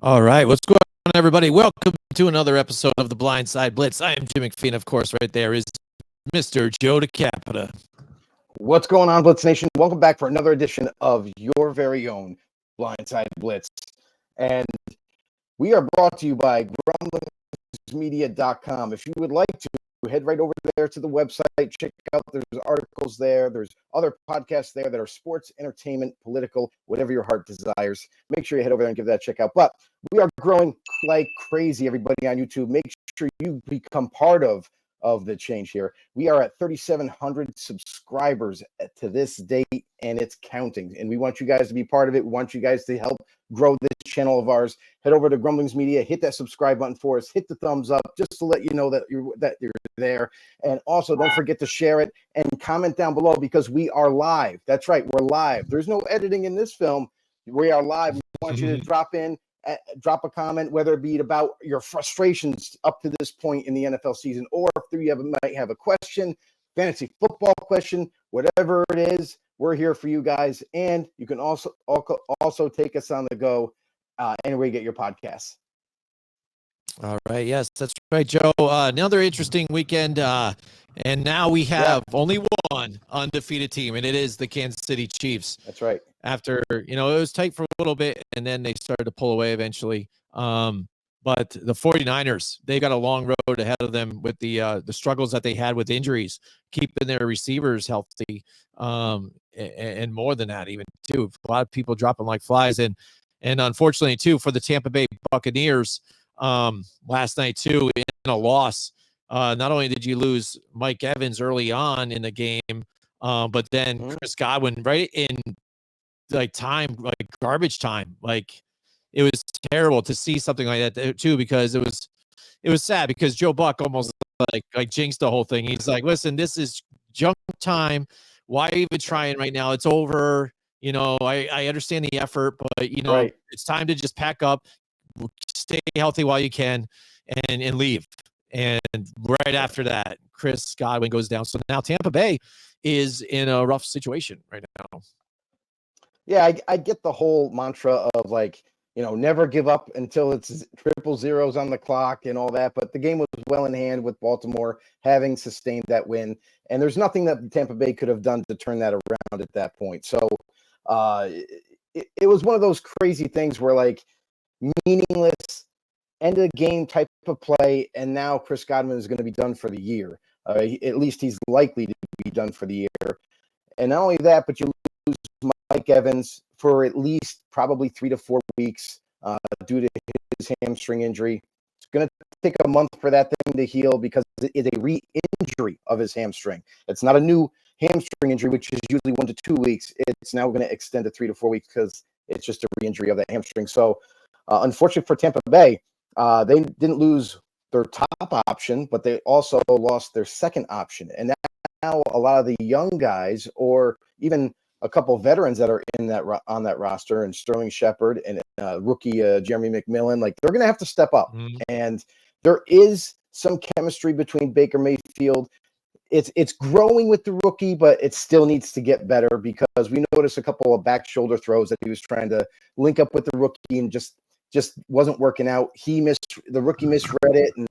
All right, what's going on, everybody? Welcome to another episode of the Blindside Blitz. I am Jim McPhee, of course, right there is Mr. Joe DeCapita. What's going on, Blitz Nation? Welcome back for another edition of your very own Blindside Blitz. And we are brought to you by grumblingsmedia.com. If you would like to, head right over there to the website. Check out, there's articles there. There's other podcasts there that are sports, entertainment, political, whatever your heart desires. Make sure you head over there and give that a check out. But we are growing like crazy, everybody on YouTube. Make sure you become part of the change here. We are at 3,700 subscribers to this date, and it's counting. And we want you guys to be part of it. We want you guys to help grow this channel of ours. Head over to Grumblings Media, hit that subscribe button for us, hit the thumbs up, just to let you know that you're there. And also, don't forget to share it and comment down below, because we are live. That's right, we're live. There's no editing in this film. We are live. We want you to drop a comment, whether it be about your frustrations up to this point in the NFL season, or if you might have a question, fantasy football question, whatever it is, we're here for you guys. And you can also take us on the go anywhere you get your podcasts. All right, yes, that's right, Joe. Another interesting weekend, and now we have only one undefeated team, and it is the Kansas City Chiefs. That's right. After, it was tight for a little bit, and then they started to pull away eventually. But the 49ers, they got a long road ahead of them with the struggles that they had with injuries, keeping their receivers healthy, and more than that even, too. A lot of people dropping like flies. And unfortunately, too, for the Tampa Bay Buccaneers, last night, too, in a loss, not only did you lose Mike Evans early on in the game, but then Chris Godwin right in garbage time. Like, it was terrible to see something like that too, because it was sad, because Joe Buck almost like jinxed the whole thing. He's like, listen, this is junk time. Why even trying right now? It's over. I understand the effort, but It's time to just pack up, stay healthy while you can, and leave. And right after that, Chris Godwin goes down. So now Tampa Bay is in a rough situation right now. Yeah, I get the whole mantra of never give up until it's triple zeros on the clock and all that. But the game was well in hand with Baltimore having sustained that win. And there's nothing that Tampa Bay could have done to turn that around at that point. So it was one of those crazy things where, meaningless end of game type of play. And now Chris Godwin is going to be done for the year. At least he's likely to be done for the year. And not only that, but you lose Mike Evans for at least probably 3 to 4 weeks due to his hamstring injury. It's going to take a month for that thing to heal, because it is a re-injury of his hamstring. It's not a new hamstring injury, which is usually 1 to 2 weeks. It's now going to extend to 3 to 4 weeks because it's just a re-injury of that hamstring. So unfortunately for Tampa Bay, they didn't lose their top option, but they also lost their second option. And now a lot of the young guys, or even a couple of veterans that are on that roster, and Sterling Shepard and rookie Jeremy McMillan, they're going to have to step up. And there is some chemistry between Baker Mayfield. It's growing with the rookie, but it still needs to get better, because we noticed a couple of back shoulder throws that he was trying to link up with the rookie and just wasn't working out. The rookie misread it, and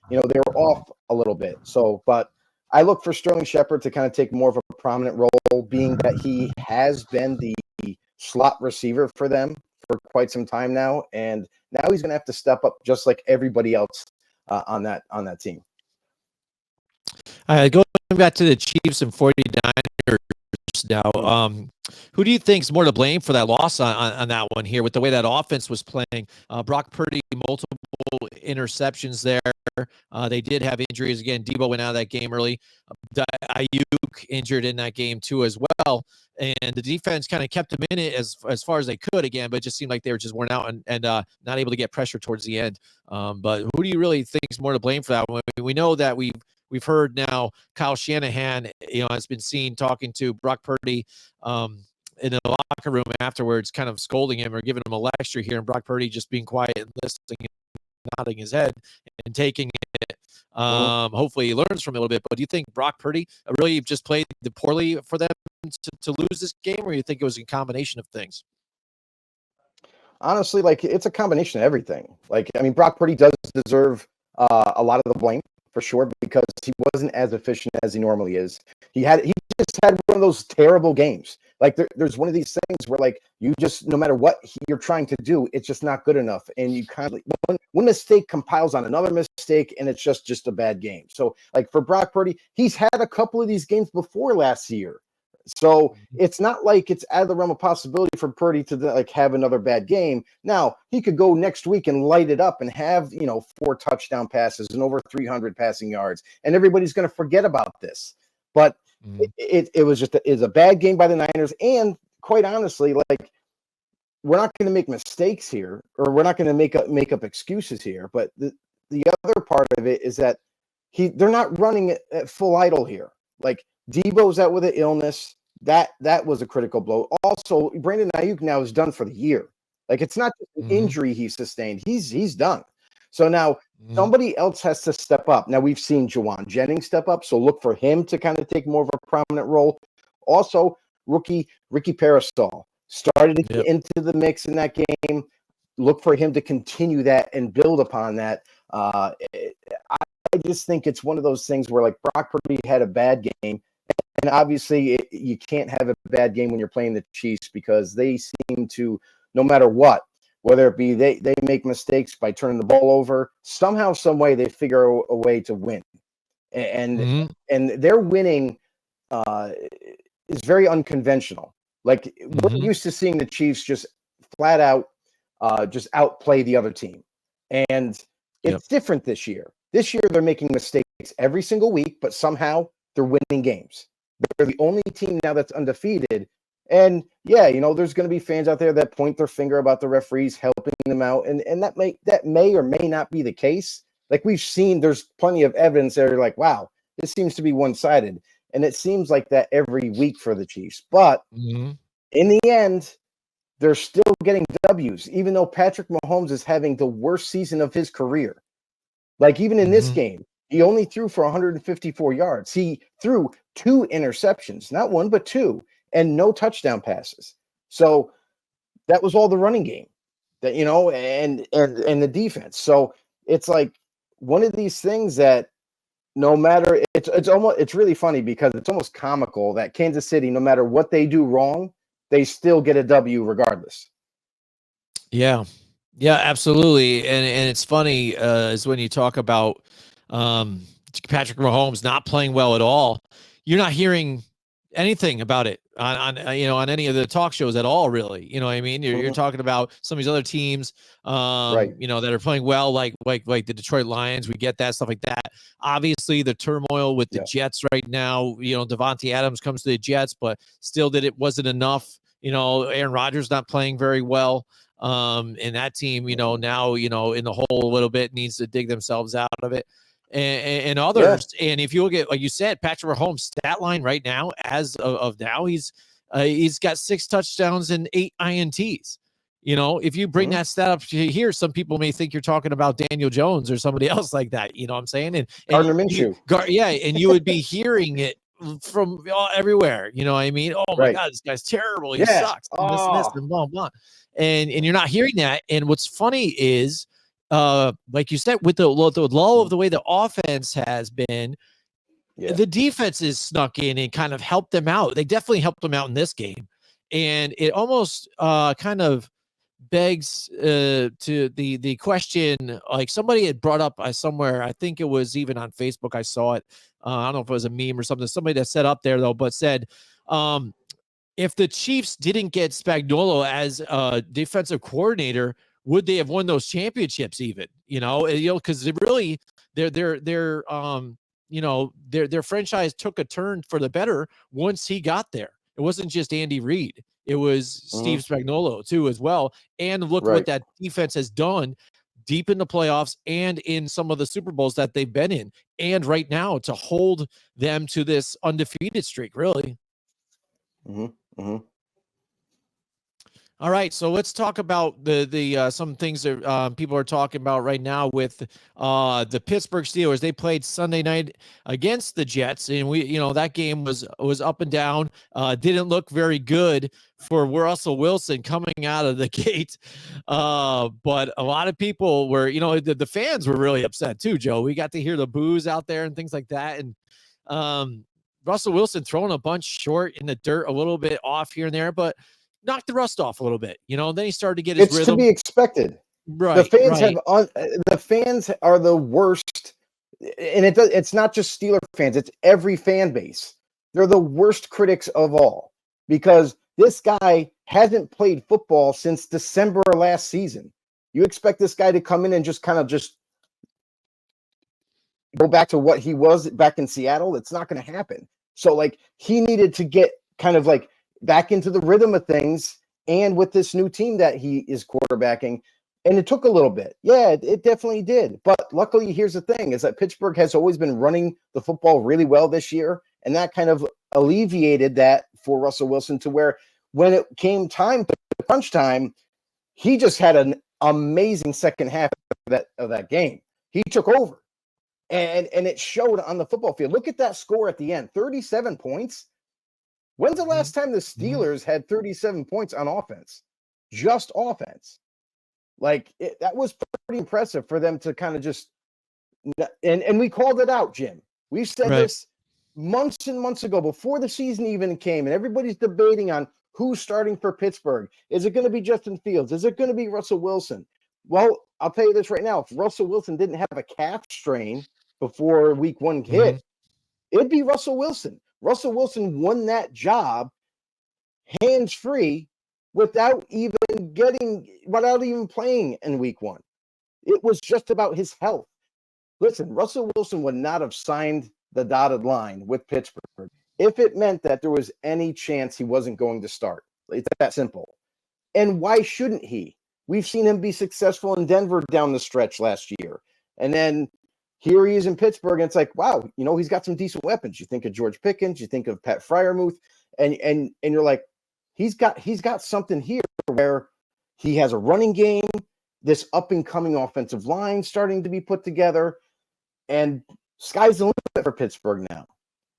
they were off a little bit. So, but I look for Sterling Shepard to kind of take more of a prominent role, being that he has been the slot receiver for them for quite some time now, and now he's going to have to step up just like everybody else on that team. Going back to the Chiefs and 49ers now, who do you think is more to blame for that loss on that one here, with the way that offense was playing? Brock Purdy, multiple interceptions there. They did have injuries again. Debo went out of that game early. Ayuk injured in that game too as well. And the defense kind of kept them in it as far as they could again, but it just seemed like they were just worn out and not able to get pressure towards the end. But who do you really think is more to blame for that one? We know that we've heard now Kyle Shanahan, has been seen talking to Brock Purdy in the locker room afterwards, kind of scolding him or giving him a lecture here, and Brock Purdy just being quiet and listening and nodding his head and taking it. Hopefully he learns from it a little bit. But do you think Brock Purdy really just played poorly for them to lose this game, or do you think it was a combination of things? honestly, like it's a combination of everything. Like, I mean, Brock Purdy does deserve a lot of the blame for sure because he wasn't as efficient as he normally is. He just had one of those terrible games. Like there's one of these things where like you just no matter what you're trying to do, it's just not good enough, and you kind of like, one mistake compiles on another mistake, and it's just a bad game. So like for Brock Purdy, he's had a couple of these games before last year. So it's not like it's out of the realm of possibility for Purdy to like have another bad game. Now he could go next week and light it up and have 4 touchdown passes and over 300 passing yards, and everybody's going to forget about this. But it was just it's a bad game by the Niners, and quite honestly, like we're not going to make mistakes here, or we're not going to make up excuses here. But the other part of it is that they're not running at full idle here. Like Debo's out with an illness. That was a critical blow. Also, Brandon Ayuk now is done for the year. Like it's not just an injury he sustained. He's done. So now somebody else has to step up. Now we've seen Juwan Jennings step up, so look for him to kind of take more of a prominent role. Also, rookie Ricky Parasol started to get into the mix in that game. Look for him to continue that and build upon that. I just think it's one of those things where like Brock Purdy had a bad game. And obviously, you can't have a bad game when you're playing the Chiefs because they seem to, no matter what, whether it be they make mistakes by turning the ball over, somehow, some way, they figure a way to win. And their winning is very unconventional. Like we're used to seeing the Chiefs just flat out just outplay the other team, and it's different this year. This year, they're making mistakes every single week, but somehow they're winning games. They're the only team now that's undefeated. And yeah, there's going to be fans out there that point their finger about the referees helping them out. And that may or may not be the case. Like we've seen, there's plenty of evidence that are like, wow, this seems to be one-sided. And it seems like that every week for the Chiefs. But in the end, they're still getting W's, even though Patrick Mahomes is having the worst season of his career. Like even in this game, he only threw for 154 yards. He threw 2 interceptions, not 1, but 2, and no touchdown passes. So that was all the running game that, and the defense. So it's like one of these things that no matter it's really funny because it's almost comical that Kansas City, no matter what they do wrong, they still get a W regardless. Yeah, absolutely. And it's funny is when you talk about Patrick Mahomes not playing well at all, you're not hearing anything about it on any of the talk shows at all, really. You know what I mean? You're talking about some of these other teams, that are playing well, like the Detroit Lions. We get that stuff like that. Obviously, the turmoil with the Jets right now. Devontae Adams comes to the Jets, but still, wasn't enough. Aaron Rodgers not playing very well. And that team, now, in the hole a little bit, needs to dig themselves out of it. And others. Yeah. And if you look at, like you said, Patrick Mahomes' stat line right now, as of now, he's got 6 touchdowns and 8 INTs. If you bring that stat up here, some people may think you're talking about Daniel Jones or somebody else like that. You know what I'm saying? And Gardner Minshew. And you would be hearing it from everywhere. You know what I mean? Oh my God, this guy's terrible. He sucks. And this and blah, blah. And you're not hearing that. And what's funny is, like you said, with the lull of the way the offense has been, the defense is snuck in and kind of helped them out. They definitely helped them out in this game. And it almost kind of begs to the question, like somebody had brought up somewhere, I think it was even on Facebook, I saw it. I don't know if it was a meme or something, somebody that set up there though, but said, if the Chiefs didn't get Spagnuolo as a defensive coordinator, would they have won those championships even? Because they really, their franchise took a turn for the better once he got there. It wasn't just Andy Reid. It was Steve Spagnuolo too, as well. And look what that defense has done deep in the playoffs and in some of the Super Bowls that they've been in. And right now to hold them to this undefeated streak, really. All right, so let's talk about the some things that people are talking about right now with the Pittsburgh Steelers. They played Sunday night against the Jets, and that game was up and down. Didn't look very good for Russell Wilson coming out of the gate, but a lot of people were, the fans were really upset too. Joe, we got to hear the boos out there and things like that, and Russell Wilson throwing a bunch short in the dirt, a little bit off here and there, but knocked the rust off a little bit, then he started to get his It's rhythm. to be expected. Right. The fans right. the fans are the worst, and it's not just Steeler fans, it's every fan base. They're the worst critics of all because this guy hasn't played football since December last season. You expect this guy to come in and just kind of just go back to what he was back in Seattle? It's not going to happen. So like he needed to get kind of like back into the rhythm of things, and with this new team that he is quarterbacking, and it took a little bit. Yeah, it definitely did. But luckily, here's the thing, is that Pittsburgh has always been running the football really well this year, and that kind of alleviated that for Russell Wilson to where when it came time to crunch time, he just had an amazing second half of that game. He took over. And it showed on the football field. Look at that score at the end, 37 points. When's the last time the Steelers had 37 points on offense? Just offense. Like, that was pretty impressive for them to kind of just – and we called it out, Jim. We've said this months and months ago before the season even came, and everybody's debating on who's starting for Pittsburgh. Is it going to be Justin Fields? Is it going to be Russell Wilson? Well, I'll tell you this right now. If Russell Wilson didn't have a calf strain before week one hit, it'd be Russell Wilson. Russell Wilson won that job hands-free without even playing in week one. It was just about his health. Listen, Russell Wilson would not have signed the dotted line with Pittsburgh if it meant that there was any chance he wasn't going to start. It's that simple. And why shouldn't he? We've seen him be successful in Denver down the stretch last year. And then here he is in Pittsburgh, and it's like, wow, he's got some decent weapons. You think of George Pickens, you think of Pat Freiermuth, and you're like, he's got something here where he has a running game, this up-and-coming offensive line starting to be put together, and sky's the limit for Pittsburgh now.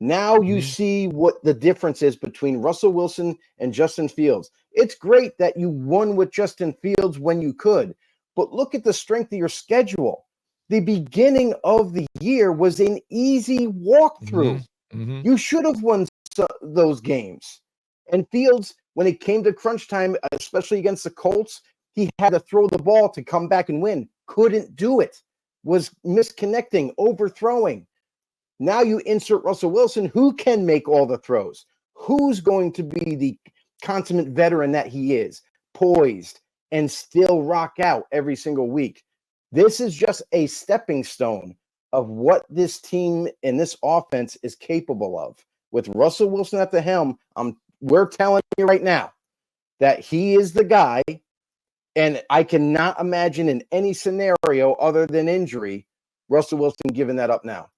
Now you see what the difference is between Russell Wilson and Justin Fields. It's great that you won with Justin Fields when you could, but look at the strength of your schedule. The beginning of the year was an easy walkthrough. You should have won those games. And Fields, when it came to crunch time, especially against the Colts, he had to throw the ball to come back and win. Couldn't do it. Was misconnecting, overthrowing. Now you insert Russell Wilson, who can make all the throws, who's going to be the consummate veteran that he is, poised, and still rock out every single week. This is just a stepping stone of what this team and this offense is capable of. With Russell Wilson at the helm, we're telling you right now that he is the guy, and I cannot imagine in any scenario other than injury, Russell Wilson giving that up now.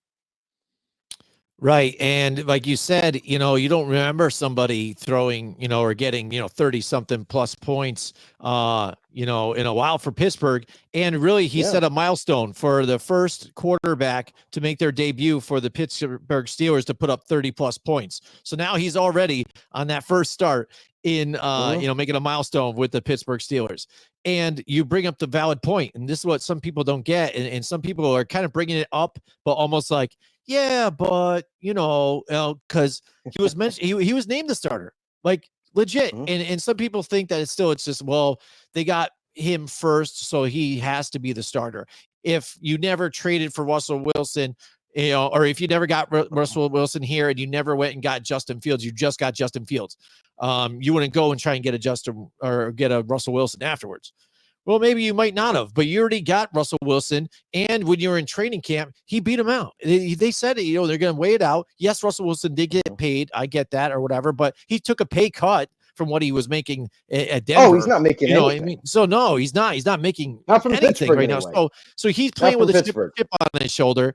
Right. And like you said, you don't remember somebody throwing, or getting, 30 something plus points, in a while for Pittsburgh. And really, he set a milestone for the first quarterback to make their debut for the Pittsburgh Steelers to put up 30 plus points. So now he's already on that first start in, making a milestone with the Pittsburgh Steelers. And you bring up the valid point. And this is what some people don't get. And some people are kind of bringing it up, but almost like, yeah, but because he was mentioned, he was named the starter, like legit. And some people think that it's just, well, they got him first, so he has to be the starter. If you never traded for Russell Wilson, or if you never got Russell Wilson here and you never went and got Justin Fields, you just got Justin Fields. You wouldn't go and try and get a Russell Wilson afterwards. Well, maybe you might not have, but you already got Russell Wilson. And when you were in training camp, he beat him out. They said, they're going to weigh it out. Yes, Russell Wilson did get paid. I get that or whatever, but he took a pay cut from what he was making at Denver. Oh, he's not making anything. I mean? So no, he's not. He's not making anything Pittsburgh right anyway. now. So he's playing with a chip on his shoulder.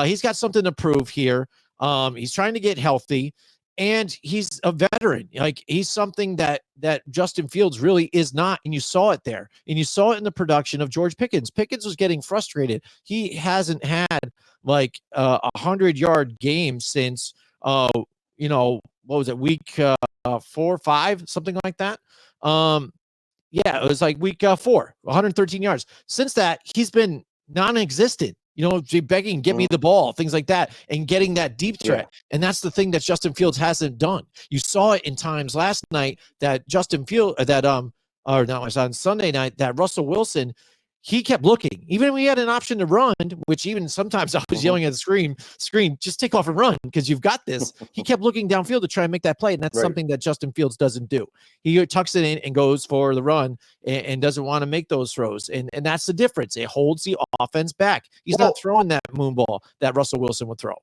He's got something to prove here. He's trying to get healthy. and he's a veteran. Like, he's something that Justin Fields really is not, and you saw it there, and you saw it in the production of George Pickens. Pickens was getting frustrated. He hasn't had like 100-yard game since what was it, week 4, 5, something like that. Yeah, it was like week 4, 113 yards. Since that, he's been non-existent. Begging, get me the ball, things like that, and getting that deep threat. Yeah. And that's the thing that Justin Fields hasn't done. You saw it in times last night that Justin Fields, on Sunday night, that Russell Wilson, he kept looking. Even when he had an option to run, which even sometimes I was yelling at the screen, just take off and run because you've got this. He kept looking downfield to try and make that play, and that's something that Justin Fields doesn't do. He tucks it in and goes for the run and doesn't want to make those throws, and that's the difference. It holds the offense back. He's not throwing that moon ball that Russell Wilson would throw.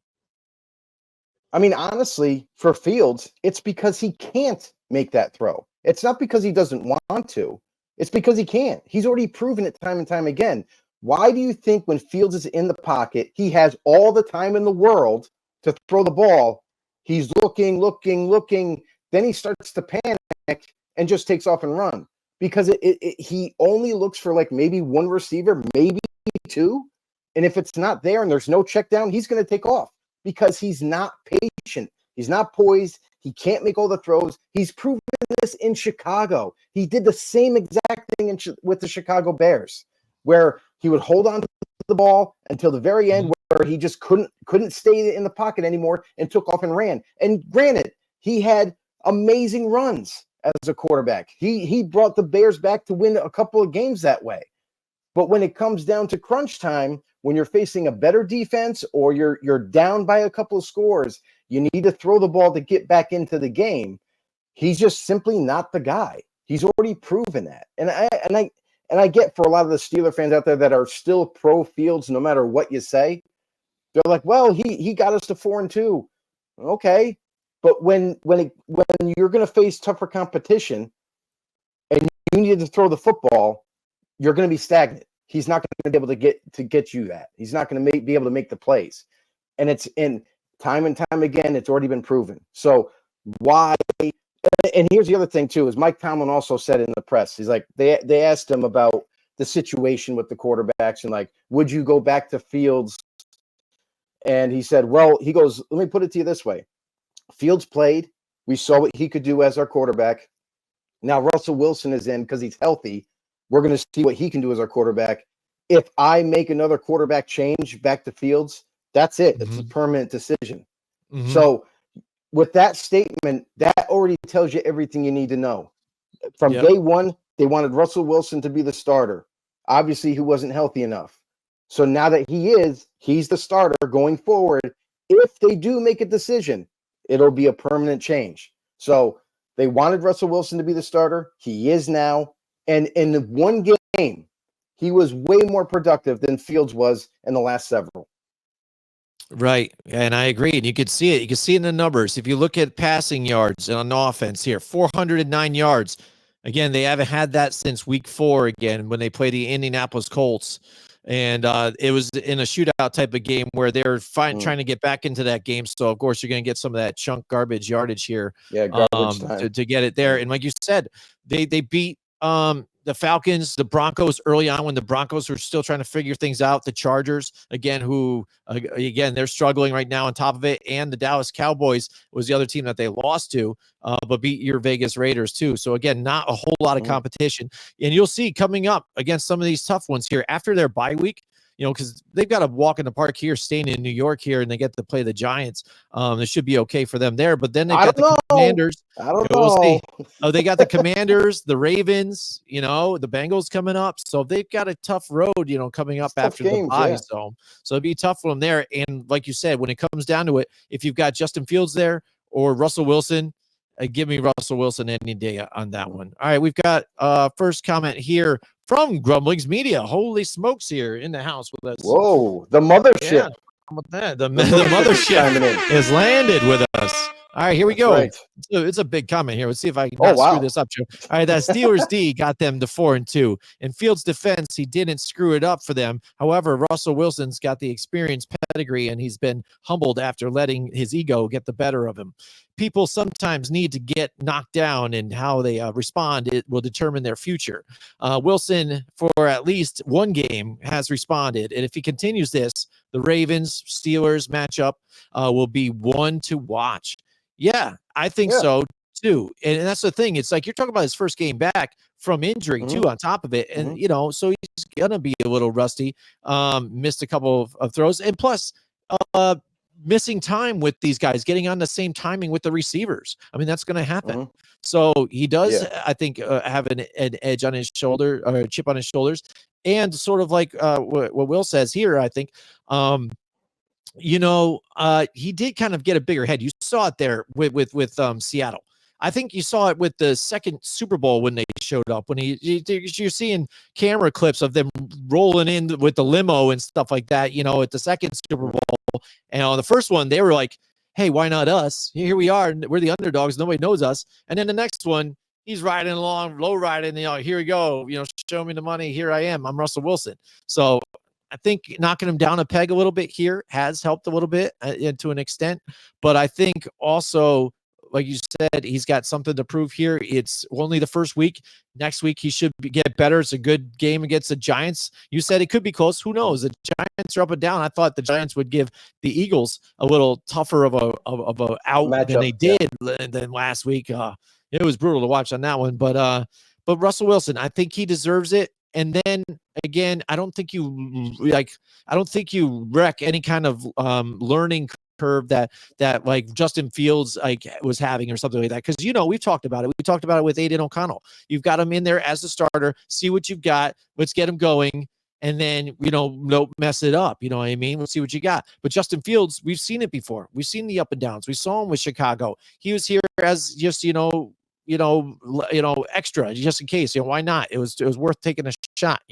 I mean, honestly, for Fields, it's because he can't make that throw. It's not because he doesn't want to. It's because he can't. He's already proven it time and time again. Why do you think when Fields is in the pocket, he has all the time in the world to throw the ball? He's looking. Then he starts to panic and just takes off and run because he only looks for like maybe one receiver, maybe two. And if it's not there and there's no check down, he's going to take off because he's not patient. He's not poised. He can't make all the throws. He's proven this in Chicago. He did the same exact thing with the Chicago Bears, where he would hold on to the ball until the very end, where he just couldn't stay in the pocket anymore and took off and ran. And granted, he had amazing runs as a quarterback. He brought the Bears back to win a couple of games that way. But when it comes down to crunch time, when you're facing a better defense or you're down by a couple of scores, you need to throw the ball to get back into the game. He's just simply not the guy. He's already proven that. And I get for a lot of the Steeler fans out there that are still pro Fields, no matter what you say, they're like, well, he got us to 4-2. Okay. But when you're going to face tougher competition and you need to throw the football, you're going to be stagnant. He's not going to be able to get you that. He's not going to be able to make the plays. And it's in time and time again, it's already been proven. So why? And here's the other thing too, is Mike Tomlin also said in the press, he's like, they asked him about the situation with the quarterbacks and like, would you go back to Fields? And he said, well, he goes, let me put it to you this way. Fields played. We saw what he could do as our quarterback. Now Russell Wilson is in because he's healthy. We're going to see what he can do as our quarterback. If I make another quarterback change back to Fields, that's it. It's a permanent decision. So with that statement, that already tells you everything you need to know. From day one, they wanted Russell Wilson to be the starter. Obviously, he wasn't healthy enough. So now that he's the starter going forward. If they do make a decision, it'll be a permanent change. So they wanted Russell Wilson to be the starter. He is now. And in the one game, he was way more productive than Fields was in the last several. Right. And I agree. And you could see it. You can see it in the numbers. If you look at passing yards on offense here, 409 yards. Again, they haven't had that since week 4 again when they play the Indianapolis Colts. And it was in a shootout type of game where they're trying to get back into that game. So, of course, you're going to get some of that chunk garbage yardage here to get it there. And like you said, they beat the Falcons, the Broncos early on when the Broncos were still trying to figure things out. The Chargers, again, they're struggling right now on top of it. And the Dallas Cowboys was the other team that they lost to, but beat your Vegas Raiders too. So again, not a whole lot of competition. And you'll see coming up against some of these tough ones here after their bye week, because they've got to walk in the park here, staying in New York here, and they get to play the Giants. It should be okay for them there. But then they got the Commanders. I don't know. We'll see. Oh, they got the Commanders, the Ravens, the Bengals coming up. So they've got a tough road, coming up after the bye. So it'd be tough for them there. And like you said, when it comes down to it, if you've got Justin Fields there or Russell Wilson, give me Russell Wilson any day on that one. All right, we've got first comment here from Grumblings Media. Holy smokes, here in the house with us. Whoa, the mothership. Yeah, with that. The mothership has landed with us. All right, here we That's go. right. It's a big comment here. Let's see if I can Oh, not screw wow. this up, Joe. All right, that Steelers D got them to 4-2. In Fields' defense, he didn't screw it up for them. However, Russell Wilson's got the experience pedigree, and he's been humbled after letting his ego get the better of him. People sometimes need to get knocked down, and how they respond it will determine their future. Wilson, for at least one game, has responded, and if he continues this, the Ravens Steelers matchup will be one to watch. Yeah, I think Yeah. so too. And that's the thing. It's like you're talking about his first game back from injury too, on top of it. And so he's gonna be a little rusty. Missed a couple of throws, and plus missing time with these guys, getting on the same timing with the receivers. I mean, that's gonna happen. So he does, I think, have an edge on his shoulder, or a chip on his shoulders. And sort of like what Will says here, I think he did kind of get a bigger head. You saw it there with Seattle. I think you saw it with the second Super Bowl when they showed up. When you're seeing camera clips of them rolling in with the limo and stuff like that. At the second Super Bowl, and on the first one they were like, "Hey, why not us? Here we are. We're the underdogs. Nobody knows us." And then the next one, he's riding along, low riding. Here we go. Show me the money. Here I am. I'm Russell Wilson. So I think knocking him down a peg a little bit here has helped a little bit to an extent. But I think also, like you said, he's got something to prove here. It's only the first week. Next week, he should get better. It's a good game against the Giants. You said it could be close. Who knows? The Giants are up and down. I thought the Giants would give the Eagles a little tougher of a out Matchup, than they did than last week. It was brutal to watch on that one. But Russell Wilson, I think he deserves it. And then again, I don't think you wreck any kind of learning curve that like Justin Fields was having or something like that. Because we've talked about it. We talked about it with Aiden O'Connell. You've got him in there as a starter. See what you've got. Let's get him going. And then, don't mess it up. You know what I mean? Let's see what you got. But Justin Fields, we've seen it before. We've seen the up and downs. We saw him with Chicago. He was here as just, extra just in case. Why not? It was worth taking a shot.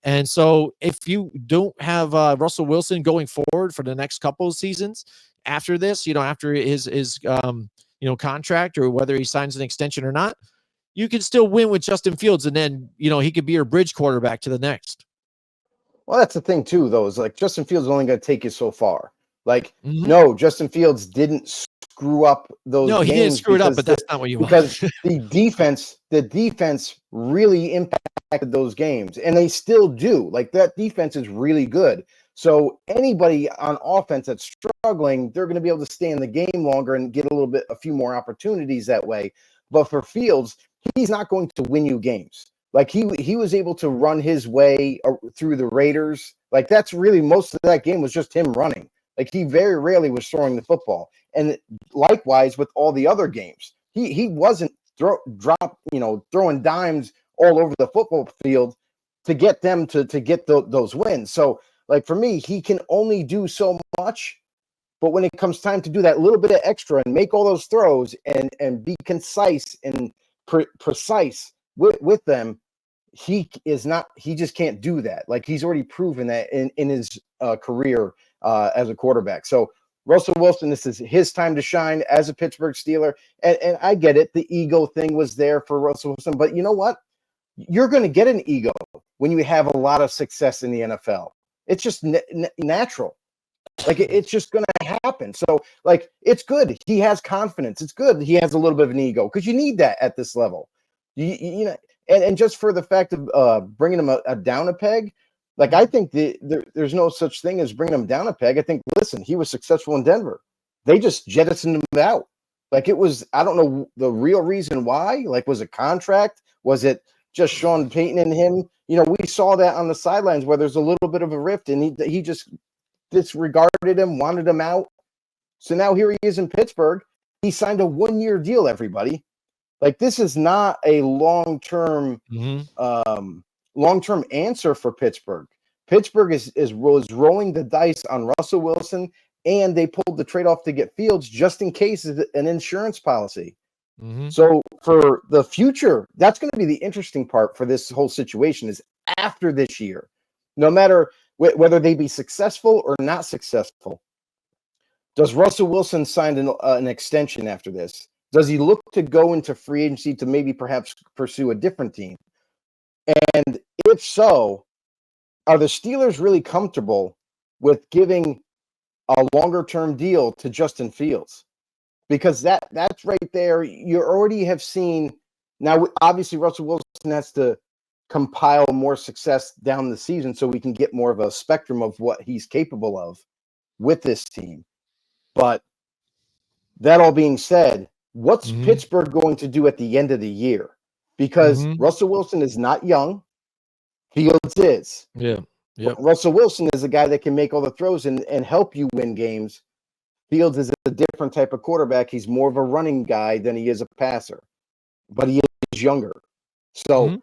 And so if you don't have Russell Wilson going forward for the next couple of seasons after this, after his contract, or whether he signs an extension or not, you can still win with Justin Fields, and then he could be your bridge quarterback to the next. Well, that's the thing too, though, is like Justin Fields is only going to take you so far. Like, no, Justin Fields didn't screw up those games. No, he didn't screw it up, but that's not what you want. Because the defense really impacted those games, and they still do. Like, that defense is really good. So anybody on offense that's struggling, they're going to be able to stay in the game longer and get a few more opportunities that way. But for Fields, he's not going to win you games. Like, he was able to run his way through the Raiders. Like, that's really most of that game was just him running. Like, he very rarely was throwing the football. And likewise with all the other games, he wasn't throwing dimes all over the football field to get them to get those wins. So, like, for me, he can only do so much. But when it comes time to do that little bit of extra and make all those throws and be concise and precise with them, he just can't do that. Like, he's already proven that in his career as a quarterback. So Russell Wilson, this is his time to shine as a Pittsburgh Steeler. And I get it. The ego thing was there for Russell Wilson. But you know what? You're going to get an ego when you have a lot of success in the NFL. It's just natural. Like, it's just going to happen. So, like, it's good. He has confidence. It's good he has a little bit of an ego, because you need that at this level. And just for the fact of bringing him down a peg, like, I think there's no such thing as bringing him down a peg. I think, listen, he was successful in Denver. They just jettisoned him out. Like, it was, I don't know the real reason why. Like, was it contract? Was it just Sean Payton and him? We saw that on the sidelines where there's a little bit of a rift, and he just disregarded him, wanted him out. So now here he is in Pittsburgh. He signed a 1-year deal, everybody. Like, this is not a long-term answer for Pittsburgh. Pittsburgh was rolling the dice on Russell Wilson, and they pulled the trade-off to get Fields just in case of an insurance policy. So for the future, that's going to be the interesting part for this whole situation, is after this year, no matter whether they be successful or not successful, Does Russell Wilson sign an extension after this? Does he look to go into free agency to maybe perhaps pursue a different team? And if so, are the Steelers really comfortable with giving a longer term deal to Justin Fields? Because that's right there. You already have seen now. Obviously, Russell Wilson has to compile more success down the season so we can get more of a spectrum of what he's capable of with this team. But that all being said, what's Pittsburgh going to do at the end of the year? Because Russell Wilson is not young. Fields is. Yeah. Yep. Russell Wilson is a guy that can make all the throws and help you win games. Fields is a different type of quarterback. He's more of a running guy than he is a passer, but he is younger. So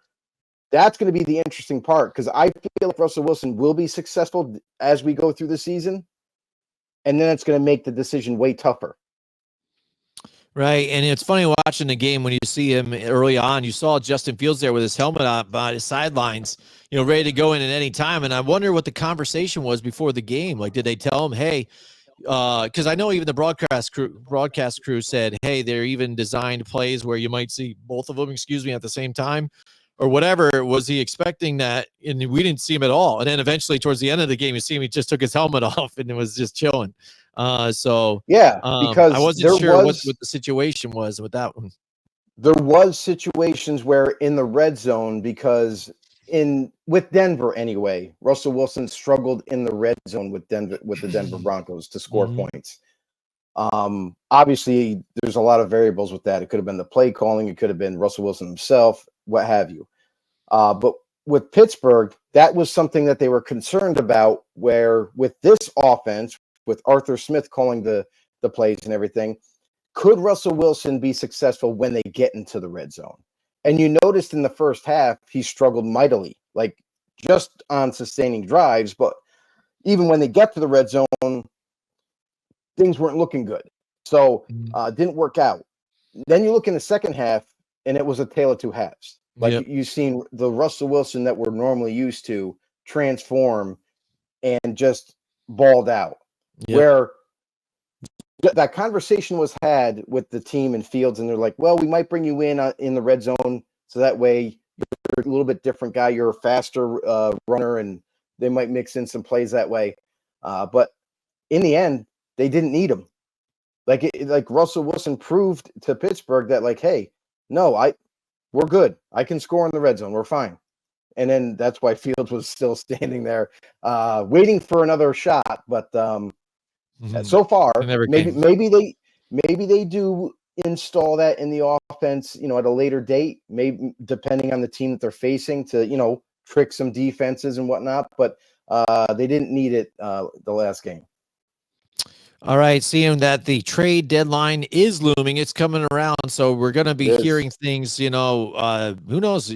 that's going to be the interesting part, because I feel like Russell Wilson will be successful as we go through the season, and then it's going to make the decision way tougher. Right. And it's funny watching the game when you see him early on. You saw Justin Fields there with his helmet on by his sidelines, ready to go in at any time. And I wonder what the conversation was before the game. Like, did they tell him, hey, because I know even the broadcast crew said, hey, they're even designed plays where you might see both of them, at the same time or whatever. Was he expecting that? And we didn't see him at all. And then eventually towards the end of the game, you see him, he just took his helmet off and it was just chilling. So yeah, because I wasn't sure what the situation was with that one. There was situations where in the red zone, because with Denver anyway, Russell Wilson struggled in the red zone with the Denver Broncos to score points. Obviously, there's a lot of variables with that. It could have been the play calling, it could have been Russell Wilson himself, what have you. But with Pittsburgh, that was something that they were concerned about, where with this offense, with Arthur Smith calling the plays and everything, could Russell Wilson be successful when they get into the red zone? And you noticed in the first half, he struggled mightily, like just on sustaining drives. But even when they get to the red zone, things weren't looking good. So didn't work out. Then you look in the second half, and it was a tale of two halves. Like you've seen the Russell Wilson that we're normally used to transform and just balled out. Where that conversation was had with the team and Fields, and they're like, well, we might bring you in the red zone, so that way you're a little bit different guy. You're a faster runner, and they might mix in some plays that way. But in the end, they didn't need him. Like Russell Wilson proved to Pittsburgh that, like, hey, no, we're good. I can score in the red zone. We're fine. And then that's why Fields was still standing there, waiting for another shot. But so far, maybe they do install that in the offense, at a later date, maybe depending on the team that they're facing, to trick some defenses and whatnot. But they didn't need it the last game. All right, seeing that the trade deadline is looming, it's coming around, so we're going to be hearing things. Who knows?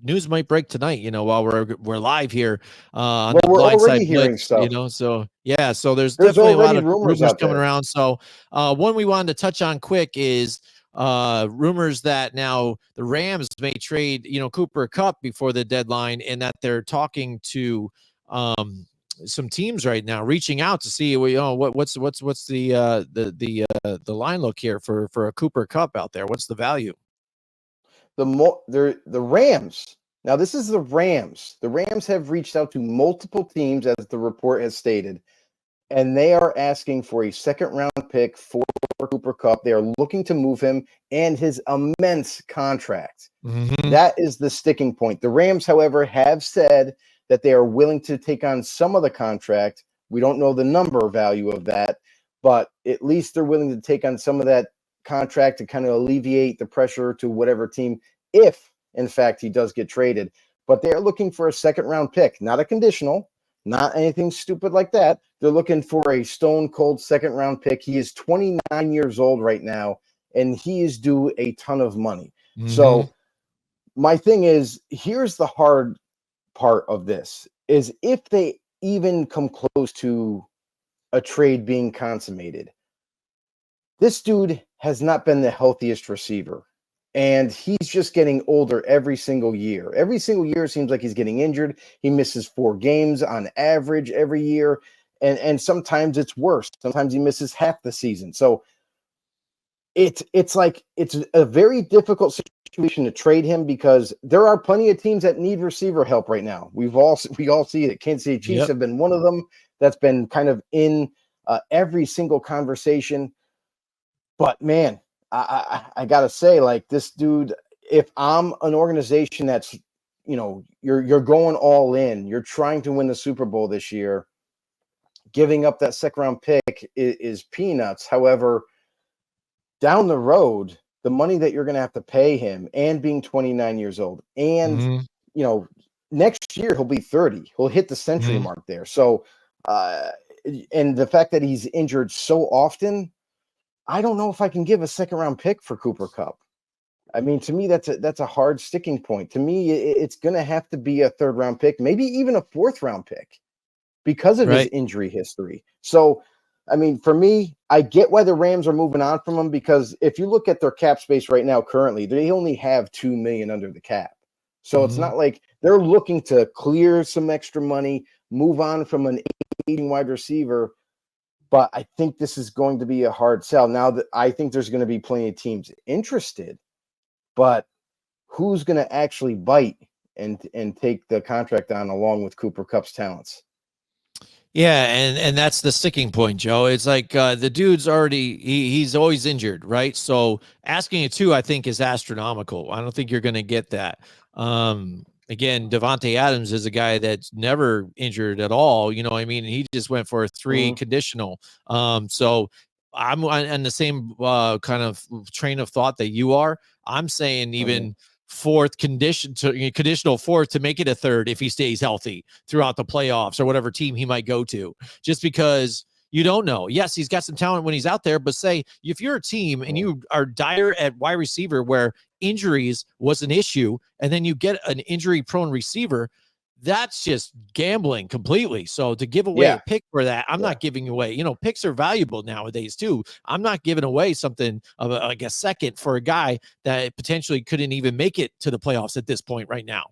News might break tonight. While we're live here on the Blindside Blitz. Stuff. So yeah, so there's definitely a lot of rumors coming around. So one we wanted to touch on quick is rumors that now the Rams may trade Cooper Kupp before the deadline, and that they're talking to some teams right now, reaching out to see what's the line look here for a Cooper Kupp out there. What's the value? The Rams. Now this is the Rams. The Rams have reached out to multiple teams, as the report has stated, and they are asking for a second-round pick for Cooper Kupp. They are looking to move him and his immense contract. That is the sticking point. The Rams, however, have said that they are willing to take on some of the contract. We don't know the number value of that, but at least they're willing to take on some of that contract to kind of alleviate the pressure to whatever team, if in fact he does get traded. But they're looking for a second-round pick, not a conditional, not anything stupid like that. They're looking for a stone-cold second-round pick. He is 29 years old right now, and he is due a ton of money. So my thing is, here's the hard part of this, is if they even come close to a trade being consummated, this dude has not been the healthiest receiver, and he's just getting older every single year. Every single year seems like he's getting injured. He misses 4 games on average every year, and sometimes it's worse. Sometimes he misses half the season. So it's like it's a very difficult situation to trade him because there are plenty of teams that need receiver help right now. We all see it. Kansas City Chiefs have been one of them that's been kind of in every single conversation. But man, I gotta say, like, this dude, if I'm an organization that's, you're going all in, you're trying to win the Super Bowl this year, giving up that second round pick is peanuts. However, down the road, the money that you're going to have to pay him, and being 29 years old, and next year he'll be 30, he'll hit the century mark there. So, and the fact that he's injured so often, I don't know if I can give a second round pick for Cooper Kupp. I mean, to me, that's a hard sticking point. To me, it's going to have to be a third round pick, maybe even a fourth round pick, because of his injury history. So, I mean, for me, I get why the Rams are moving on from him, because if you look at their cap space right now, currently, they only have $2 million under the cap. So it's not like they're looking to clear some extra money, move on from an aging wide receiver. But I think this is going to be a hard sell. Now, that I think there's going to be plenty of teams interested, but who's going to actually bite and take the contract on along with Cooper Kupp's talents? Yeah, and that's the sticking point, Joe. It's like the dude's already he's always injured, right? So asking it too, I think, is astronomical. I don't think you're going to get that. Again, Devontae Adams is a guy that's never injured at all. You know what I mean? He just went for a 3 conditional. So I'm on the same kind of train of thought that you are. I'm saying even conditional fourth to make it a third if he stays healthy throughout the playoffs or whatever team he might go to, just because you don't know. Yes, he's got some talent when he's out there, but say if you're a team and you are dire at wide receiver where injuries was an issue, and then you get an injury prone receiver, that's just gambling completely. So to give away a pick for that, I'm not giving away, picks are valuable nowadays too. I'm not giving away something of like a second for a guy that potentially couldn't even make it to the playoffs at this point right now.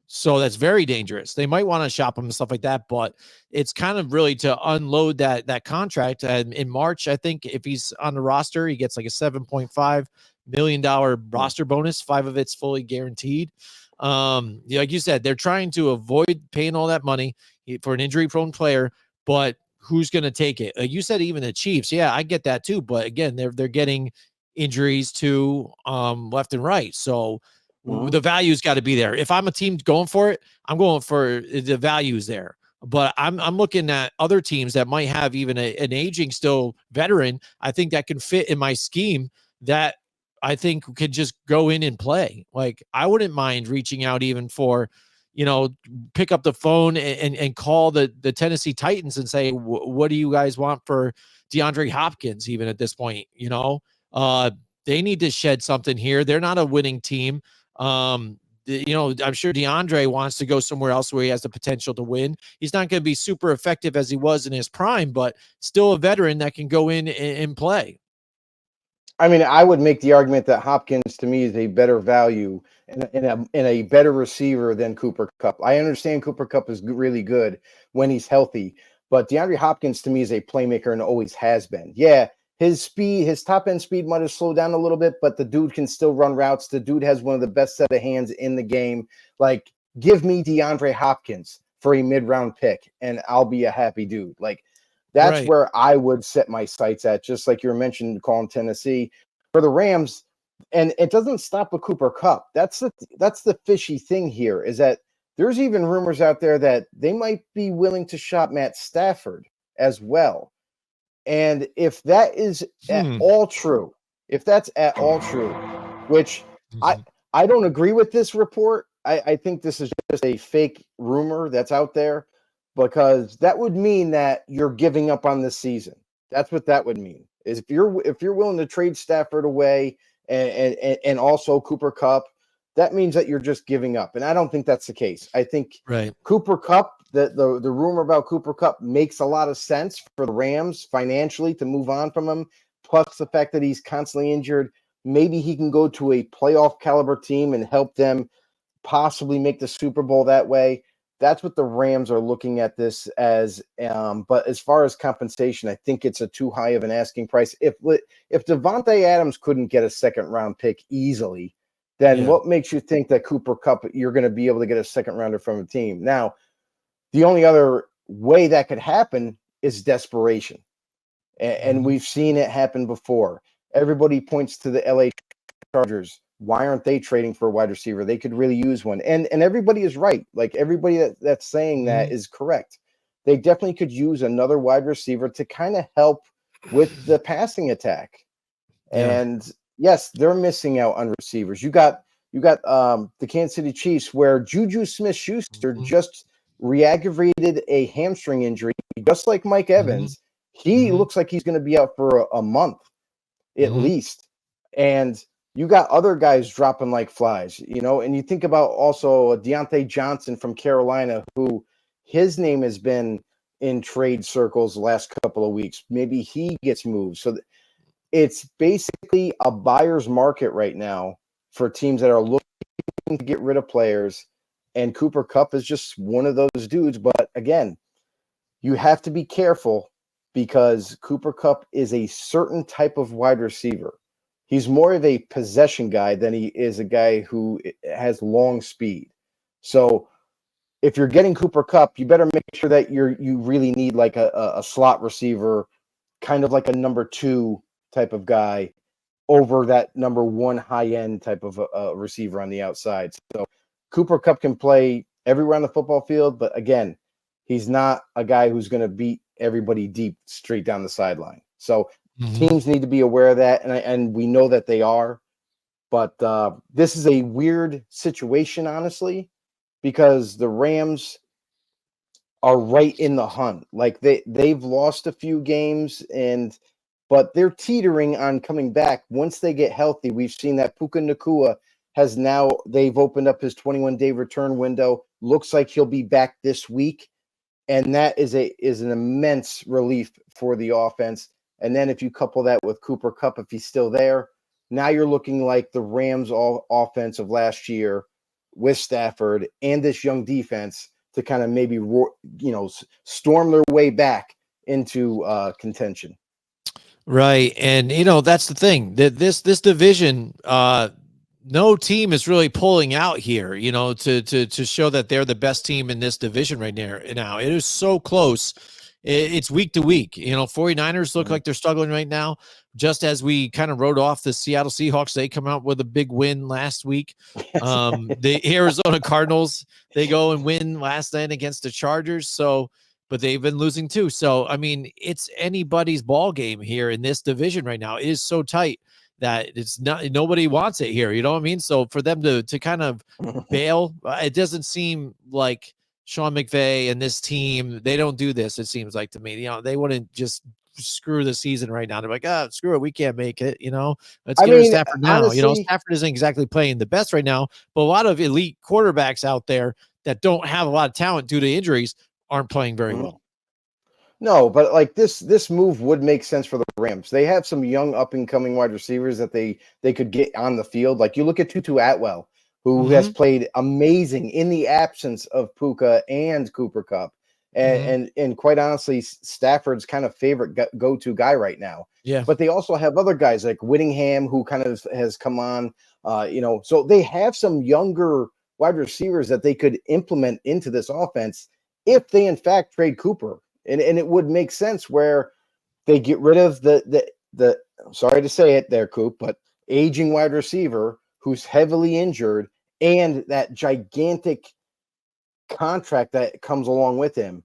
So that's very dangerous. They might want to shop him and stuff like that, but it's kind of really to unload that contract. And in March, I think if he's on the roster, he gets like a $7.5 million roster bonus. 5 of it's fully guaranteed. Like you said, they're trying to avoid paying all that money for an injury prone player, but who's going to take it? Like you said, even the Chiefs. Yeah, I get that too. But again, they're getting injuries too, left and right. So the value's got to be there. If I'm a team going for it, I'm going for the values there. But I'm looking at other teams that might have even an aging still veteran. I think that can fit in my scheme that I think could just go in and play. Like, I wouldn't mind reaching out even for, pick up the phone and call the Tennessee Titans and say, what do you guys want for DeAndre Hopkins? Even at this point, they need to shed something here. They're not a winning team. I'm sure DeAndre wants to go somewhere else where he has the potential to win. He's not going to be super effective as he was in his prime, but still a veteran that can go in and play. I mean, I would make the argument that Hopkins, to me, is a better value and a better receiver than Cooper Kupp. I understand Cooper Kupp is really good when he's healthy, but DeAndre Hopkins, to me, is a playmaker and always has been. Yeah, his speed, his top-end speed might have slowed down a little bit, but the dude can still run routes. The dude has one of the best set of hands in the game. Like, give me DeAndre Hopkins for a mid-round pick, and I'll be a happy dude. Like, that's where I would set my sights at, just like you were mentioning, calling Tennessee. For the Rams, and it doesn't stop with Cooper Kupp. That's the fishy thing here, is that there's even rumors out there that they might be willing to shop Matt Stafford as well. And if that is at all true, which I don't agree with this report. I think this is just a fake rumor that's out there, because that would mean that you're giving up on this season. That's what that would mean. Is if you're willing to trade Stafford away and also Cooper Kupp, that means that you're just giving up. And I don't think that's the case. I think Cooper Kupp, the rumor about Cooper Kupp makes a lot of sense for the Rams financially to move on from him. Plus the fact that he's constantly injured, maybe he can go to a playoff caliber team and help them possibly make the Super Bowl that way. that's what the Rams are looking at this as. But as far as compensation, I think it's a too high of an asking price. If Devontae Adams couldn't get a second round pick easily, then what makes you think that Cooper Kupp, you're going to be able to get a second rounder from a team? Now, the only other way that could happen is desperation. And we've seen it happen before. Everybody points to the LA Chargers. Why aren't they trading for a wide receiver? They could really use one. And everybody is right. Like everybody that's saying that is correct. They definitely could use another wide receiver to kind of help with the passing attack. Yeah. And yes, they're missing out on receivers. You got the Kansas City Chiefs, where Juju Smith-Schuster just re-aggravated a hamstring injury, just like Mike Evans. He looks like he's going to be out for a month at least. And you got other guys dropping like flies, and you think about also Deontay Johnson from Carolina, who his name has been in trade circles the last couple of weeks. Maybe he gets moved. So it's basically a buyer's market right now for teams that are looking to get rid of players. And Cooper Kupp is just one of those dudes. But again, you have to be careful because Cooper Kupp is a certain type of wide receiver. He's more of a possession guy than he is a guy who has long speed. So if you're getting Cooper Kupp, you better make sure that you really need like a slot receiver, kind of like a number 2 type of guy over that number 1 high-end type of receiver on the outside. So Cooper Kupp can play everywhere on the football field, but again, he's not a guy who's going to beat everybody deep straight down the sideline. So teams need to be aware of that, and we know that they are. But this is a weird situation, honestly, because the Rams are right in the hunt. Like they've lost a few games, but they're teetering on coming back once they get healthy. We've seen that Puka Nacua they've opened up his 21-day return window. Looks like he'll be back this week, and that is an immense relief for the offense. And then if you couple that with Cooper Kupp, if he's still there, now you're looking like the Rams offense of last year with Stafford and this young defense to kind of maybe storm their way back into contention. Right. And that's the thing, that this division, no team is really pulling out here, to show that they're the best team in this division right now. It is so close. It's week to week. 49ers look like they're struggling right now, just as we kind of wrote off the Seattle Seahawks. They come out with a big win last week. The Arizona Cardinals, they go and win last night against the Chargers. But they've been losing too. So, I mean, it's anybody's ball game here in this division right now. It is so tight that it's not, nobody wants it here. You know what I mean? So for them to kind of bail, it doesn't seem like Sean McVay and this team, they don't do this. It seems like to me, they wouldn't just screw the season right now. They're like, screw it. We can't make it. Let's get rid of Stafford now. Honestly, Stafford isn't exactly playing the best right now, but a lot of elite quarterbacks out there that don't have a lot of talent due to injuries aren't playing very well. No, but like this move would make sense for the Rams. They have some young up and coming wide receivers that they could get on the field. Like you look at Tutu Atwell, who has played amazing in the absence of Puka and Cooper Kupp. And quite honestly, Stafford's kind of favorite go-to guy right now. Yeah. But they also have other guys like Whittingham, who kind of has come on, so they have some younger wide receivers that they could implement into this offense if they in fact trade Cooper. And it would make sense where they get rid of the sorry to say it there, Coop, but aging wide receiver who's heavily injured and that gigantic contract that comes along with him.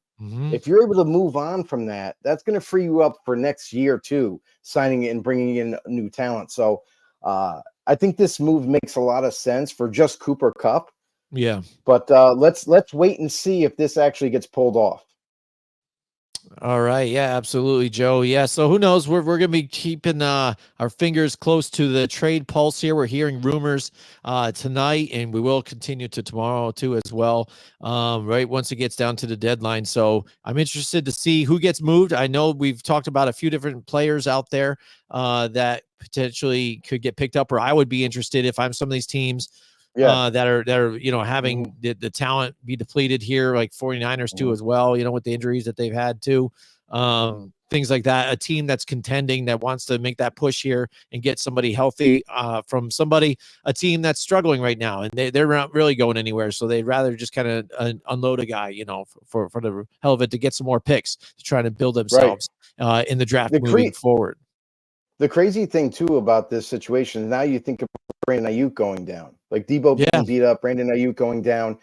If you're able to move on from that, that's going to free you up for next year too, signing and bringing in new talent. So I think this move makes a lot of sense for just Cooper Kupp. Yeah. But let's wait and see if this actually gets pulled off. All right. Yeah, absolutely, Joe. Yeah. So who knows? We're going to be keeping our fingers close to the trade pulse here. We're hearing rumors tonight, and we will continue to tomorrow too as well. Right. Once it gets down to the deadline. So I'm interested to see who gets moved. I know we've talked about a few different players out there that potentially could get picked up, or I would be interested if I'm some of these teams. Yeah. that are having the talent be depleted here, like 49ers too as well, with the injuries that they've had too. Things like that. A team that's contending, that wants to make that push here and get somebody healthy from a team that's struggling right now, and they're not really going anywhere. So they'd rather just kind of unload a guy, for the hell of it, to get some more picks to try to build themselves in the draft moving forward. The crazy thing too about this situation is now you think of Brandon Ayuk going down, like Debo being beat up, Brandon Ayuk going down.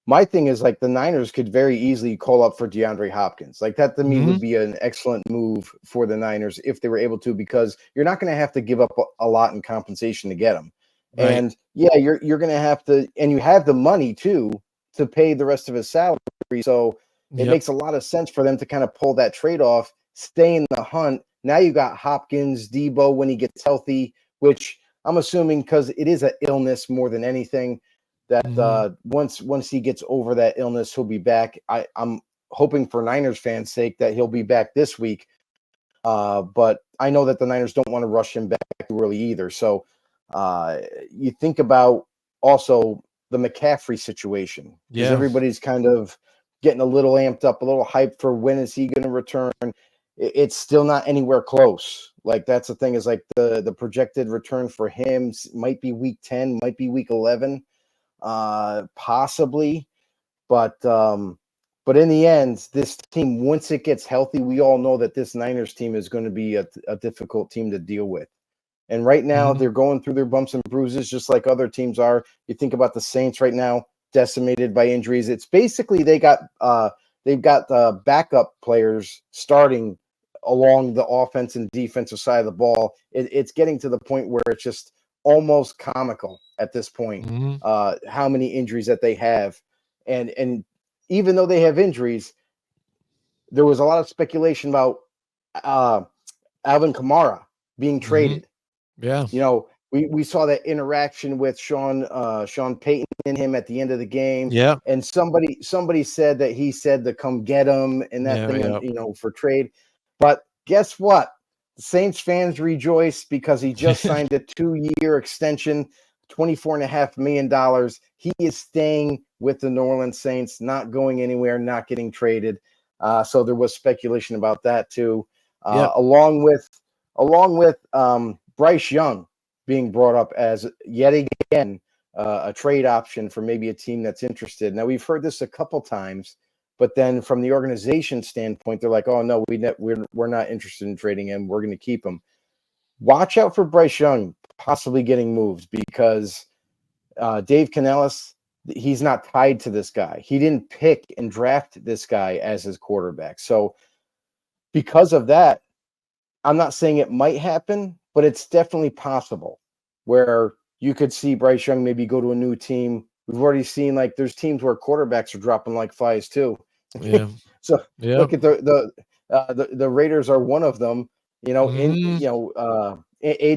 My thing is, like, the Niners could very easily call up for DeAndre Hopkins. Like, that to me would be an excellent move for the Niners if they were able to, because you're not going to have to give up a lot in compensation to get him. Right. And yeah, you're going to have to, and you have the money too to pay the rest of his salary. So it makes a lot of sense for them to kind of pull that trade off, stay in the hunt. Now you got Hopkins, Debo when he gets healthy, which I'm assuming, because it is an illness more than anything, that once he gets over that illness, he'll be back. I'm hoping, for Niners fans' sake, that he'll be back this week. But I know that the Niners don't want to rush him back too early either. So you think about also the McCaffrey situation, because everybody's kind of getting a little amped up, a little hyped for when is he going to return. It's still not anywhere close. Like, that's the thing, is like the projected return for him might be week 10, might be week 11. Possibly, but in the end, this team, once it gets healthy, we all know that this Niners team is going to be a difficult team to deal with. And right now, they're going through their bumps and bruises, just like other teams are. You think about the Saints right now, decimated by injuries. It's basically they've got backup players starting along the offense and defensive side of the ball. It's getting to the point where it's just almost comical at this point, how many injuries that they have. And even though they have injuries, there was a lot of speculation about Alvin Kamara being traded. Yeah. We saw that interaction with Sean Payton and him at the end of the game. Yeah. And somebody said that he said to come get him and that thing, for trade. But guess what? The Saints fans rejoice because he just signed a 2-year extension, $24.5 million. He is staying with the New Orleans Saints, not going anywhere, not getting traded. So there was speculation about that too. Along with Bryce Young being brought up as yet again a trade option for maybe a team that's interested. Now, we've heard this a couple times, but then from the organization standpoint, they're like, "Oh no, we're not interested in trading him. We're going to keep him." Watch out for Bryce Young possibly getting moved, because Dave Canellis, he's not tied to this guy. He didn't pick and draft this guy as his quarterback. So because of that, I'm not saying it might happen, but it's definitely possible where you could see Bryce Young maybe go to a new team. We've already seen, like, there's teams where quarterbacks are dropping like flies too. Yeah. So look at the Raiders are one of them. Aiden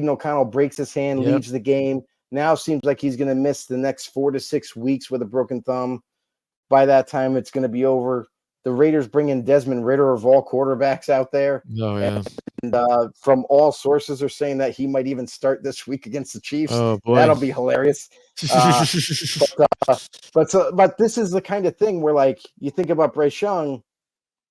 O'Connell breaks his hand, leaves the game. Now seems like he's going to miss the next 4 to 6 weeks with a broken thumb. By that time, it's going to be over. The Raiders bring in Desmond Ridder, of all quarterbacks out there. Oh, yeah. And from all sources are saying that he might even start this week against the Chiefs. Oh, boy. That'll be hilarious. But this is the kind of thing where, like, you think about Bryce Young.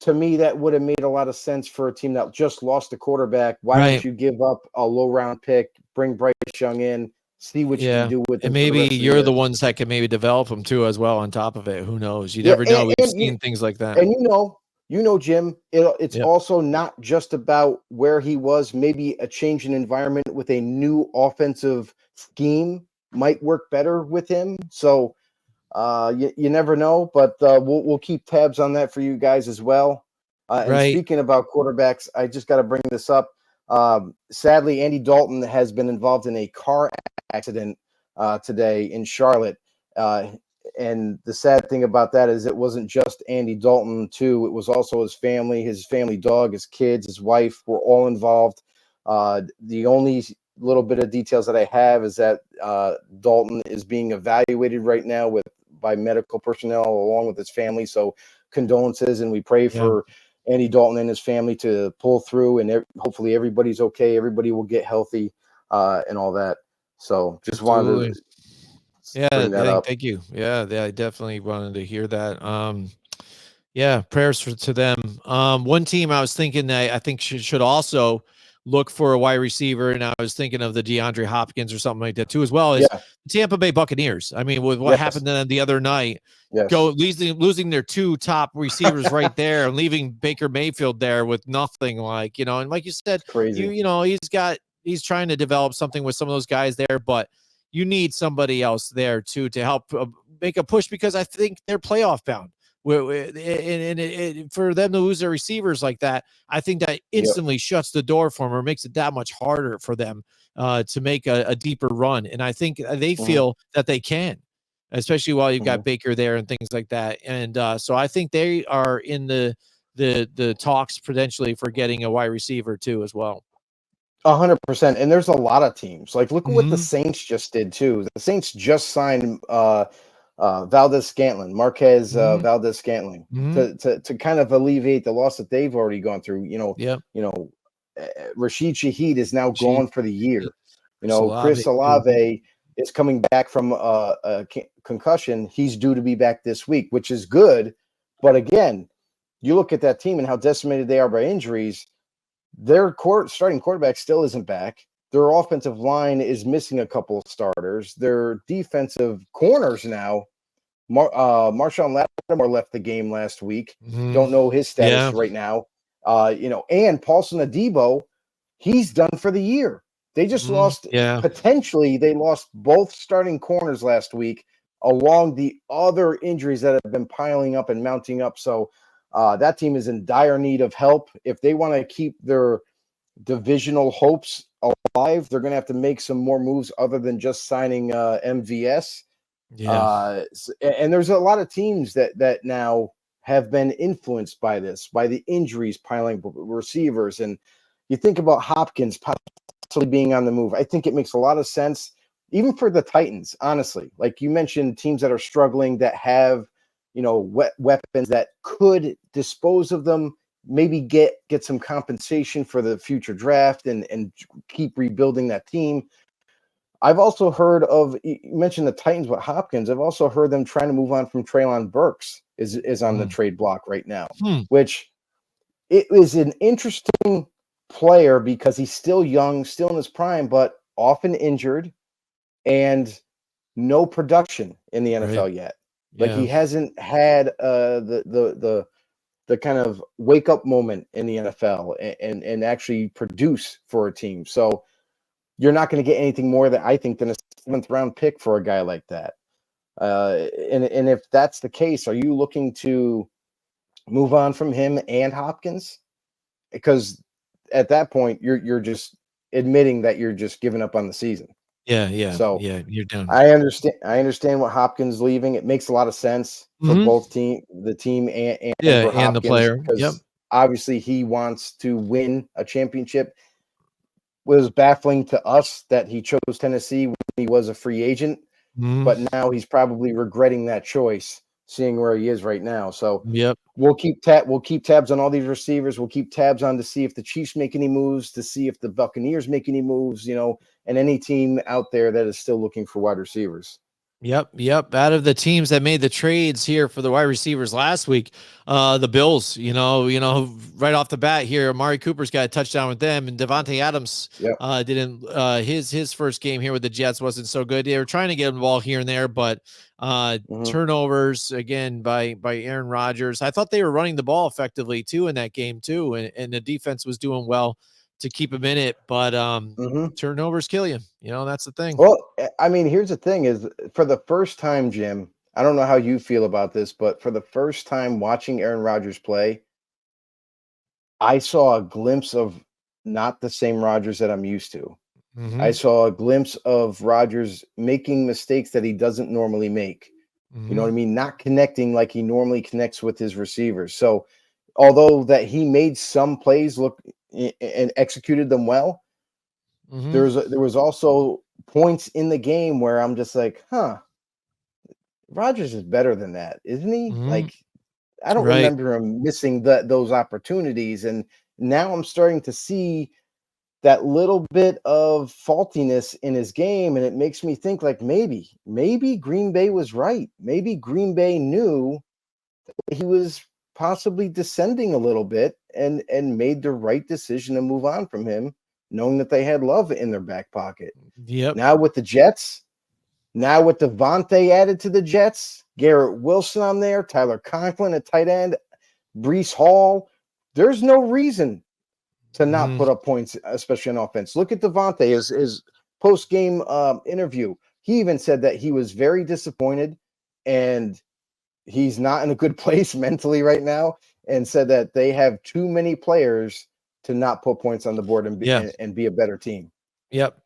To me, that would have made a lot of sense for a team that just lost a quarterback. Why don't you give up a low-round pick, bring Bryce Young in, see what you can do with him? And maybe you're the ones that can maybe develop him too as well on top of it. Who knows? You never know. We've seen things like that. And Jim, it's also not just about where he was. Maybe a change in environment with a new offensive scheme might work better with him. So you never know, but we'll keep tabs on that for you guys as well. And speaking about quarterbacks, I just got to bring this up. Sadly, Andy Dalton has been involved in a car accident today in Charlotte. And the sad thing about that is it wasn't just Andy Dalton too. It was also his family dog, his kids, his wife were all involved. The only little bit of details that I have is that Dalton is being evaluated right now by medical personnel along with his family. So condolences, and we pray for Andy Dalton and his family to pull through, and hopefully everybody's okay. Everybody will get healthy and all that. So just wanted to Yeah, bring that up. thank you. Yeah, I definitely wanted to hear that. Yeah, prayers to them. One team I was thinking that I think should also look for a wide receiver, and I was thinking of the DeAndre Hopkins or something like that too, as well as Yeah. the Tampa Bay Buccaneers. I mean, with what Yes. happened to them the other night, Yes. losing their two top receivers right there, and leaving Baker Mayfield there with nothing. Like, and like you said, It's crazy. he's trying to develop something with some of those guys there, but you need somebody else there too to help make a push, because I think they're playoff bound. And for them to lose their receivers like that, I think that Yep. instantly shuts the door for them, or makes it that much harder for them to make a deeper run. And I think they Mhm. feel that they can, especially while you've got Mhm. Baker there and things like that. And so I think they are in the talks potentially for getting a wide receiver too as well. 100%. And there's a lot of teams. Like, look at what the Mhm. Saints just did too. The Saints just signed Valdez Scantling, Marquez Mhm. Valdez Scantling, Mhm. to kind of alleviate the loss that they've already gone through. Yep. Rashid Shaheed is now She gone for the year. Chris Chris Olave too. Olave is coming back from a concussion. He's due to be back this week, which is good. But again, you look at that team and how decimated they are by injuries. Their starting quarterback still isn't back. Their offensive line is missing a couple of starters. Their defensive corners now, Marshawn Lattimore left the game last week. Mhm. Don't know his status Yeah. right now. And Paulson Adebo, he's done for the year. They just lost, Yeah. potentially, they lost both starting corners last week, along the other injuries that have been piling up and mounting up. So that team is in dire need of help. If they want to keep their divisional hopes alive, they're going to have to make some more moves other than just signing MVS. Yeah. And there's a lot of teams that now have been influenced by this, by the injuries piling receivers. And you think about Hopkins possibly being on the move. I think it makes a lot of sense, even for the Titans, honestly. Like you mentioned, teams that are struggling, that have, weapons that could dispose of them, maybe get some compensation for the future draft and keep rebuilding that team. I've also heard of, you mentioned the Titans with Hopkins. I've also heard them trying to move on from Treylon Burks is on the trade block right now, Hmm. which it is an interesting player because he's still young, still in his prime, but often injured and no production in the Right. NFL yet. Like Yeah. he hasn't had the kind of wake up moment in the NFL and actually produce for a team. So you're not going to get anything more than I think than a 7th round pick for a guy like that. And if that's the case, are you looking to move on from him and Hopkins? Because at that point, you're just admitting that you're just giving up on the season. Yeah. So You're done. I understand what Hopkins leaving. It makes a lot of sense for both the team and Yeah, for and the Hopkins, player. Yep. because obviously he wants to win a championship. Was baffling to us that he chose Tennessee when he was a free agent, Mhm. but now he's probably regretting that choice, seeing where he is right now. So Yep. we'll keep tabs on all these receivers. We'll keep tabs on to see if the Chiefs make any moves, to see if the Buccaneers make any moves, and any team out there that is still looking for wide receivers. Yep. Out of the teams that made the trades here for the wide receivers last week, the Bills, right off the bat here, Amari Cooper's got a touchdown with them, and Devontae Adams Yep. didn't his first game here with the Jets wasn't so good. They were trying to get him the ball here and there, but turnovers again by Aaron Rodgers. I thought they were running the ball effectively too in that game too, and the defense was doing well to keep him in it, but turnovers kill you. That's the thing. Well, I mean, here's the thing: is for the first time, Jim. I don't know how you feel about this, but for the first time watching Aaron Rodgers play, I saw a glimpse of not the same Rodgers that I'm used to. I saw a glimpse of Rodgers making mistakes that he doesn't normally make. You know what I mean? Not connecting like he normally connects with his receivers. So, although that he made some plays look and executed them well, there was also points in the game where I'm just like, Rodgers is better than that, isn't he? Like, I don't Right. remember him missing those opportunities, and now I'm starting to see that little bit of faultiness in his game, and it makes me think like maybe Green Bay was right. Maybe Green Bay knew he was possibly descending a little bit and made the right decision to move on from him, knowing that they had Love in their back pocket. Yep. Now with the Jets, now with Devontae added to the Jets, Garrett Wilson on there, Tyler Conklin at tight end, Breece Hall, there's no reason to not put up points, especially on offense. Look at Devontae, his post-game interview. He even said that he was very disappointed and he's not in a good place mentally right now, and said that they have too many players to not put points on the board and be a better team. Yep.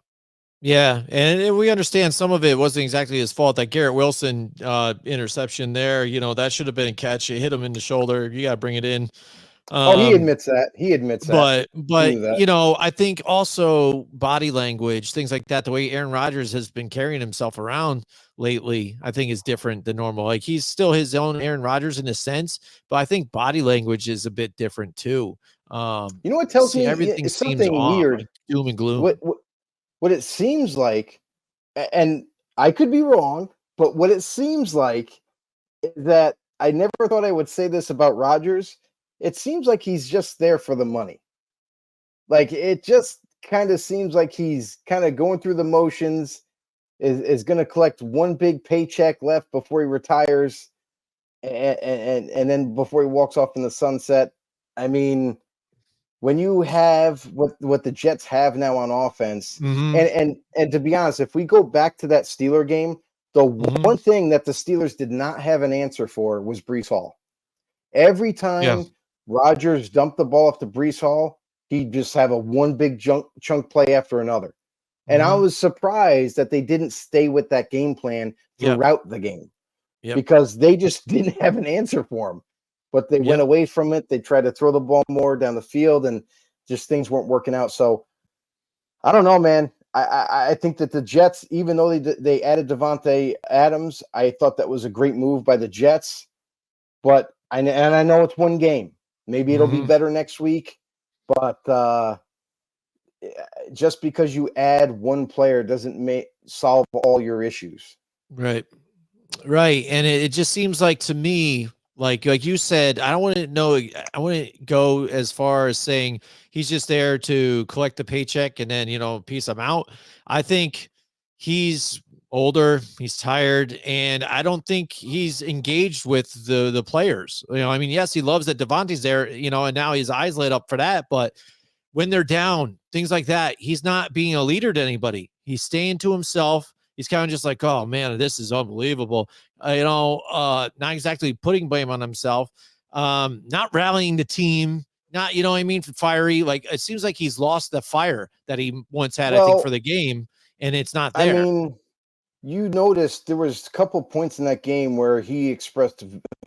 Yeah, and we understand some of it wasn't exactly his fault. That Garrett Wilson interception there, that should have been a catch. It hit him in the shoulder. You got to bring it in. He admits that. He admits that. But I think also body language, things like that, the way Aaron Rodgers has been carrying himself around lately, I think is different than normal. Like he's still his own Aaron Rodgers in a sense, but I think body language is a bit different too. What tells me everything seems something off, weird, like doom and gloom. What it seems like, and I could be wrong, but what it seems like is that I never thought I would say this about Rodgers. It seems like he's just there for the money. Like it just kind of seems like he's kind of going through the motions, is going to collect one big paycheck left before he retires, and then before he walks off in the sunset. I mean, when you have what the Jets have now on offense, and to be honest, if we go back to that Steeler game, the one thing that the Steelers did not have an answer for was Breece Hall. Every time Rodgers dumped the ball off to Breece Hall, he'd just have a one big chunk play after another. And I was surprised that they didn't stay with that game plan throughout the game because they just didn't have an answer for him. But they went away from it. They tried to throw the ball more down the field, and just things weren't working out. So I don't know, man. I think that the Jets, even though they added Devontae Adams, I thought that was a great move by the Jets. But I know it's one game. Maybe it'll be better next week. But just because you add one player doesn't solve all your issues. Right. And it just seems like to me, like you said, I want to go as far as saying he's just there to collect the paycheck and then, peace him out. I think he's older, he's tired, and I don't think he's engaged with the players. I mean, yes, he loves that Devontae's there, and now his eyes lit up for that, but when they're down, things like that, he's not being a leader to anybody. He's staying to himself. He's kind of just like, oh man, this is unbelievable. Not exactly putting blame on himself, not rallying the team, not, fiery. Like it seems like he's lost the fire that he once had, I think, for the game, and it's not there. I mean, you noticed there was a couple points in that game where he expressed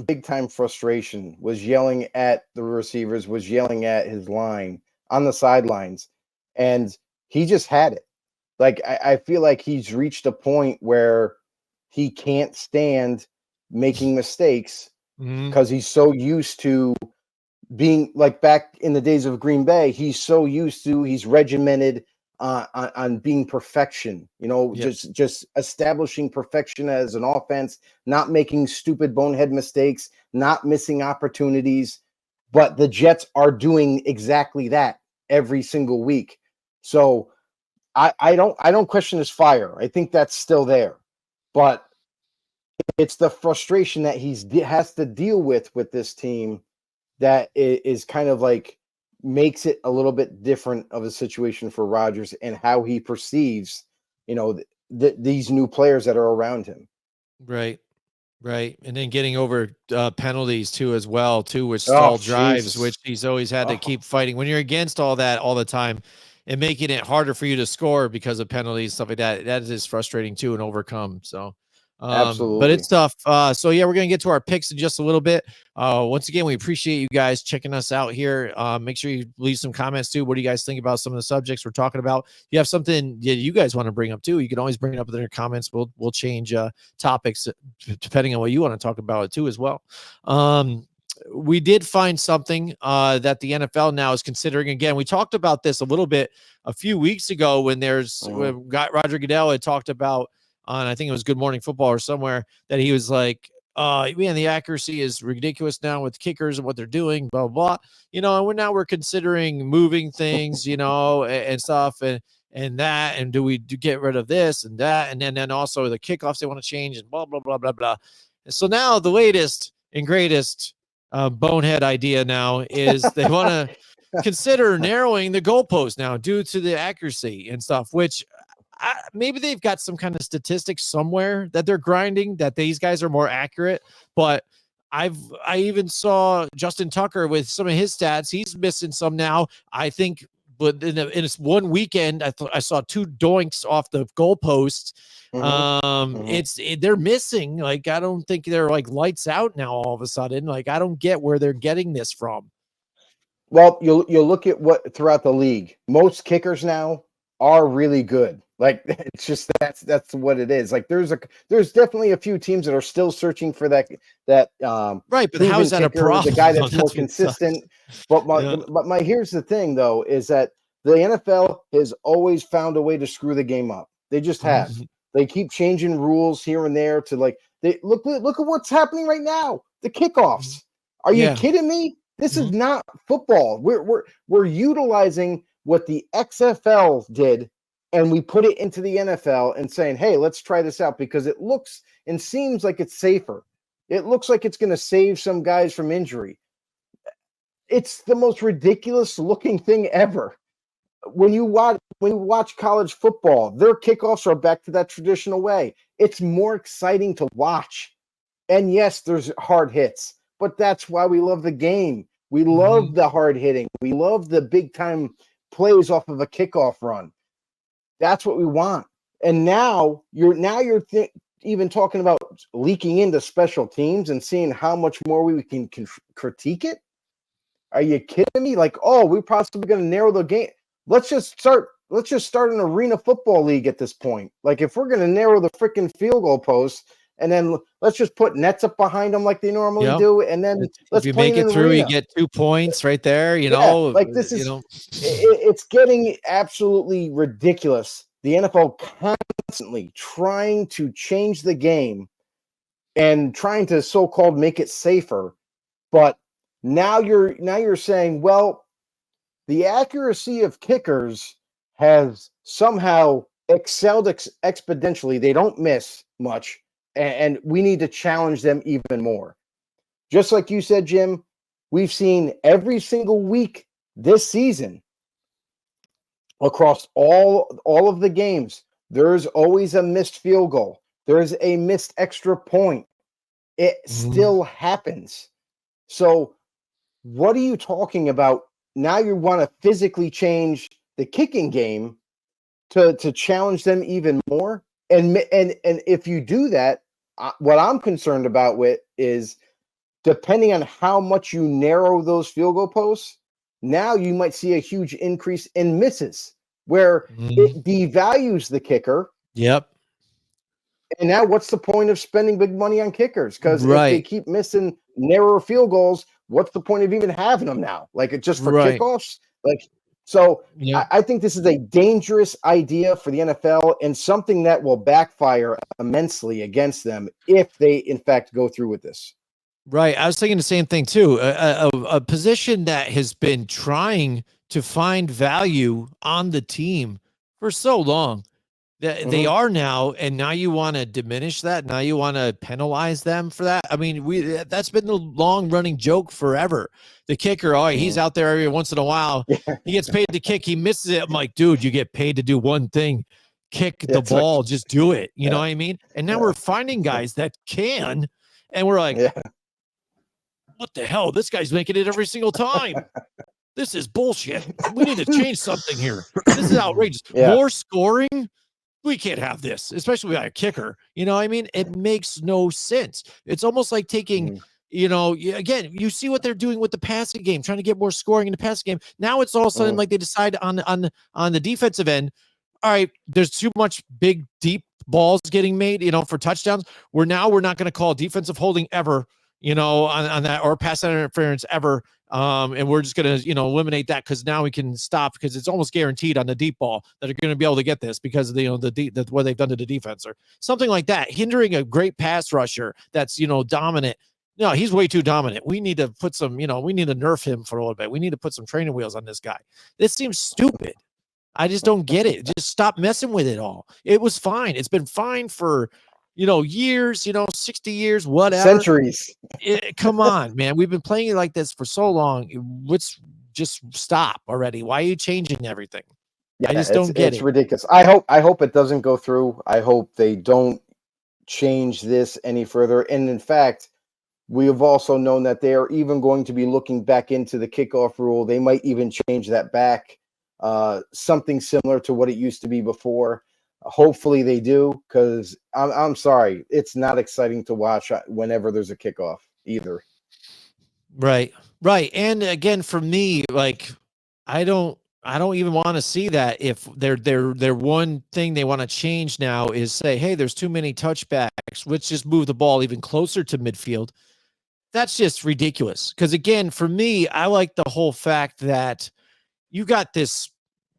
big time frustration, was yelling at the receivers, was yelling at his line on the sidelines, and he just had it. Like, I feel like he's reached a point where he can't stand making mistakes because he's so used to being like back in the days of Green Bay. He's regimented on being perfection, just establishing perfection as an offense, not making stupid bonehead mistakes, not missing opportunities. But the Jets are doing exactly that every single week. So I don't question his fire. I think that's still there, but it's the frustration that has to deal with this team that is kind of like makes it a little bit different of a situation for Rodgers and how he perceives, these new players that are around him. Right. And then getting over penalties too, as well, which stall drives, which he's always had to keep fighting. When you're against all that all the time, and making it harder for you to score because of penalties, stuff like that. That is frustrating too and overcome. So, absolutely, but it's tough. So yeah, we're going to get to our picks in just a little bit. Once again, we appreciate you guys checking us out here. Make sure you leave some comments too. What do you guys think about some of the subjects we're talking about? If you have something you guys want to bring up too, you can always bring it up in your comments. We'll change topics depending on what you want to talk about it too as well. we did find something that the NFL now is considering. Again, we talked about this a little bit a few weeks ago when when Roger Goodell had talked about on, I think it was Good Morning Football or somewhere, that he was like, man, the accuracy is ridiculous now with kickers and what they're doing, blah, blah, blah. And we're considering moving things, and stuff and that, and do we get rid of this and that, and then also the kickoffs they want to change and blah, blah, blah, blah, blah. And so now the latest and greatest bonehead idea now is they want to consider narrowing the goalpost now due to the accuracy and stuff, which maybe they've got some kind of statistics somewhere that they're grinding that these guys are more accurate. But I even saw Justin Tucker with some of his stats. He's missing some now, I think. But in this one weekend, I saw 2 doinks off the goalposts. They're missing. Like, I don't think they're like lights out now all of a sudden. Like, I don't get where they're getting this from. Well, you'll look at what throughout the league, most kickers now are really good. Like, it's just that's what it is. Like, there's definitely a few teams that are still searching for that right. But how is that kicker, a problem? The guy that's more consistent. But here's the thing though, is that the NFL has always found a way to screw the game up. They just have. They keep changing rules here and there to like they look at what's happening right now. The kickoffs. Are you kidding me? This is not football. We're utilizing what the XFL did, and we put it into the NFL and saying, hey, let's try this out because it looks and seems like it's safer. It looks like it's going to save some guys from injury. It's the most ridiculous looking thing ever. When you watch college football, their kickoffs are back to that traditional way. It's more exciting to watch. And yes, there's hard hits, but that's why we love the game. We love the hard hitting. We love the big time plays off of a kickoff run. That's what we want. And now you're even talking about leaking into special teams and seeing how much more we can critique it. Are you kidding me? Like, oh, we're possibly going to narrow the game. Let's just start an arena football league at this point. Like, if we're going to narrow the freaking field goal posts, and then let's just put nets up behind them like they normally do, and then let's if you make it through, arena. You get 2 points right there. Like this is it's getting absolutely ridiculous. The NFL constantly trying to change the game and trying to so-called make it safer, but now you're saying, well, the accuracy of kickers has somehow excelled exponentially. They don't miss much, and we need to challenge them even more. Just like you said, Jim, we've seen every single week this season across all of the games, there's always a missed field goal. There's a missed extra point. It still happens. So what are you talking about? Now you want to physically change the kicking game to challenge them even more. And if you do that, what I'm concerned about with is depending on how much you narrow those field goal posts, now you might see a huge increase in misses where it devalues the kicker. Yep. And now what's the point of spending big money on kickers? Because if they keep missing narrower field goals, what's the point of even having them now? Like, it's just for kickoffs? Like, so I think this is a dangerous idea for the NFL and something that will backfire immensely against them if they, in fact, go through with this. Right. I was thinking the same thing, too. A position that has been trying to find value on the team for so long. They are now, and now you want to diminish that. Now you want to penalize them for that. I mean, that's been the long-running joke forever. The kicker, he's out there every once in a while. He gets paid to kick. He misses it. I'm like, dude, you get paid to do one thing. Kick the ball. Just do it. You know what I mean? And now we're finding guys that can, and we're like, what the hell? This guy's making it every single time. This is bullshit. We need to change something here. This is outrageous. More scoring? We can't have this, especially by a kicker. You know what I mean? It makes no sense. It's almost like taking, again, you see what they're doing with the passing game, trying to get more scoring in the passing game. Now it's all of a sudden like they decide on the defensive end, all right, there's too much big, deep balls getting made, for touchdowns. We're not going to call defensive holding ever. on that or pass interference ever. And we're just going to, eliminate that because now we can stop because it's almost guaranteed on the deep ball that they're going to be able to get this because of what they've done to the defense or something like that, hindering a great pass rusher that's, dominant. No, he's way too dominant. We need to put some, we need to nerf him for a little bit. We need to put some training wheels on this guy. This seems stupid. I just don't get it. Just stop messing with it all. It was fine. It's been fine for, years, 60 years, whatever. Centuries. Come on, man. We've been playing it like this for so long. Let's just stop already. Why are you changing everything? Yeah, I just don't get it. It's ridiculous. I hope it doesn't go through. I hope they don't change this any further. And in fact, we have also known that they are even going to be looking back into the kickoff rule. They might even change that back, something similar to what it used to be before. Hopefully they do, because I'm sorry, it's not exciting to watch whenever there's a kickoff either. Right. And again, for me, like, I don't even want to see that. If their one thing they want to change now is say, hey, there's too many touchbacks, let's just move the ball even closer to midfield. That's just ridiculous. Because again, for me, I like the whole fact that you got this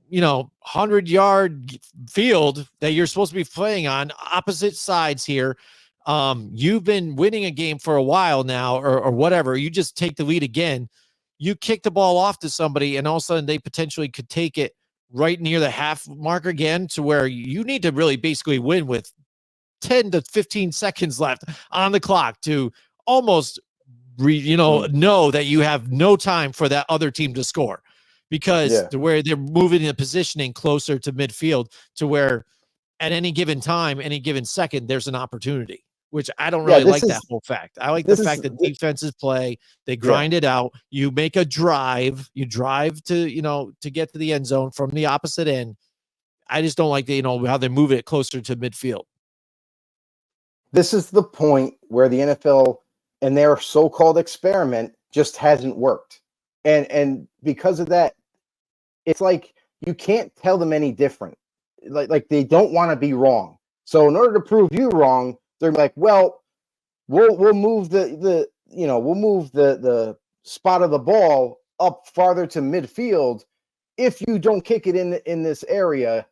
100-yard field that you're supposed to be playing on opposite sides here. You've been winning a game for a while now or whatever. You just take the lead again. You kick the ball off to somebody and all of a sudden they potentially could take it right near the half mark again, to where you need to really basically win with 10 to 15 seconds left on the clock to almost know that you have no time for that other team to score. Because to where they're moving the positioning closer to midfield, to where at any given time, any given second, there's an opportunity, which I don't really like that whole fact. I like the fact that defenses play, they grind it out. You make a drive, you drive to get to the end zone from the opposite end. I just don't like how they move it closer to midfield. This is the point where the NFL and their so-called experiment just hasn't worked. And because of that, it's like you can't tell them any different. Like they don't want to be wrong. So in order to prove you wrong, they're like, well, we'll move the spot of the ball up farther to midfield if you don't kick it in this area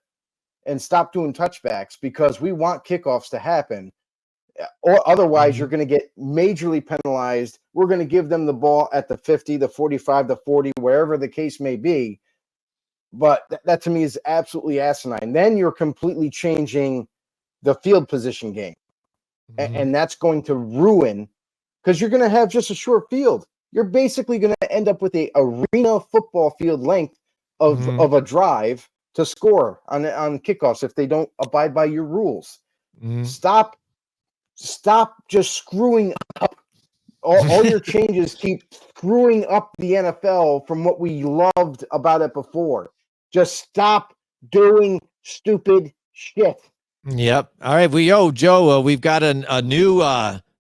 and stop doing touchbacks, because we want kickoffs to happen. Or otherwise, you're going to get majorly penalized. We're going to give them the ball at the 50, the 45, the 40, wherever the case may be. But that to me is absolutely asinine. Then you're completely changing the field position game. And that's going to ruin, because you're going to have just a short field. You're basically going to end up with a arena football field length of a drive to score on kickoffs if they don't abide by your rules. Stop just screwing up. All your changes keep screwing up the NFL from what we loved about it before. Just stop doing stupid shit. Yep. All right. Joe, we've got a new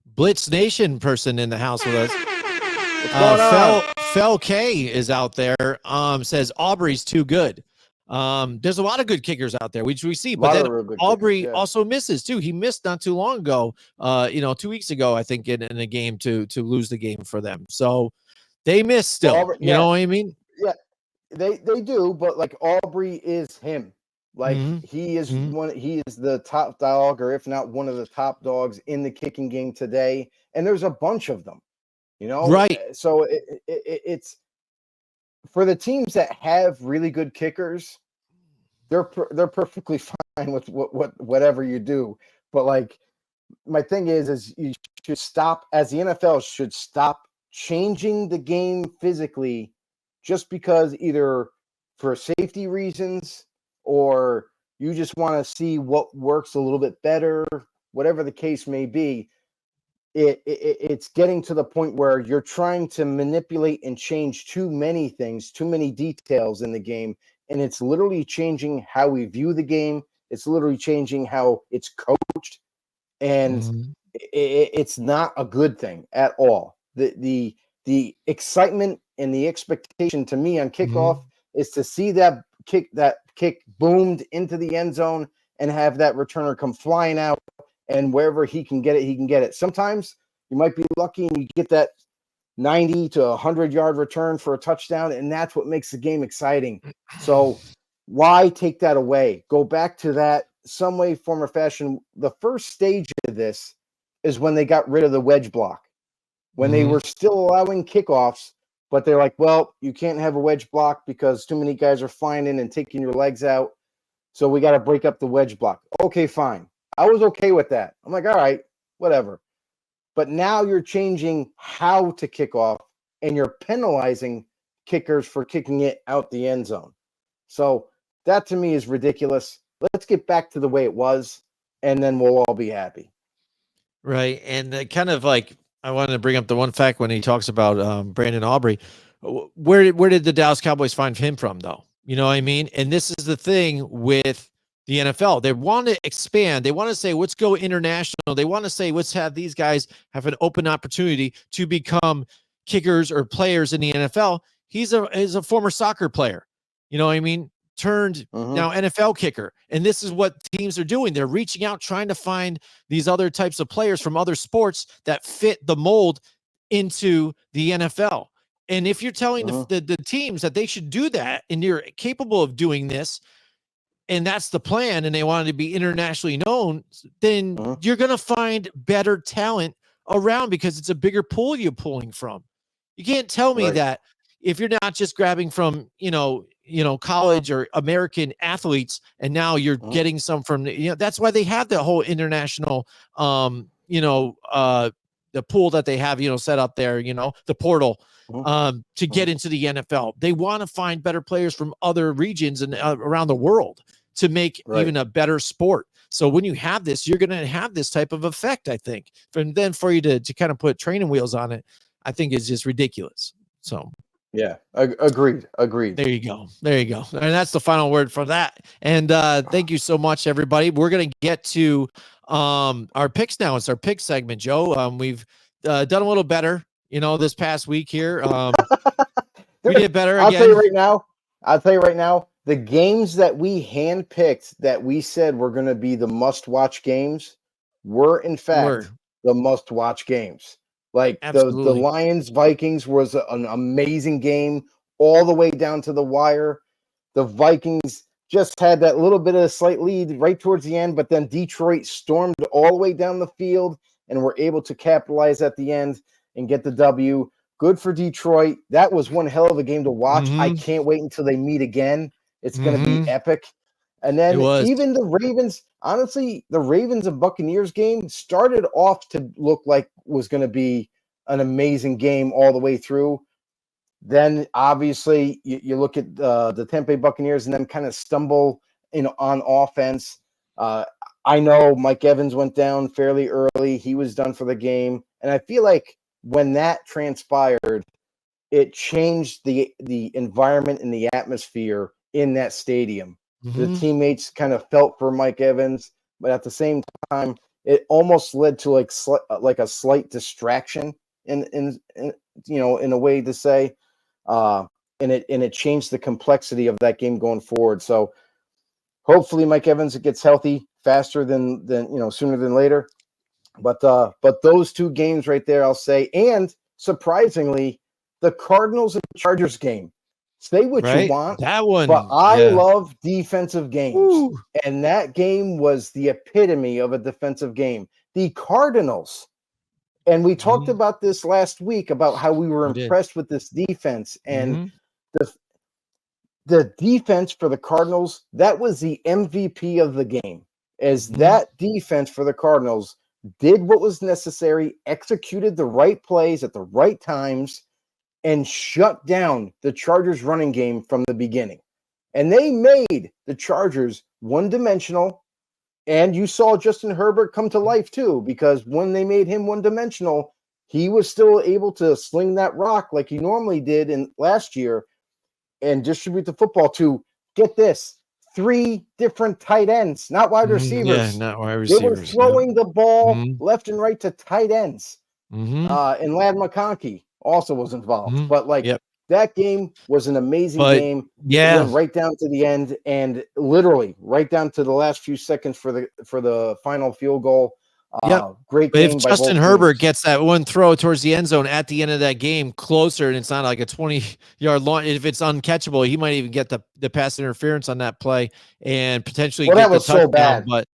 Blitz Nation person in the house with us. What's going on? Fel K is out there. Says Aubrey's too good. There's a lot of good kickers out there, which we see, but then Aubrey also misses too. He missed not too long ago, 2 weeks ago, I think, in a game to lose the game for them. So they miss still. You know what I mean? Yeah, they do, but like Aubrey is him. Like he is he is the top dog, or if not one of the top dogs in the kicking game today. And there's a bunch of them, right? So it's for the teams that have really good kickers, they're perfectly fine with whatever you do. But like, my thing is you should stop, as the NFL should stop changing the game physically just because either for safety reasons or you just want to see what works a little bit better, whatever the case may be. It's getting to the point where you're trying to manipulate and change too many things, too many details in the game, and it's literally changing how we view the game. It's literally changing how it's coached, and it's not a good thing at all. The excitement and the expectation to me on kickoff is to see that kick boomed into the end zone and have that returner come flying out. And wherever he can get it, he can get it. Sometimes You might be lucky and you get that 90 to 100-yard return for a touchdown, and that's what makes the game exciting. So why take that away? Go back to that some way, form, or fashion. The first stage of this is when they got rid of the wedge block, when they were still allowing kickoffs, but they're like, well, you can't have a wedge block because too many guys are finding and taking your legs out. So we got to break up the wedge block. Okay, fine. I was okay with that. I'm like, all right, whatever. But now you're changing how to kick off, and you're penalizing kickers for kicking it out the end zone. So that to me is ridiculous. Let's get back to the way it was, and then we'll all be happy. Right. And kind of like, I wanted to bring up the one fact when he talks about Brandon Aubrey. Where did the Dallas Cowboys find him from, though? You know what I mean? And this is the thing with the NFL. They want to expand. They want to say, let's go international. They want to say, let's have these guys have an open opportunity to become kickers or players in the NFL. He's a former soccer player. You know what I mean? Turned now NFL kicker. And this is what teams are doing. They're reaching out, trying to find these other types of players from other sports that fit the mold into the NFL. And if you're telling the teams that they should do that, and you're capable of doing this, and that's the plan, and they want to be internationally known, then you're going to find better talent around because it's a bigger pool you're pulling from. You can't tell me that if you're not just grabbing from, college or American athletes, and now you're getting some from, that's why they have the whole international, the pool that they have, set up there, the portal, to get into the NFL. They want to find better players from other regions and around the world to make even a better sport. So when you have this, you're going to have this type of effect, I think. And then for you to kind of put training wheels on it, I think is just ridiculous. So yeah, agreed. There you go. And that's the final word for that. And thank you so much, everybody. We're going to get to our picks now. It's our pick segment, Joe. We've done a little better, this past week here. We did better I'll again. tell you right now, the games that we handpicked that we said were going to be the must-watch games were, in fact, the must-watch games. Like the Lions-Vikings was an amazing game all the way down to the wire. The Vikings just had that little bit of a slight lead right towards the end, but then Detroit stormed all the way down the field and were able to capitalize at the end and get the W. Good for Detroit. That was one hell of a game to watch. I can't wait until they meet again. It's going to be epic. And then even the Ravens, honestly, the Ravens and Buccaneers game started off to look like was going to be an amazing game all the way through. Then obviously you look at the Tampa Bay Buccaneers and them kind of stumble on offense. I know Mike Evans went down fairly early. He was done for the game. And I feel like when that transpired, it changed the environment and the atmosphere in that stadium. The teammates kind of felt for Mike Evans, but at the same time, it almost led to like a slight distraction in a way to say, and it changed the complexity of that game going forward. So hopefully Mike Evans gets healthy faster than sooner than later. But those two games right there, I'll say, and surprisingly, the Cardinals and Chargers game. Say what you want, that one, but I love defensive games, and that game was the epitome of a defensive game. The Cardinals, and we talked about this last week about how we were impressed with this defense, and the defense for the Cardinals, that was the MVP of the game, as that defense for the Cardinals did what was necessary, executed the right plays at the right times, and shut down the Chargers running game from the beginning. And they made the Chargers one-dimensional, and you saw Justin Herbert come to life too, because when they made him one-dimensional, he was still able to sling that rock like he normally did in last year and distribute the football to, get this, 3 different tight ends, not wide receivers. Yeah, not wide receivers. They were throwing the ball left and right to tight ends. And Ladd McConkey also was involved. But that game was an amazing game. Yeah. It went right down to the end, and literally right down to the last few seconds for the final field goal. Yep. Great But if game by Justin both Herbert teams. gets that one throw towards the end zone at the end of that game closer, and it's not like a 20-yard launch, if it's uncatchable, he might even get the pass interference on that play and potentially Well, get that the was so touchdown. bad. But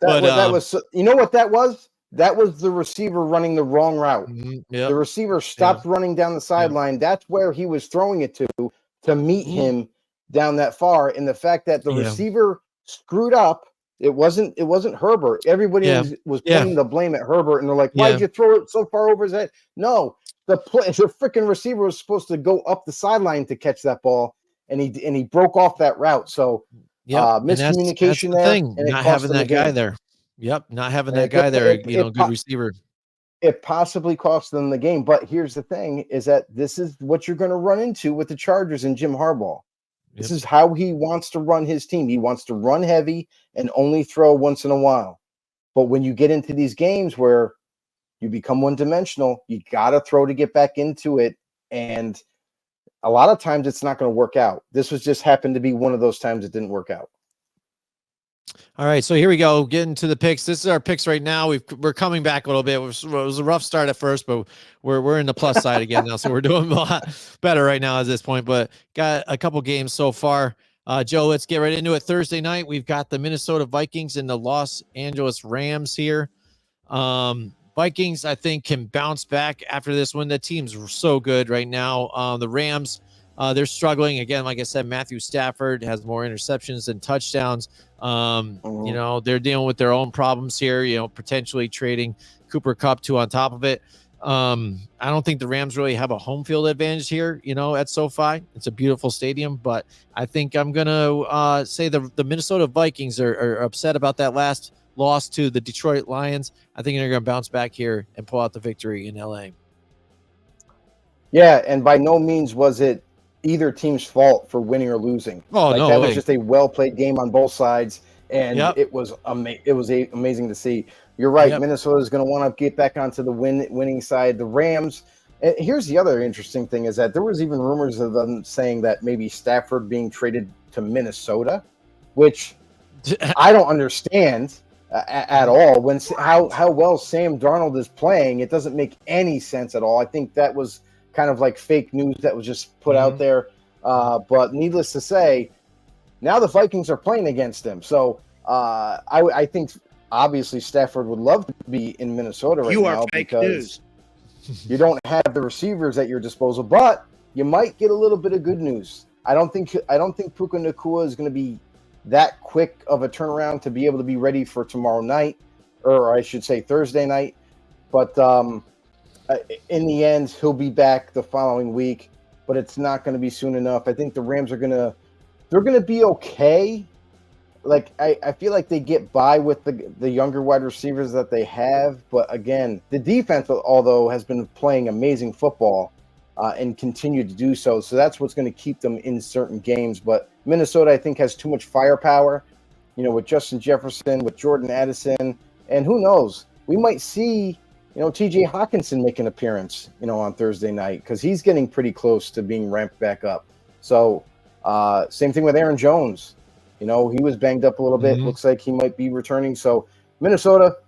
That was you know what that was? That was the receiver running the wrong route. Yep, The receiver yeah, stopped running down the sideline. That's where he was throwing it to meet him down that far. And the fact that the yeah, receiver screwed up, it wasn't Herbert. Everybody yeah, was yeah, pointing the blame at Herbert, and they're like, "Why yeah. did you throw it so far over his head?" No, the freaking receiver was supposed to go up the sideline to catch that ball, and he broke off that route. So Yep, and that's miscommunication the there, thing, and it not cost having them the that guy game. there. Yep, not having And that guy there, good receiver. it possibly cost them the game. But here's the thing: is that this is what you're going to run into with the Chargers and Jim Harbaugh. This Yep. is how he wants to run his team. He wants to run heavy and only throw once in a while. But when you get into these games where you become one-dimensional, you got to throw to get back into it. And a lot of times it's not going to work out. This was just happened to be one of those times it didn't work out. All right, so here we go, getting to the picks. This is our picks right now. We're coming back a little bit. It was a rough start at first, but we're in the plus side again now, so we're doing a lot better right now at this point. But got a couple games so far. Joe, let's get right into it. Thursday night, we've got the Minnesota Vikings and the Los Angeles Rams here. Vikings, I think, can bounce back after this win. The team's so good right now. The Rams, they're struggling again. Like I said, Matthew Stafford has more interceptions than touchdowns. They're dealing with their own problems here, potentially trading Cooper Kupp too on top of it. I don't think the Rams really have a home field advantage here, at SoFi. It's a beautiful stadium, but I think I'm going to say the Minnesota Vikings are upset about that last loss to the Detroit Lions. I think they're going to bounce back here and pull out the victory in LA. Yeah, and by no means was it either team's fault for winning or losing. Oh, no that way. was just a well-played game on both sides, and Yep. it was amazing to see. You're right. Yep. Minnesota is going to want to get back onto the winning side. The Rams. And here's the other interesting thing: is that there was even rumors of them saying that maybe Stafford being traded to Minnesota, which I don't understand at all. When how well Sam Darnold is playing, it doesn't make any sense at all. I think that was kind of like fake news that was just put out there. But needless to say, now the Vikings are playing against them. So I think obviously Stafford would love to be in Minnesota right now because you don't have the receivers at your disposal. But you might get a little bit of good news. I don't think Puka Nacua is going to be that quick of a turnaround to be able to be ready for tomorrow night, or I should say Thursday night. But in the end, he'll be back the following week, but it's not going to be soon enough. I think the Rams are going to be okay. Like I feel like they get by with the younger wide receivers that they have, but again, the defense, although has been playing amazing football and continue to do so, so that's what's going to keep them in certain games. But Minnesota, I think, has too much firepower, with Justin Jefferson, with Jordan Addison, and who knows, we might see TJ Hawkinson make an appearance, on Thursday night, because he's getting pretty close to being ramped back up. So same thing with Aaron Jones. He was banged up a little bit. Looks like he might be returning. So Minnesota,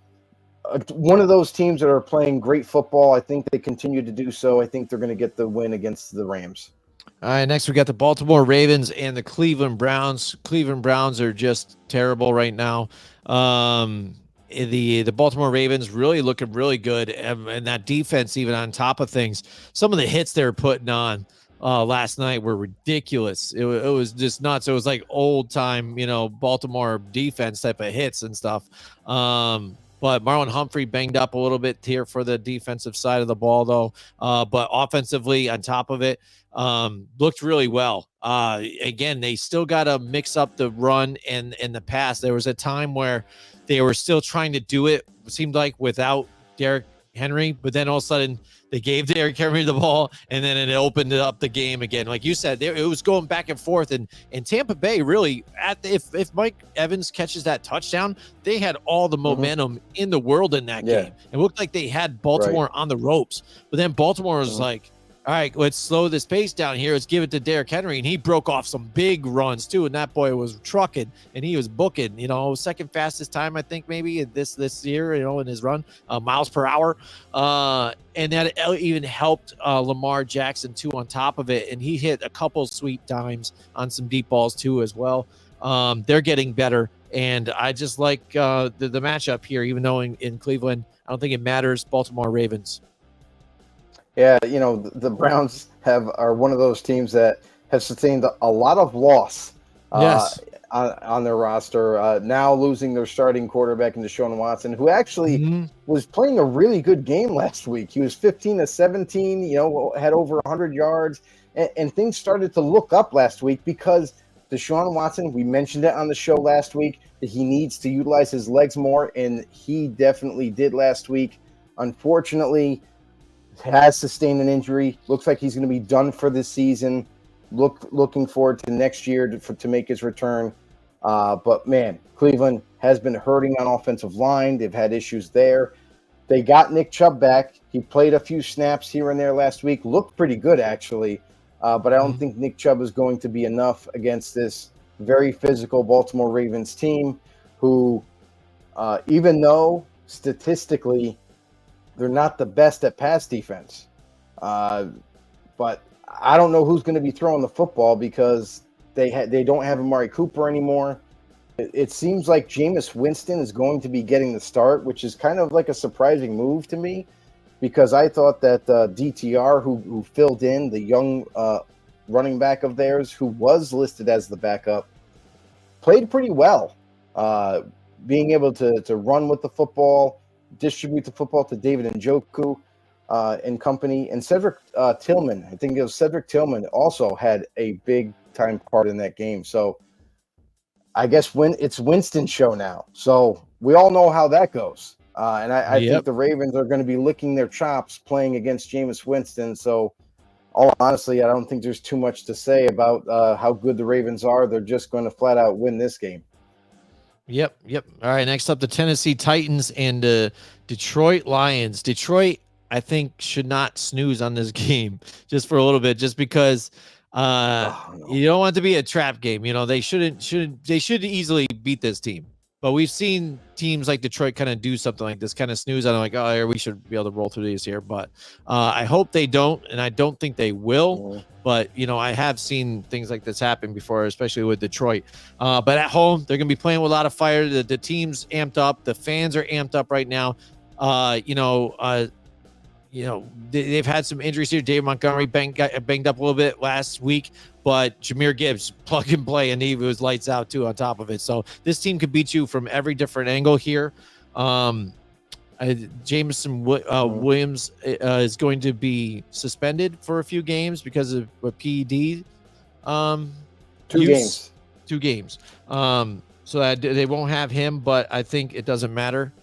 one of those teams that are playing great football. I think they continue to do so. I think they're going to get the win against the Rams. All right, next we got the Baltimore Ravens and the Cleveland Browns. Cleveland Browns are just terrible right now. The Baltimore Ravens really looking really good, and that defense even on top of things. Some of the hits they were putting on last night were ridiculous. It was just nuts. It was like old time, Baltimore defense type of hits and stuff. But Marlon Humphrey banged up a little bit here for the defensive side of the ball, though. But offensively, on top of it, looked really well. Again, they still got to mix up the run and the pass. There was a time where they were still trying to do it seemed like, without Derrick Henry, but then all of a sudden they gave Derrick Henry the ball, and then it opened up the game again. Like you said, it was going back and forth, and Tampa Bay really, if Mike Evans catches that touchdown, they had all the momentum in the world in that game. It looked like they had Baltimore on the ropes, but then Baltimore was like, All right, let's slow this pace down here. Let's give it to Derrick Henry, and he broke off some big runs too. And that boy was trucking, and he was booking. Second fastest time I think maybe this year. In his run, miles per hour, and that even helped Lamar Jackson too on top of it. And he hit a couple sweet dimes on some deep balls too as well. They're getting better, and I just like the matchup here. Even though in Cleveland, I don't think it matters. Baltimore Ravens. Yeah, the Browns are one of those teams that have sustained a lot of loss Yes. on their roster. Now losing their starting quarterback in Deshaun Watson, who actually was playing a really good game last week. He was 15-17, had over 100 yards, and things started to look up last week because Deshaun Watson, we mentioned it on the show last week, that he needs to utilize his legs more, and he definitely did last week. Unfortunately, has sustained an injury. Looks like he's going to be done for this season. Looking forward to next year to make his return. But man, Cleveland has been hurting on offensive line. They've had issues there. They got Nick Chubb back. He played a few snaps here and there last week. Looked pretty good actually. But I don't think Nick Chubb is going to be enough against this very physical Baltimore Ravens team, who, even though statistically they're not the best at pass defense. But I don't know who's going to be throwing the football because they don't have Amari Cooper anymore. It seems like Jameis Winston is going to be getting the start, which is kind of like a surprising move to me because I thought that DTR, who filled in, the young running back of theirs, who was listed as the backup, played pretty well, being able to run with the football, distribute the football to David Njoku and company. And Cedric Tillman, I think it was Cedric Tillman, also had a big-time part in that game. So I guess it's Winston's show now. So we all know how that goes. And I think the Ravens are going to be licking their chops playing against Jameis Winston. So honestly, I don't think there's too much to say about how good the Ravens are. They're just going to flat out win this game. Yep. All right, next up, the Tennessee Titans and Detroit Lions. Detroit, I think, should not snooze on this game just for a little bit, just because you don't want it to be a trap game. They should easily beat this team. But we've seen teams like Detroit kind of do something like this, kind of snooze on it, like, oh, we should be able to roll through these here. But I hope they don't, and I don't think they will. But, I have seen things like this happen before, especially with Detroit. But at home, they're going to be playing with a lot of fire. The team's amped up. The fans are amped up right now. They've had some injuries here. Dave Montgomery banged up a little bit last week, but Jahmyr Gibbs, plug and play, and he was lights out too on top of it. So this team could beat you from every different angle here. Jameson Williams is going to be suspended for a few games because of a PED. Two games. So that they won't have him, but I think it doesn't matter.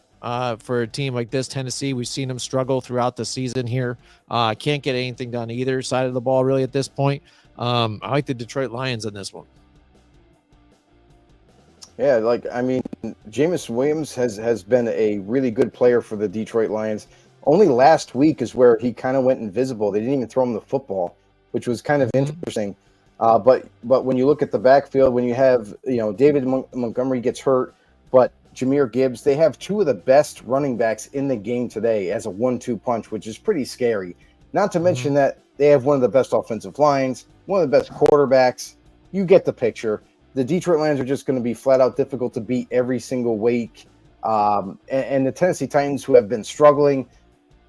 For a team like this, Tennessee, we've seen them struggle throughout the season here. Can't get anything done either side of the ball really at this point. I like the Detroit Lions in this one. Yeah, Jameis Williams has been a really good player for the Detroit Lions. Only last week is where he kind of went invisible. They didn't even throw him the football, which was kind of interesting. But when you look at the backfield, when you have David Montgomery gets hurt, but Jahmyr Gibbs, they have two of the best running backs in the game today as a 1-2 punch, which is pretty scary. Not to mention that they have one of the best offensive lines, one of the best quarterbacks. You get the picture. The Detroit Lions are just going to be flat out difficult to beat every single week. And the Tennessee Titans, who have been struggling,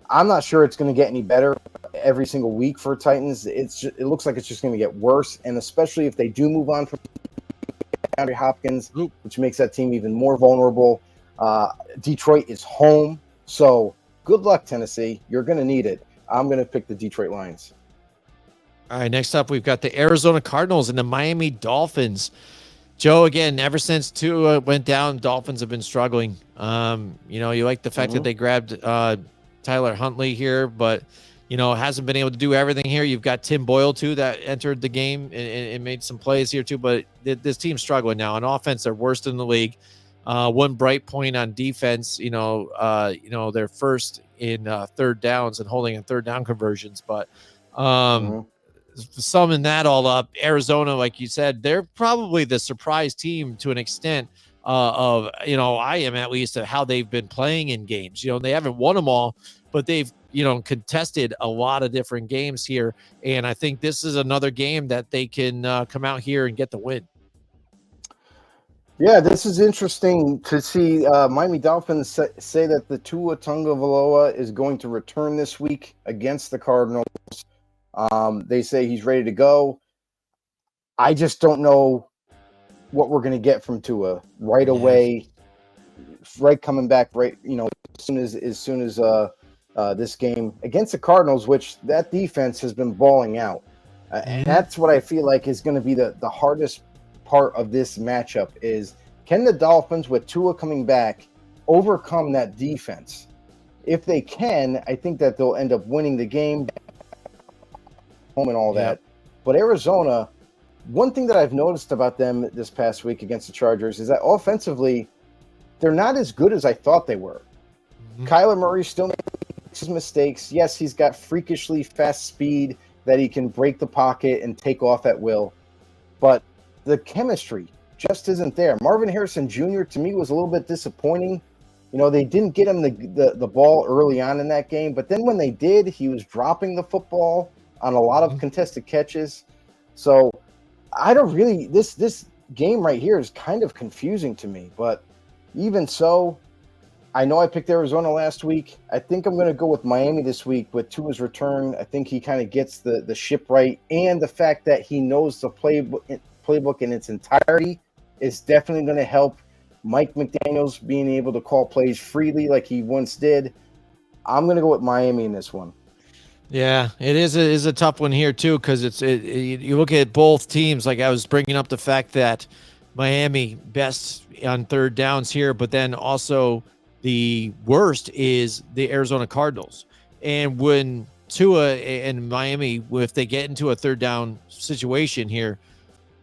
I'm not sure it's going to get any better every single week for Titans. It looks like it's just going to get worse, and especially if they do move on from DeAndre Hopkins, which makes that team even more vulnerable. Detroit is home, so good luck, Tennessee. You're going to need it. I'm going to pick the Detroit Lions. All right, next up, we've got the Arizona Cardinals and the Miami Dolphins. Joe, again, ever since Tua went down, Dolphins have been struggling. You like the fact that they grabbed Tyler Huntley here, but hasn't been able to do everything here. You've got Tim Boyle too that entered the game and made some plays here too, but this team's struggling now. On offense, they're worst in the league. One bright point on defense, they're first in third downs and holding in third down conversions, but Um, Summing that all up, Arizona, like you said, they're probably the surprise team to an extent of, I am at least of how they've been playing in games. They haven't won them all, but they've, contested a lot of different games here. And I think this is another game that they can come out here and get the win. Yeah, this is interesting to see. Miami Dolphins say that the Tua Tagovailoa is going to return this week against the Cardinals. They say he's ready to go. I just don't know what we're going to get from Tua right away. Right, coming back right, as soon as this game against the Cardinals, which that defense has been balling out, and that's what I feel like is going to be the hardest part of this matchup is, can the Dolphins, with Tua coming back, overcome that defense? If they can, I think that they'll end up winning the game, home and all that. But Arizona, one thing that I've noticed about them this past week against the Chargers is that offensively, they're not as good as I thought they were. Kyler Murray still makes his mistakes. Yes, he's got freakishly fast speed that he can break the pocket and take off at will. But the chemistry just isn't there. Marvin Harrison Jr. to me was a little bit disappointing. They didn't get him the ball early on in that game, but then when they did, he was dropping the football on a lot of contested catches. So I don't really, this game right here is kind of confusing to me, but even so, I know I picked Arizona last week. I think I'm going to go with Miami this week with Tua's return. I think he kind of gets the ship right, and the fact that he knows the playbook in its entirety is definitely going to help Mike McDaniels being able to call plays freely like he once did. I'm going to go with Miami in this one. Yeah, it is a tough one here too, because you look at both teams. Like I was bringing up the fact that Miami best on third downs here, but then also the worst is the Arizona Cardinals. And when Tua and Miami, if they get into a third down situation here,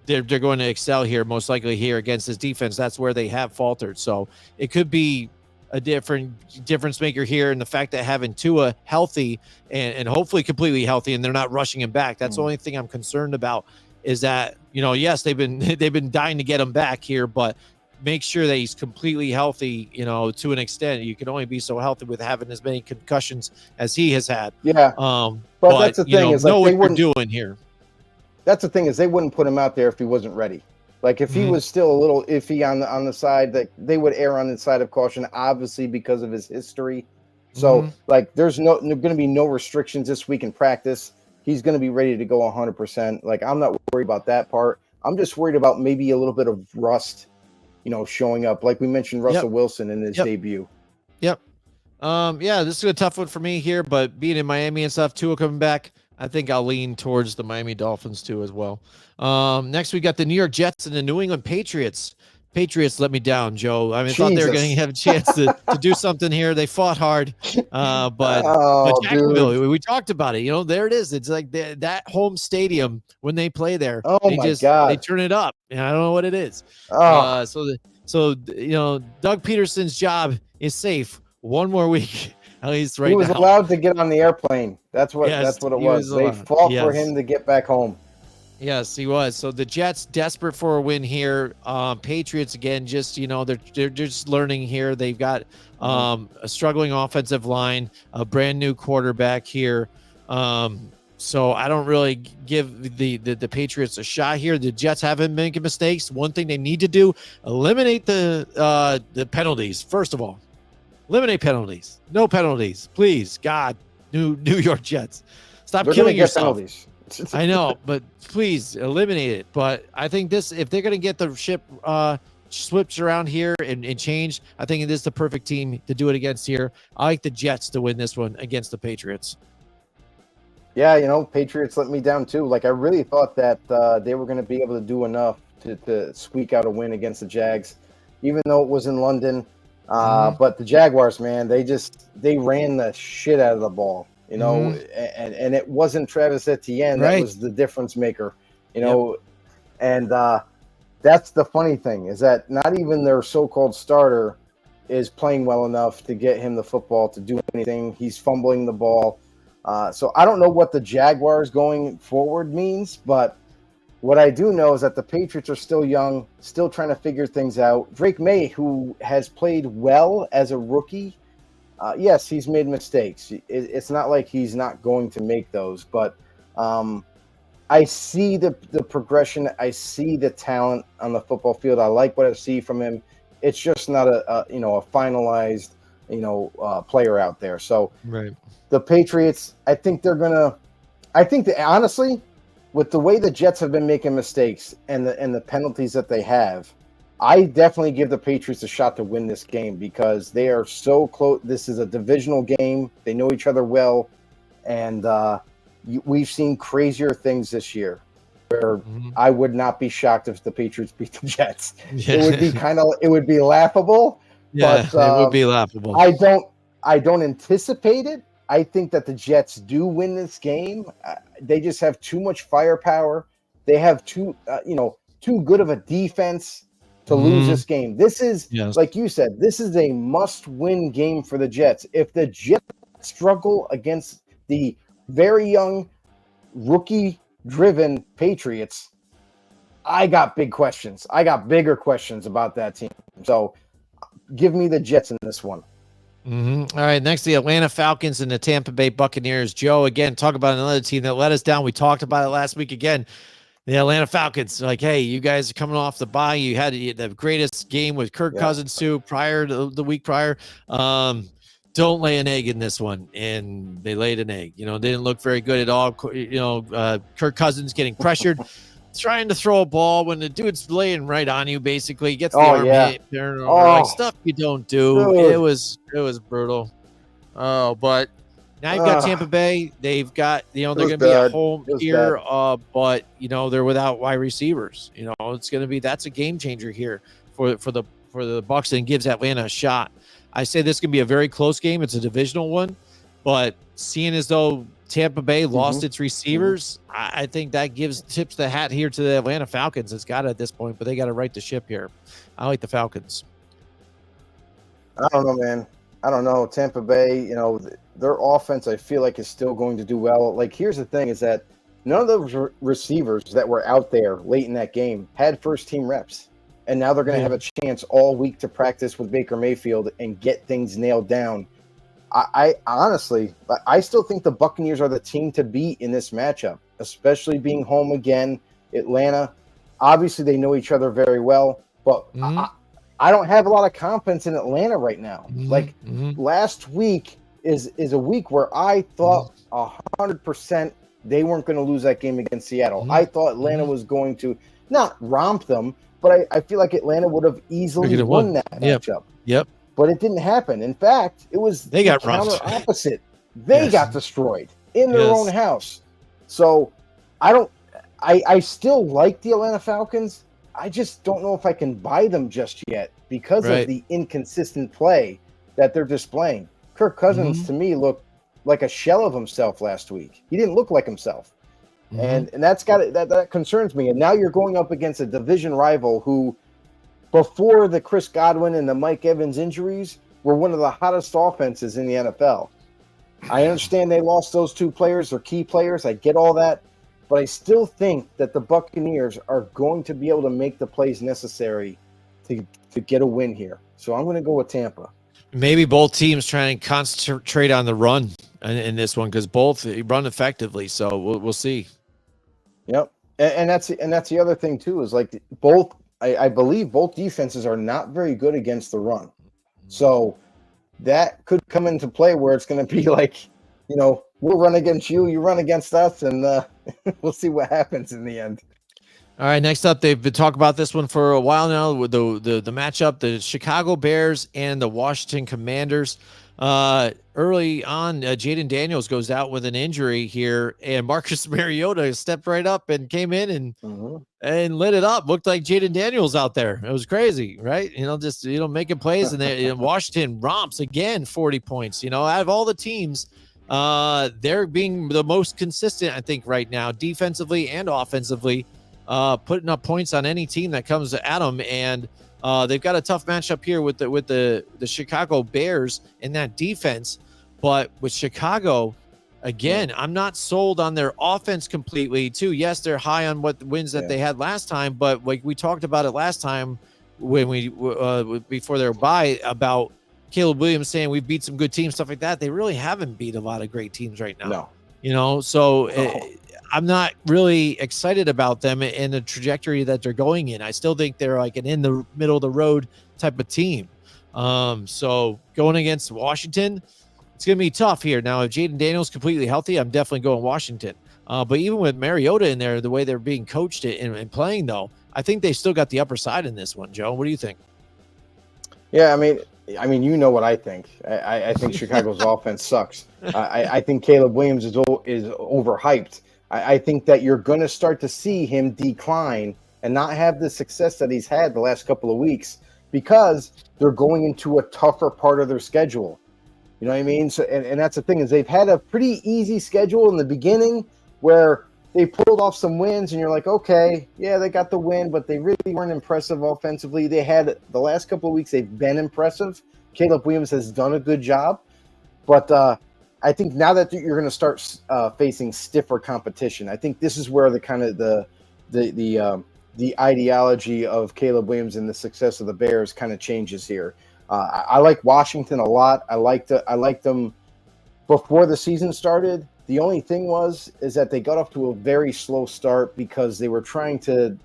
they're going to excel here, most likely here against this defense. That's where they have faltered. So it could be a difference maker here. And the fact that having Tua healthy and hopefully completely healthy, and they're not rushing him back. That's the only thing I'm concerned about is that, yes, they've been dying to get him back here, but make sure that he's completely healthy, to an extent. You can only be so healthy with having as many concussions as he has had. Yeah. But that's the thing is, know what you're doing here. That's the thing is, they wouldn't put him out there if he wasn't ready. Like if he was still a little iffy on the side, that they would err on the side of caution, obviously because of his history. So like, there's going to be no restrictions this week in practice. He's going to be ready to go 100%. Like, I'm not worried about that part. I'm just worried about maybe a little bit of rust, showing up. Like we mentioned, Russell Wilson in his debut. Yep. Yeah, this is a tough one for me here, but being in Miami and stuff, Tua coming back, I think I'll lean towards the Miami Dolphins too as well. Next, we got the New York Jets and the New England Patriots. Patriots let me down, Joe. I thought they were going to have a chance to do something here. They fought hard, but Jacksonville, we talked about it. There it is. It's like that home stadium when they play there. God, they turn it up, and I don't know what it is. So Doug Peterson's job is safe. One more week. At least right now. He was allowed to get on the airplane. That's what it was. They fought for him to get back home. Yes, he was. So the Jets desperate for a win here. Patriots again, just they're just learning here. They've got a struggling offensive line, a brand new quarterback here. So I don't really give the Patriots a shot here. The Jets haven't been making mistakes. One thing they need to do: eliminate the penalties. First of all, eliminate penalties. No penalties, please. God, New York Jets, stop killing yourself. Penalties. I know, but please eliminate it. But I think if they're going to get the ship switched around here and changed, I think it is the perfect team to do it against here. I like the Jets to win this one against the Patriots. Yeah, Patriots let me down too. Like, I really thought that they were going to be able to do enough to squeak out a win against the Jags, even though it was in London. But the Jaguars, man, they ran the shit out of the ball. And it wasn't Travis Etienne that was the difference maker, and that's the funny thing is that not even their so-called starter is playing well enough to get him the football to do anything. He's fumbling the ball. So I don't know what the Jaguars going forward means, but what I do know is that the Patriots are still young, still trying to figure things out. Drake May, who has played well as a rookie, yes, he's made mistakes. It's not like he's not going to make those, but I see the progression. I see the talent on the football field. I like what I see from him. It's just not a finalized player out there. So Right. the Patriots, I think that honestly, with the way the Jets have been making mistakes and the penalties that they have, I definitely give the Patriots a shot to win this game because they are so close. This is a divisional game. They know each other well, and we've seen crazier things this year where I would not be shocked if the Patriots beat the Jets. Yeah. It would be laughable. Yeah, but it would be laughable. I don't anticipate it. I think that the Jets do win this game. They just have too much firepower. They have too good of a defense to lose this game. This is, Yes. like you said, this is a must-win game for the Jets. If the Jets struggle against the very young, rookie-driven Patriots, I got big questions. I got bigger questions about that team. So give me the Jets in this one. All right, next the Atlanta Falcons and the Tampa Bay Buccaneers. Joe, again, talk about another team that let us down. We talked about it last week again. The Atlanta Falcons, like, hey, you guys are coming off the bye. You had the greatest game with Kirk Cousins too prior to the week prior. Don't lay an egg in this one, and they laid an egg. They didn't look very good at all. Kirk Cousins getting pressured. Trying to throw a ball when the dude's laying right on you, basically gets the arm hit, like stuff you don't do. Dude. It was brutal. Oh, but now you've got Tampa Bay. They've got they're going to be at home here, but they're without wide receivers. It's going to be that's a game changer here for the Bucs and gives Atlanta a shot. I say this can be a very close game. It's a divisional one, but seeing as though Tampa Bay lost its receivers, I think that tips the hat here to the Atlanta Falcons. It's got it at this point, but they got to right the ship here. I like the Falcons. I don't know, man. I don't know. Tampa Bay, their offense, I feel like, is still going to do well. Like, here's the thing is that none of the receivers that were out there late in that game had first-team reps. And now they're going to have a chance all week to practice with Baker Mayfield and get things nailed down. I honestly, I still think the Buccaneers are the team to beat in this matchup, especially being home again. Atlanta, obviously they know each other very well, but I don't have a lot of confidence in Atlanta right now. Last week is a week where I thought 100% they weren't going to lose that game against Seattle. I thought Atlanta was going to not romp them, but I feel like Atlanta would have easily won that matchup. Yep. But it didn't happen. In fact, it was they got counter opposite. They got destroyed in their own house. So I still like the Atlanta Falcons. I just don't know if I can buy them just yet because of the inconsistent play that they're displaying. Kirk Cousins to me looked like a shell of himself last week. He didn't look like himself. And that concerns me. And now you're going up against a division rival who, before the Chris Godwin and the Mike Evans injuries, were one of the hottest offenses in the NFL. I understand they lost those two players, or key players. I get all that. But I still think that the Buccaneers are going to be able to make the plays necessary to get a win here. So I'm going to go with Tampa. Maybe both teams trying to concentrate on the run in this one because both run effectively. So we'll see. Yep. And that's the other thing, too, is like both. I believe both defenses are not very good against the run. So that could come into play where it's going to be like, we'll run against you, you run against us, and we'll see what happens in the end. All right, next up, they've been talking about this one for a while now with the matchup, the Chicago Bears and the Washington Commanders. Early on, Jaden Daniels goes out with an injury here, and Marcus Mariota stepped right up and came in and lit it up. Looked like Jaden Daniels out there. It was crazy, right? Just making plays, and Washington romps again, 40 points. Out of all the teams, they're being the most consistent, I think, right now, defensively and offensively, putting up points on any team that comes at them, and they've got a tough matchup here with the Chicago Bears in that defense. But with Chicago, again, I'm not sold on their offense completely too. Yes, they're high on what wins that they had last time, but like we talked about it last time when we before their bye about Caleb Williams saying we've beat some good teams, stuff like that. They really haven't beat a lot of great teams right now. No. So I'm not really excited about them in the trajectory that they're going in. I still think they're like an in the middle of the road type of team. So going against Washington, it's going to be tough here. Now, if Jaden Daniels completely healthy, I'm definitely going Washington. But even with Mariota in there, the way they're being coached and playing, though, I think they still got the upper side in this one. Joe, what do you think? Yeah, I mean, you know what I think. I think Chicago's offense sucks. I think Caleb Williams is overhyped. I think that you're going to start to see him decline and not have the success that he's had the last couple of weeks because they're going into a tougher part of their schedule. You know what I mean? So, and that's the thing is they've had a pretty easy schedule in the beginning where they pulled off some wins and you're like, okay, yeah, they got the win, but they really weren't impressive offensively. They had the last couple of weeks, they've been impressive. Caleb Williams has done a good job, but I think now that you're going to start facing stiffer competition, I think this is where the kind of the ideology of Caleb Williams and the success of the Bears kind of changes here. I like Washington a lot. I liked them before the season started. The only thing is that they got off to a very slow start because they were trying to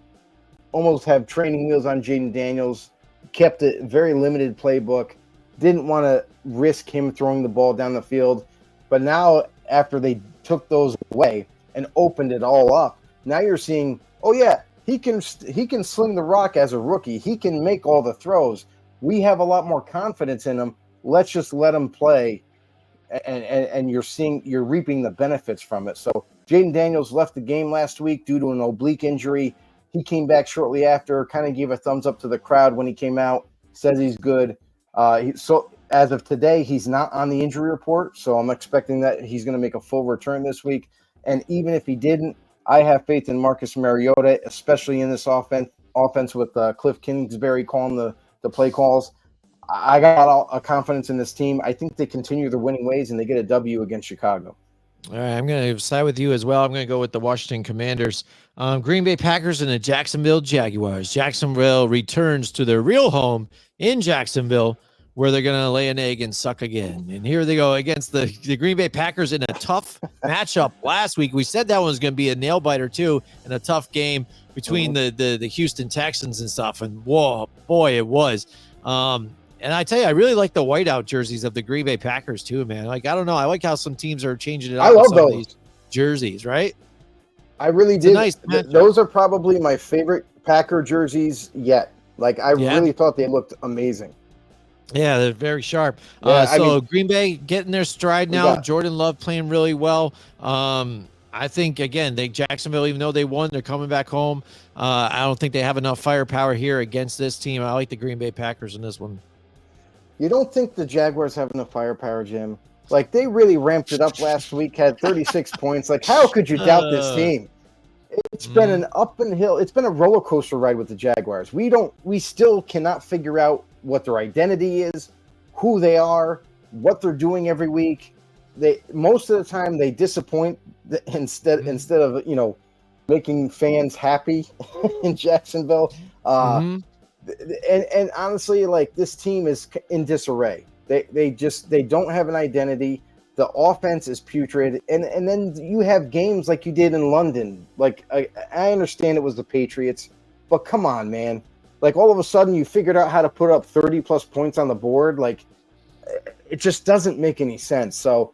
almost have training wheels on Jaden Daniels, kept a very limited playbook, didn't want to risk him throwing the ball down the field. But now after they took those away and opened it all up, now you're seeing, oh yeah, he can sling the rock as a rookie. He can make all the throws. We have a lot more confidence in him. Let's just let him play. And you're reaping the benefits from it. So Jaden Daniels left the game last week due to an oblique injury. He came back shortly after, kind of gave a thumbs up to the crowd when he came out, says he's good. So as of today, he's not on the injury report. So I'm expecting that he's going to make a full return this week. And even if he didn't, I have faith in Marcus Mariota, especially in this offense with Cliff Kingsbury calling the play calls. I got a confidence in this team. I think they continue their winning ways and they get a W against Chicago. All right, I'm going to side with you as well. I'm going to go with the Washington Commanders. Green Bay Packers and the Jacksonville Jaguars. Jacksonville returns to their real home in Jacksonville, where they're going to lay an egg and suck again. And here they go against the Green Bay Packers in a tough matchup last week. We said that one was going to be a nail biter too, and a tough game between the Houston Texans and stuff. And whoa, boy, it was. And I tell you, I really like the whiteout jerseys of the Green Bay Packers too, man. Like, I don't know. I like how some teams are changing it up. I love those these jerseys, right? I really did. Nice those are probably my favorite Packer jerseys yet. Like, I really thought they looked amazing. Yeah, they're very sharp. Yeah, Green Bay getting their stride now. Jordan Love playing really well. I think, again, Jacksonville, even though they won, they're coming back home. I don't think they have enough firepower here against this team. I like the Green Bay Packers in this one. You don't think the Jaguars have enough firepower, Jim? Like, they really ramped it up last week, had 36 points. Like, how could you doubt this team? It's been an up and hill. It's been a roller coaster ride with the Jaguars. We still cannot figure out what their identity is, who they are, what they're doing every week. Most of the time they disappoint instead of making fans happy in Jacksonville. And honestly, like, this team is in disarray. They don't have an identity. The offense is putrid, and then you have games like you did in London. Like, I understand it was the Patriots, but come on, man! Like, all of a sudden you figured out how to put up 30+ points on the board. Like, it just doesn't make any sense. So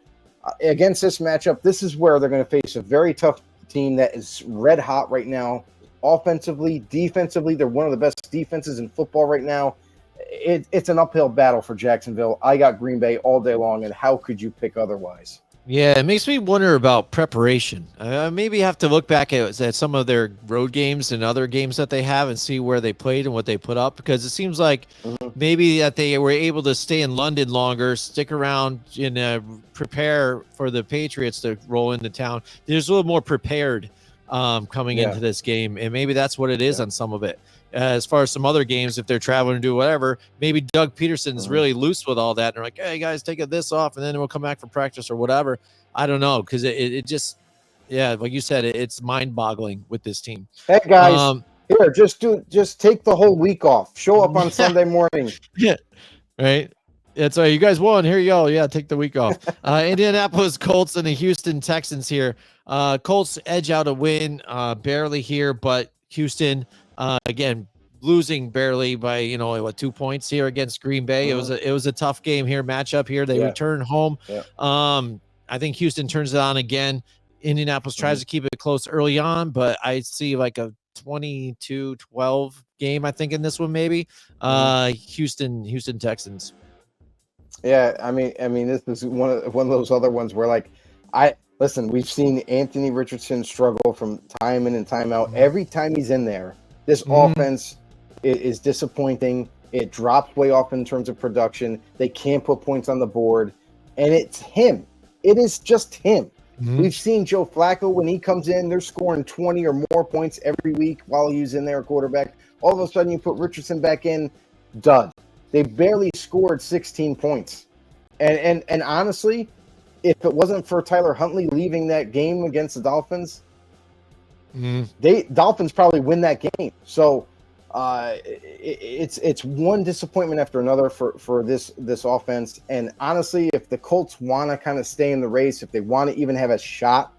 against this matchup, this is where they're going to face a very tough team that is red hot right now. Offensively, defensively, they're one of the best defenses in football right now. It's an uphill battle for Jacksonville. I got Green Bay all day long, and how could you pick otherwise? Yeah, it makes me wonder about preparation. Maybe have to look back at some of their road games and other games that they have and see where they played and what they put up, because it seems like maybe that they were able to stay in London longer, stick around and prepare for the Patriots to roll into town. They're a little more prepared coming into this game, and maybe that's what it is on some of it. as far as some other games, if they're traveling to do whatever, maybe Doug Peterson's Mhm. really loose with all that. And they're like, hey, guys, take this off, and then we'll come back for practice or whatever. I don't know, because it just, yeah, like you said, it's mind-boggling with this team. Hey guys, here, just take the whole week off. Show up on Sunday morning. Yeah, right. That's right. You guys won. Here you go. Yeah, take the week off. Indianapolis Colts and the Houston Texans here. Colts edge out a win, barely here, but Houston again losing barely by 2 points here against Green Bay. It was a tough game here, matchup here. They return home. Yeah. I think Houston turns it on again. Indianapolis tries to keep it close early on, but I see like a 22-12 game, I think, in this one, maybe. Houston Texans. Yeah, I mean, this is one of those other ones where, listen, we've seen Anthony Richardson struggle from time in and time out. Every time he's in there, this offense is disappointing. It drops way off in terms of production. They can't put points on the board, and it's him. It is just him. We've seen Joe Flacco, when he comes in, they're scoring 20 or more points every week while he's in there at quarterback. All of a sudden, you put Richardson back in, dud. They barely scored 16 points. And honestly, if it wasn't for Tyler Huntley leaving that game against the Dolphins, Dolphins probably win that game. So it's one disappointment after another for this offense. And honestly, if the Colts want to kind of stay in the race, if they want to even have a shot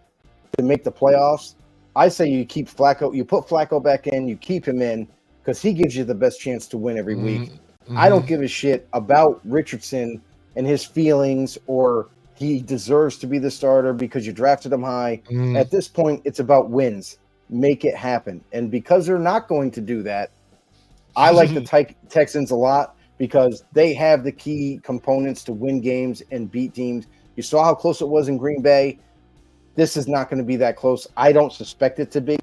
to make the playoffs, I say you keep Flacco. You put Flacco back in, you keep him in, because he gives you the best chance to win every week. I don't give a shit about Richardson and his feelings, or he deserves to be the starter because you drafted him high. At this point, it's about wins. Make it happen. And because they're not going to do that, I like the Texans a lot, because they have the key components to win games and beat teams. You saw how close it was in Green Bay. This is not going to be that close. I don't suspect it to be.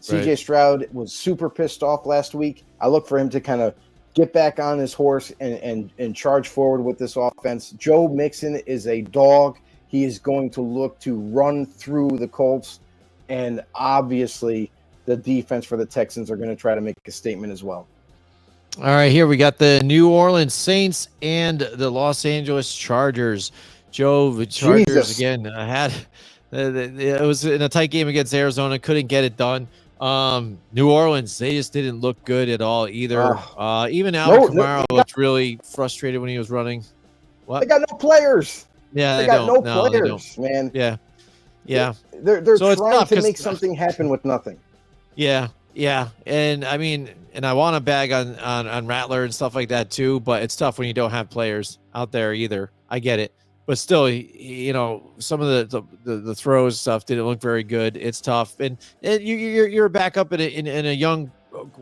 CJ Stroud was super pissed off last week. I look for him to kind of get back on his horse and charge forward with this offense. Joe Mixon is a dog. He is going to look to run through the Colts. And obviously, the defense for the Texans are going to try to make a statement as well. All right, here we got the New Orleans Saints and the Los Angeles Chargers. Joe, the Chargers again it was in a tight game against Arizona, couldn't get it done. New Orleans, they just didn't look good at all either. Even Alvin Kamara looked really frustrated when he was running. What? They got no players. Yeah, they got no players, man. Yeah. They're so trying to make something happen with nothing. Yeah. And I mean, and I want to bag on Rattler and stuff like that too, but it's tough when you don't have players out there either. I get it. But still, some of the throws stuff didn't look very good. It's tough, and you're back up in a young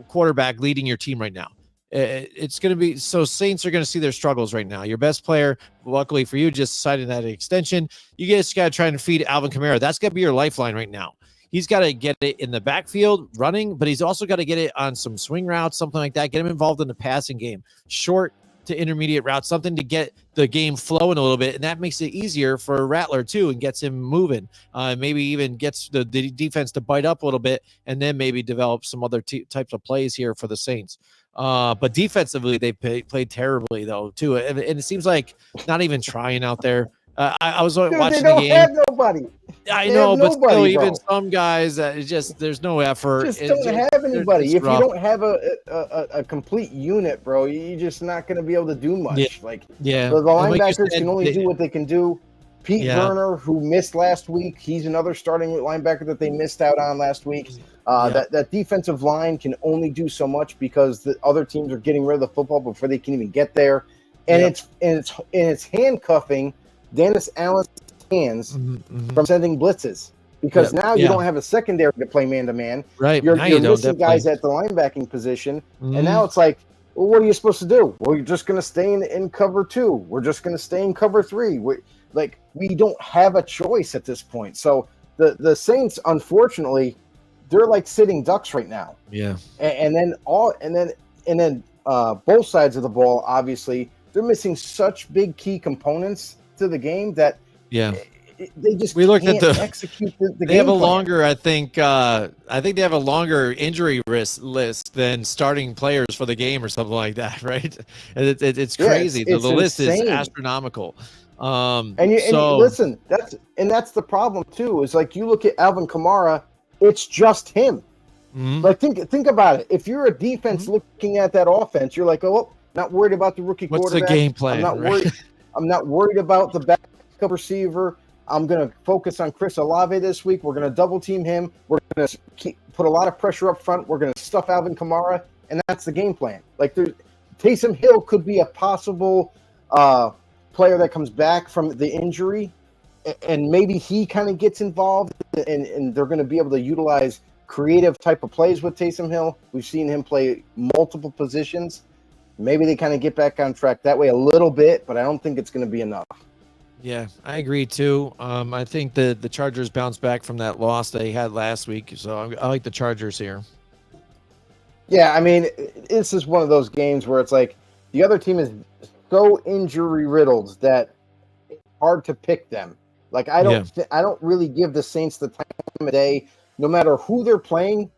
quarterback leading your team right now. It's going to be so. Saints are going to see their struggles right now. Your best player, luckily for you, just signed that extension. You guys got to try and feed Alvin Kamara. That's got to be your lifeline right now. He's got to get it in the backfield running, but he's also got to get it on some swing routes, something like that. Get him involved in the passing game, short to intermediate routes, something to get the game flowing a little bit, and that makes it easier for Rattler too, and gets him moving. Maybe even gets the defense to bite up a little bit, and then maybe develop some other types of plays here for the Saints. But defensively, they played terribly though too, and it seems like not even trying out there. I was watching the game. They don't have nobody. I know, but still, even some guys, there's no effort. Just don't have anybody. If you don't have a complete unit, bro, you're just not going to be able to do much. The linebackers can only do what they can do. Pete Werner, who missed last week, he's another starting linebacker that they missed out on last week. That defensive line can only do so much because the other teams are getting rid of the football before they can even get there, and it's handcuffing Dennis Allen's hands from sending blitzes, because now you don't have a secondary to play man-to-man. Right. You're missing guys at the linebacking position, and now it's like, well, what are you supposed to do? Well, you're just going to stay in cover 2. We're just going to stay in cover 3. We don't have a choice at this point. So the Saints, unfortunately, they're like sitting ducks right now. Yeah. And then both sides of the ball, obviously, they're missing such big key components to the game that they just We looked at can't the- execute the They game have a plan. longer, I think they have a longer injury risk list than starting players for the game or something like that, right? And it's Yeah, crazy. The it's list is insane. astronomical. And you So listen, that's the problem too. Is like you look at Alvin Kamara, it's just him. mhm, Like think about it. If you're a defense looking at that offense, you're like, oh, not worried about the rookie what's the quarterback. game plan? I'm not right? worried. I'm not worried about the backup receiver. I'm going to focus on Chris Olave this week. We're going to double team him. We're going to put a lot of pressure up front. We're going to stuff Alvin Kamara, and that's the game plan. Like Taysom Hill could be a possible player that comes back from the injury, and maybe he kind of gets involved, and they're going to be able to utilize creative type of plays with Taysom Hill. We've seen him play multiple positions. Maybe they kind of get back on track that way a little bit, but I don't think it's going to be enough. Yeah, I agree too. I think the Chargers bounced back from that loss they had last week, so I like the Chargers here. Yeah, I mean, this is one of those games where it's like the other team is so injury riddled that it's hard to pick them. Like I don't really give the Saints the time of day, no matter who they're playing.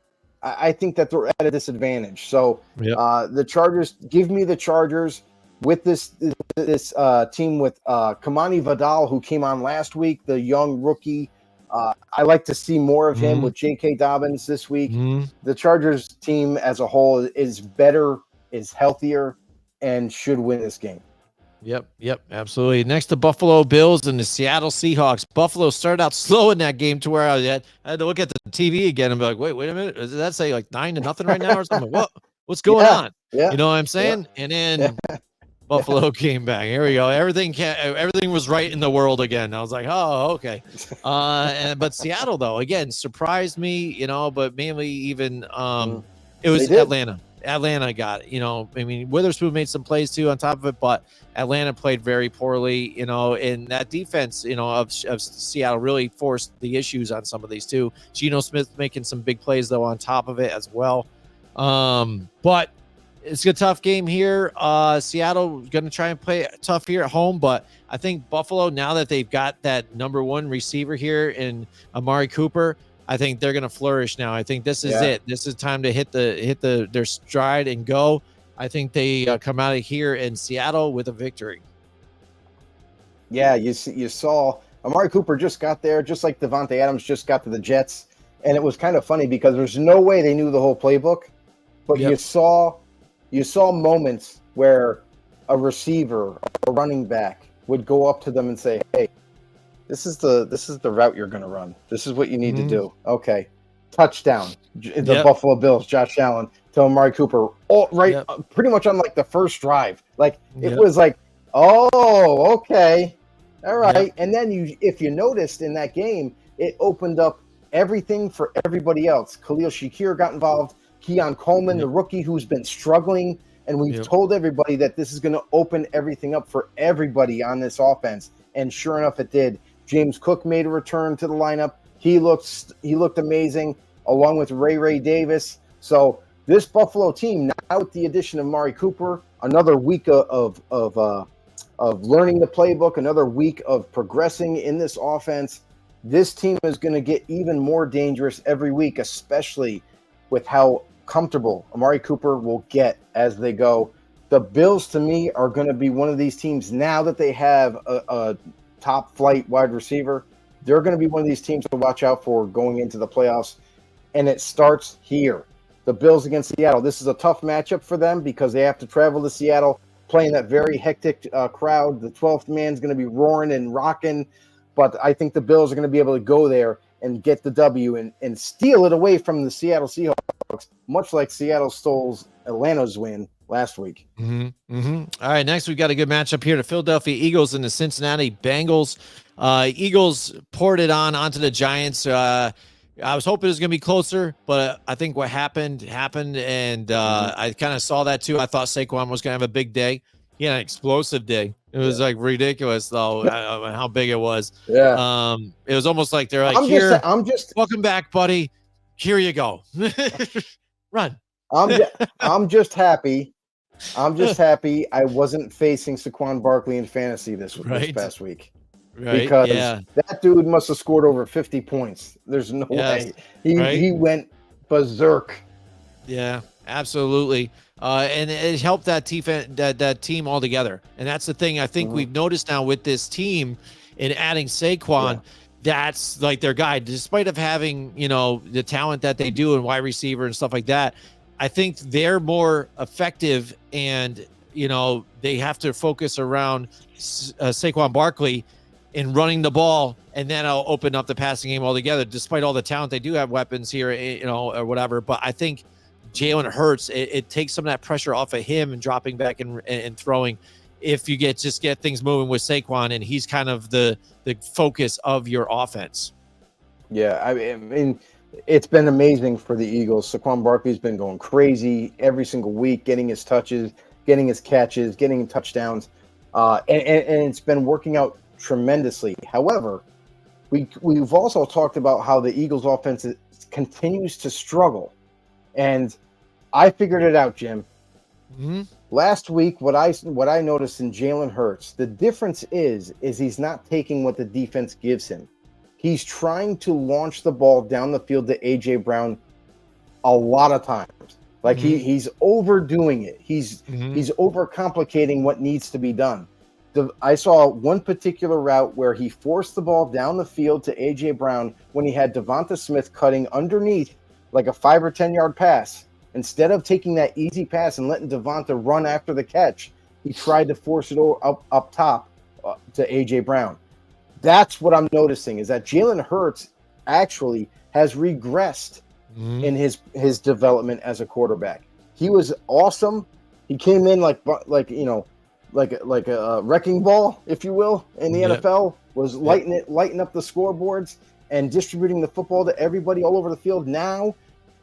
I think that they're at a disadvantage. So the Chargers, give me the Chargers with this team with Kamani Vidal, who came on last week, the young rookie. I like to see more of him with J.K. Dobbins this week. The Chargers team as a whole is better, is healthier, and should win this game. Yep, absolutely. Next, the Buffalo Bills and the Seattle Seahawks. Buffalo started out slow in that game to where I had to look at the TV again and be like, wait a minute, does that say like 9-0 right now or something? What's going on? Yeah. You know what I'm saying? And then Buffalo came back. Here we go. Everything was right in the world again. I was like, oh, okay. But Seattle though, again, surprised me. But mainly even it was Atlanta. Atlanta got it. I mean, Witherspoon made some plays too on top of it, but Atlanta played very poorly, and that defense, of Seattle really forced the issues on some of these too. Geno Smith making some big plays though on top of it as well. But it's a tough game here. Seattle going to try and play tough here at home, but I think Buffalo, now that they've got that number one receiver here in Amari Cooper, I think they're going to flourish now. I think this is it. This is time to hit their stride and go. I think they come out of here in Seattle with a victory. Yeah, you saw Amari Cooper just got there, just like Devontae Adams just got to the Jets, and it was kind of funny because there's no way they knew the whole playbook, but you saw moments where a receiver or a running back would go up to them and say, "Hey, this is the route you're going to run. This is what you need to do." Okay. Touchdown. The Buffalo Bills, Josh Allen to Amari Cooper. Pretty much on like the first drive. Like it was like, oh, okay. All right. And then if you noticed in that game, it opened up everything for everybody else. Khalil Shakir got involved. Keon Coleman, the rookie who's been struggling. And we've told everybody that this is going to open everything up for everybody on this offense. And sure enough, it did. James Cook made a return to the lineup. He looked amazing, along with Ray Davis. So this Buffalo team, now with the addition of Amari Cooper, another week of learning the playbook, another week of progressing in this offense, this team is going to get even more dangerous every week, especially with how comfortable Amari Cooper will get as they go. The Bills, to me, are going to be one of these teams now that they have a top flight wide receiver. They're going to be one of these teams to watch out for going into the playoffs. And it starts here. The Bills against Seattle. This is a tough matchup for them because they have to travel to Seattle, playing that very hectic crowd. The 12th man's going to be roaring and rocking. But I think the Bills are going to be able to go there and get the W and steal it away from the Seattle Seahawks, much like Seattle stole Atlanta's win last week. All right, next we've got a good matchup here: the Philadelphia Eagles and the Cincinnati Bengals. Eagles poured it onto the Giants. I was hoping it was going to be closer, but I think what happened, and I kind of saw that too. I thought Saquon was going to have a big day. He had an explosive day. It was like ridiculous, though, how big it was. Yeah. It was almost like they're like, I'm just welcome back, buddy. Here you go. Run. I'm just happy. I wasn't facing Saquon Barkley in fantasy this past week. Right. because Yeah. that dude must have scored over 50 points. There's no Yes. way. Right. He went berserk. Yeah, absolutely. And it helped that team that team all together. And that's the thing I think Mhm. we've noticed now with this team in adding Saquon. Yeah. That's like their guy, despite of having the talent that they do in wide receiver and stuff like that. I think they're more effective, and they have to focus around Saquon Barkley in running the ball, and then I'll open up the passing game altogether. Despite all the talent, they do have weapons here, or whatever. But I think Jalen Hurts, it takes some of that pressure off of him and dropping back and throwing. If you get things moving with Saquon, and he's kind of the focus of your offense. Yeah, I mean, it's been amazing for the Eagles. Saquon Barkley's been going crazy every single week, getting his touches, getting his catches, getting touchdowns, and it's been working out tremendously. However, we've also talked about how the Eagles' offense continues to struggle, and I figured it out, Jim. Mm-hmm. Last week, what I noticed in Jalen Hurts, the difference is he's not taking what the defense gives him. He's trying to launch the ball down the field to AJ Brown a lot of times. Like he's overdoing it. He's overcomplicating what needs to be done. I saw one particular route where he forced the ball down the field to AJ Brown when he had Devonta Smith cutting underneath like a 5 or 10 yard pass. Instead of taking that easy pass and letting Devonta run after the catch, he tried to force it up top to AJ Brown. That's what I'm noticing, is that Jalen Hurts actually has regressed in his development as a quarterback. He was awesome. He came in like a wrecking ball, if you will, in the NFL. Was lighting up the scoreboards and distributing the football to everybody all over the field. Now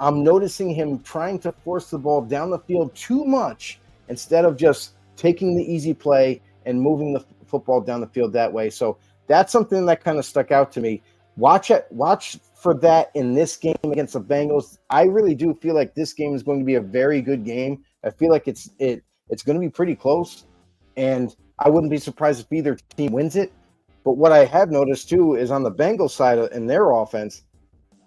I'm noticing him trying to force the ball down the field too much instead of just taking the easy play and moving the football down the field that way. So that's something that kind of stuck out to me. Watch for that in this game against the Bengals. I really do feel like this game is going to be a very good game. I feel like it's going to be pretty close, and I wouldn't be surprised if either team wins it. But what I have noticed too is on the Bengals side in their offense,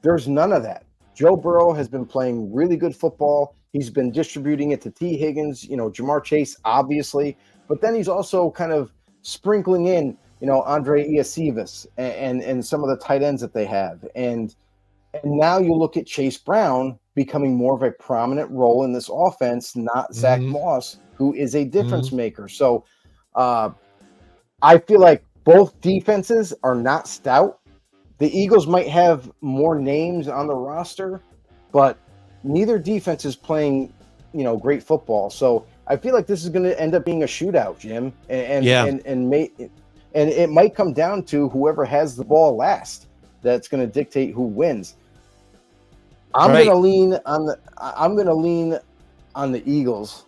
there's none of that. Joe Burrow has been playing really good football. He's been distributing it to T. Higgins, Jamar Chase, obviously, but then he's also kind of sprinkling in, Andre Iosivas and some of the tight ends that they have. And now you look at Chase Brown becoming more of a prominent role in this offense, not Zach Moss, who is a difference maker. So I feel like both defenses are not stout. The Eagles might have more names on the roster, but neither defense is playing, great football. So I feel like this is going to end up being a shootout, Jim, and it might come down to whoever has the ball last. That's going to dictate who wins. I'm going to lean on the Eagles,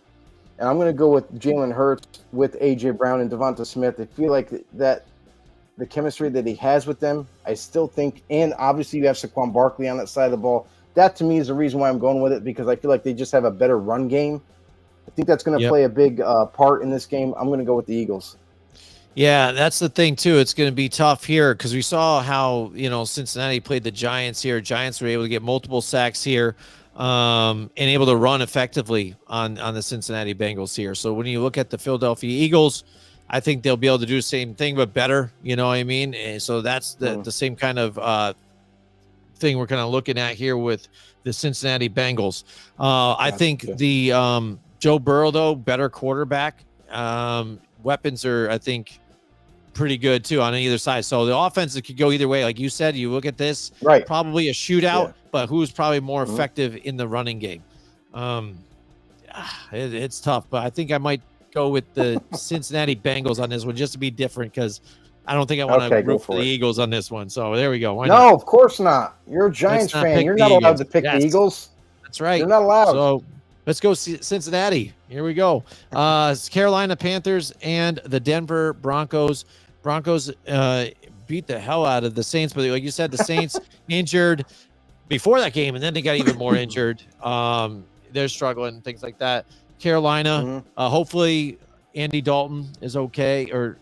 and I'm going to go with Jalen Hurts with AJ Brown and Devonta Smith. I feel like that. The chemistry that he has with them, I still think, and obviously you have Saquon Barkley on that side of the ball. That to me is the reason why I'm going with it, because I feel like they just have a better run game. I think that's going to play a big part in this game. I'm going to go with the Eagles. Yeah, that's the thing too. It's going to be tough here because we saw how Cincinnati played the Giants here. Giants were able to get multiple sacks here, and able to run effectively on the Cincinnati Bengals here. So when you look at the Philadelphia Eagles, I think they'll be able to do the same thing, but better. You know what I mean? And so that's the same kind of thing we're kind of looking at here with the Cincinnati Bengals. I think the Joe Burrow, though, better quarterback. Weapons are, I think, pretty good, too, on either side. So the offense could go either way. Like you said, you look at this, probably a shootout, but who's probably more effective in the running game? It's tough, but I think I might go with the Cincinnati Bengals on this one just to be different, because I don't think I want to root for the Eagles on this one. So there we go. Why not? Of course not. You're a Giants fan. You're not allowed to pick the Eagles. That's right. You're not allowed. So let's go Cincinnati. Here we go. Carolina Panthers and the Denver Broncos. Broncos beat the hell out of the Saints, but like you said, the Saints injured before that game, and then they got even more injured. They're struggling and things like that. Carolina, hopefully Andy Dalton is okay, or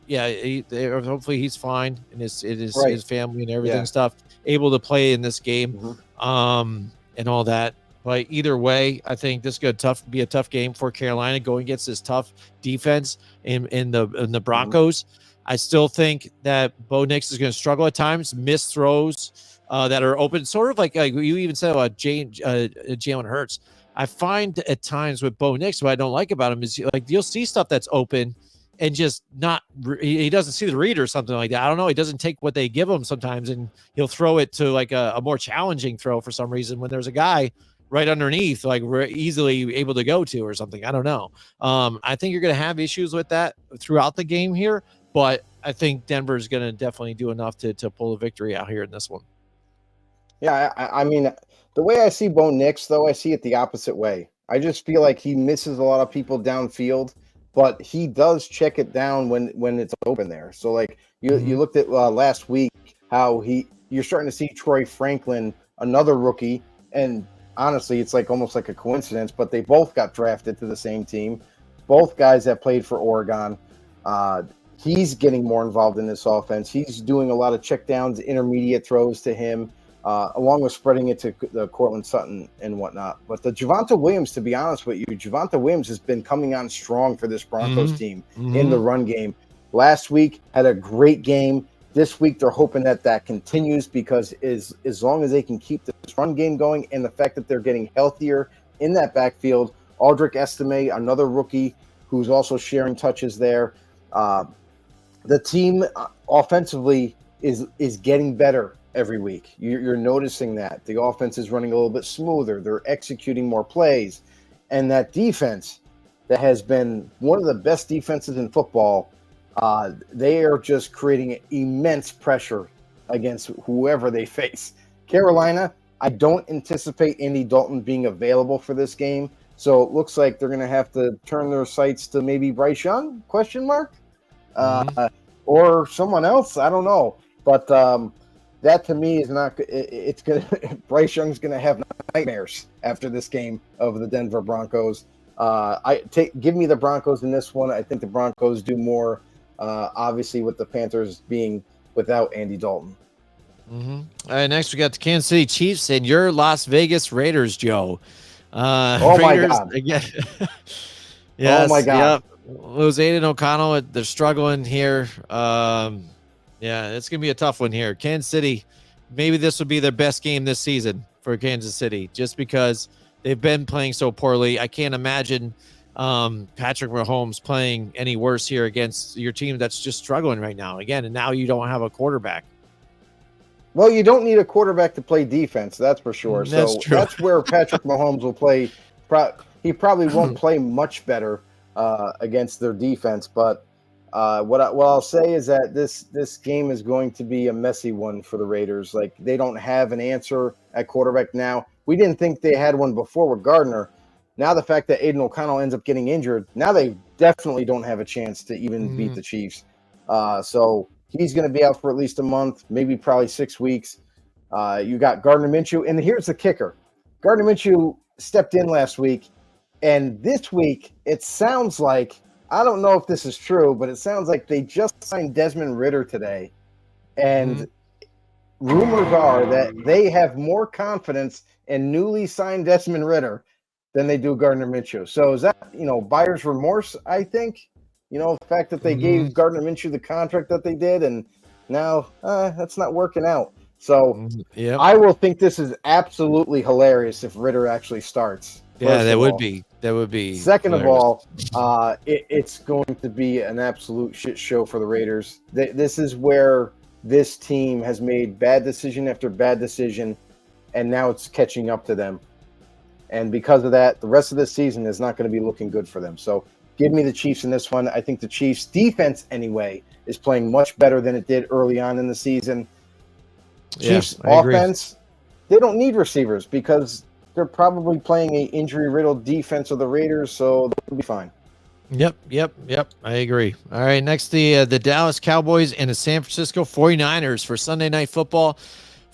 yeah, hopefully he's fine and his Right. his family and everything Yeah. stuff able to play in this game, Mhm. and all that. But either way, I think this could be a tough game for Carolina going against this tough defense in the Mhm. Broncos. I still think that Bo Nix is going to struggle at times, miss throws that are open, sort of like you even said about Jalen Hurts. I find at times with Bo Nix, what I don't like about him is like you'll see stuff that's open and just not he doesn't see the read or something like that. I don't know. He doesn't take what they give him sometimes, and he'll throw it to like a more challenging throw for some reason when there's a guy right underneath, like we're easily able to go to or something. I don't know. I think you're going to have issues with that throughout the game here, but I think Denver's going to definitely do enough to pull a victory out here in this one. Yeah, I mean, the way I see Bo Nix, though, I see it the opposite way. I just feel like he misses a lot of people downfield, but he does check it down when it's open there. So, like you looked at last week, how you're starting to see Troy Franklin, another rookie, and honestly, it's like almost like a coincidence, but they both got drafted to the same team. Both guys that played for Oregon. He's getting more involved in this offense. He's doing a lot of checkdowns, intermediate throws to him. Along with spreading it to the Cortland Sutton and whatnot. But the Javonte Williams, to be honest with you, Javonte Williams has been coming on strong for this Broncos team in the run game. Last week had a great game. This week they're hoping that continues because as long as they can keep this run game going and the fact that they're getting healthier in that backfield, Aldrick Estime, another rookie who's also sharing touches there. The team offensively is getting better every week. You're noticing that the offense is running a little bit smoother. They're executing more plays. And that defense that has been one of the best defenses in football, they are just creating immense pressure against whoever they face. Carolina, I don't anticipate Andy Dalton being available for this game. So it looks like they're going to have to turn their sights to maybe Bryce Young, ? Or someone else. I don't know. But that to me is not. It's gonna. Bryce Young's gonna have nightmares after this game of the Denver Broncos. Give me the Broncos in this one. I think the Broncos do more. Obviously, with the Panthers being without Andy Dalton. All right, next we got the Kansas City Chiefs and your Las Vegas Raiders, Joe. Oh Raiders, my God! Again. Yes, oh my God! Yep. Lose Aiden O'Connell. They're struggling here. Yeah, it's going to be a tough one here. Kansas City, maybe this will be their best game this season for Kansas City just because they've been playing so poorly. I can't imagine Patrick Mahomes playing any worse here against your team that's just struggling right now. Again, and now you don't have a quarterback. Well, you don't need a quarterback to play defense, that's for sure. That's So true. that's where Patrick Mahomes will play. He probably won't play much better against their defense, but what I'll say is that this game is going to be a messy one for the Raiders. Like, they don't have an answer at quarterback now. We didn't think they had one before with Gardner. Now the fact that Aiden O'Connell ends up getting injured, now they definitely don't have a chance to even beat the Chiefs. So he's going to be out for at least a month, maybe probably 6 weeks. You got Gardner Minshew, and here's the kicker: Gardner Minshew stepped in last week, and this week it sounds like, I don't know if this is true, but it sounds like they just signed Desmond Ridder today. And rumors are that they have more confidence in newly signed Desmond Ridder than they do Gardner Minshew. So is that, buyer's remorse, I think? The fact that they gave Gardner Minshew the contract that they did, and now that's not working out. So I will think this is absolutely hilarious if Ridder actually starts. Yeah, that would be. That would be. Second hilarious. Of all, it's going to be an absolute shit show for the Raiders. This is where this team has made bad decision after bad decision, and now it's catching up to them. And because of that, the rest of this season is not going to be looking good for them. So give me the Chiefs in this one. I think the Chiefs' defense, anyway, is playing much better than it did early on in the season. Chiefs' offense, they don't need receivers because they're probably playing a injury-riddled defense of the Raiders, so they'll be fine. Yep. I agree. All right, next the Dallas Cowboys and the San Francisco 49ers for Sunday Night Football.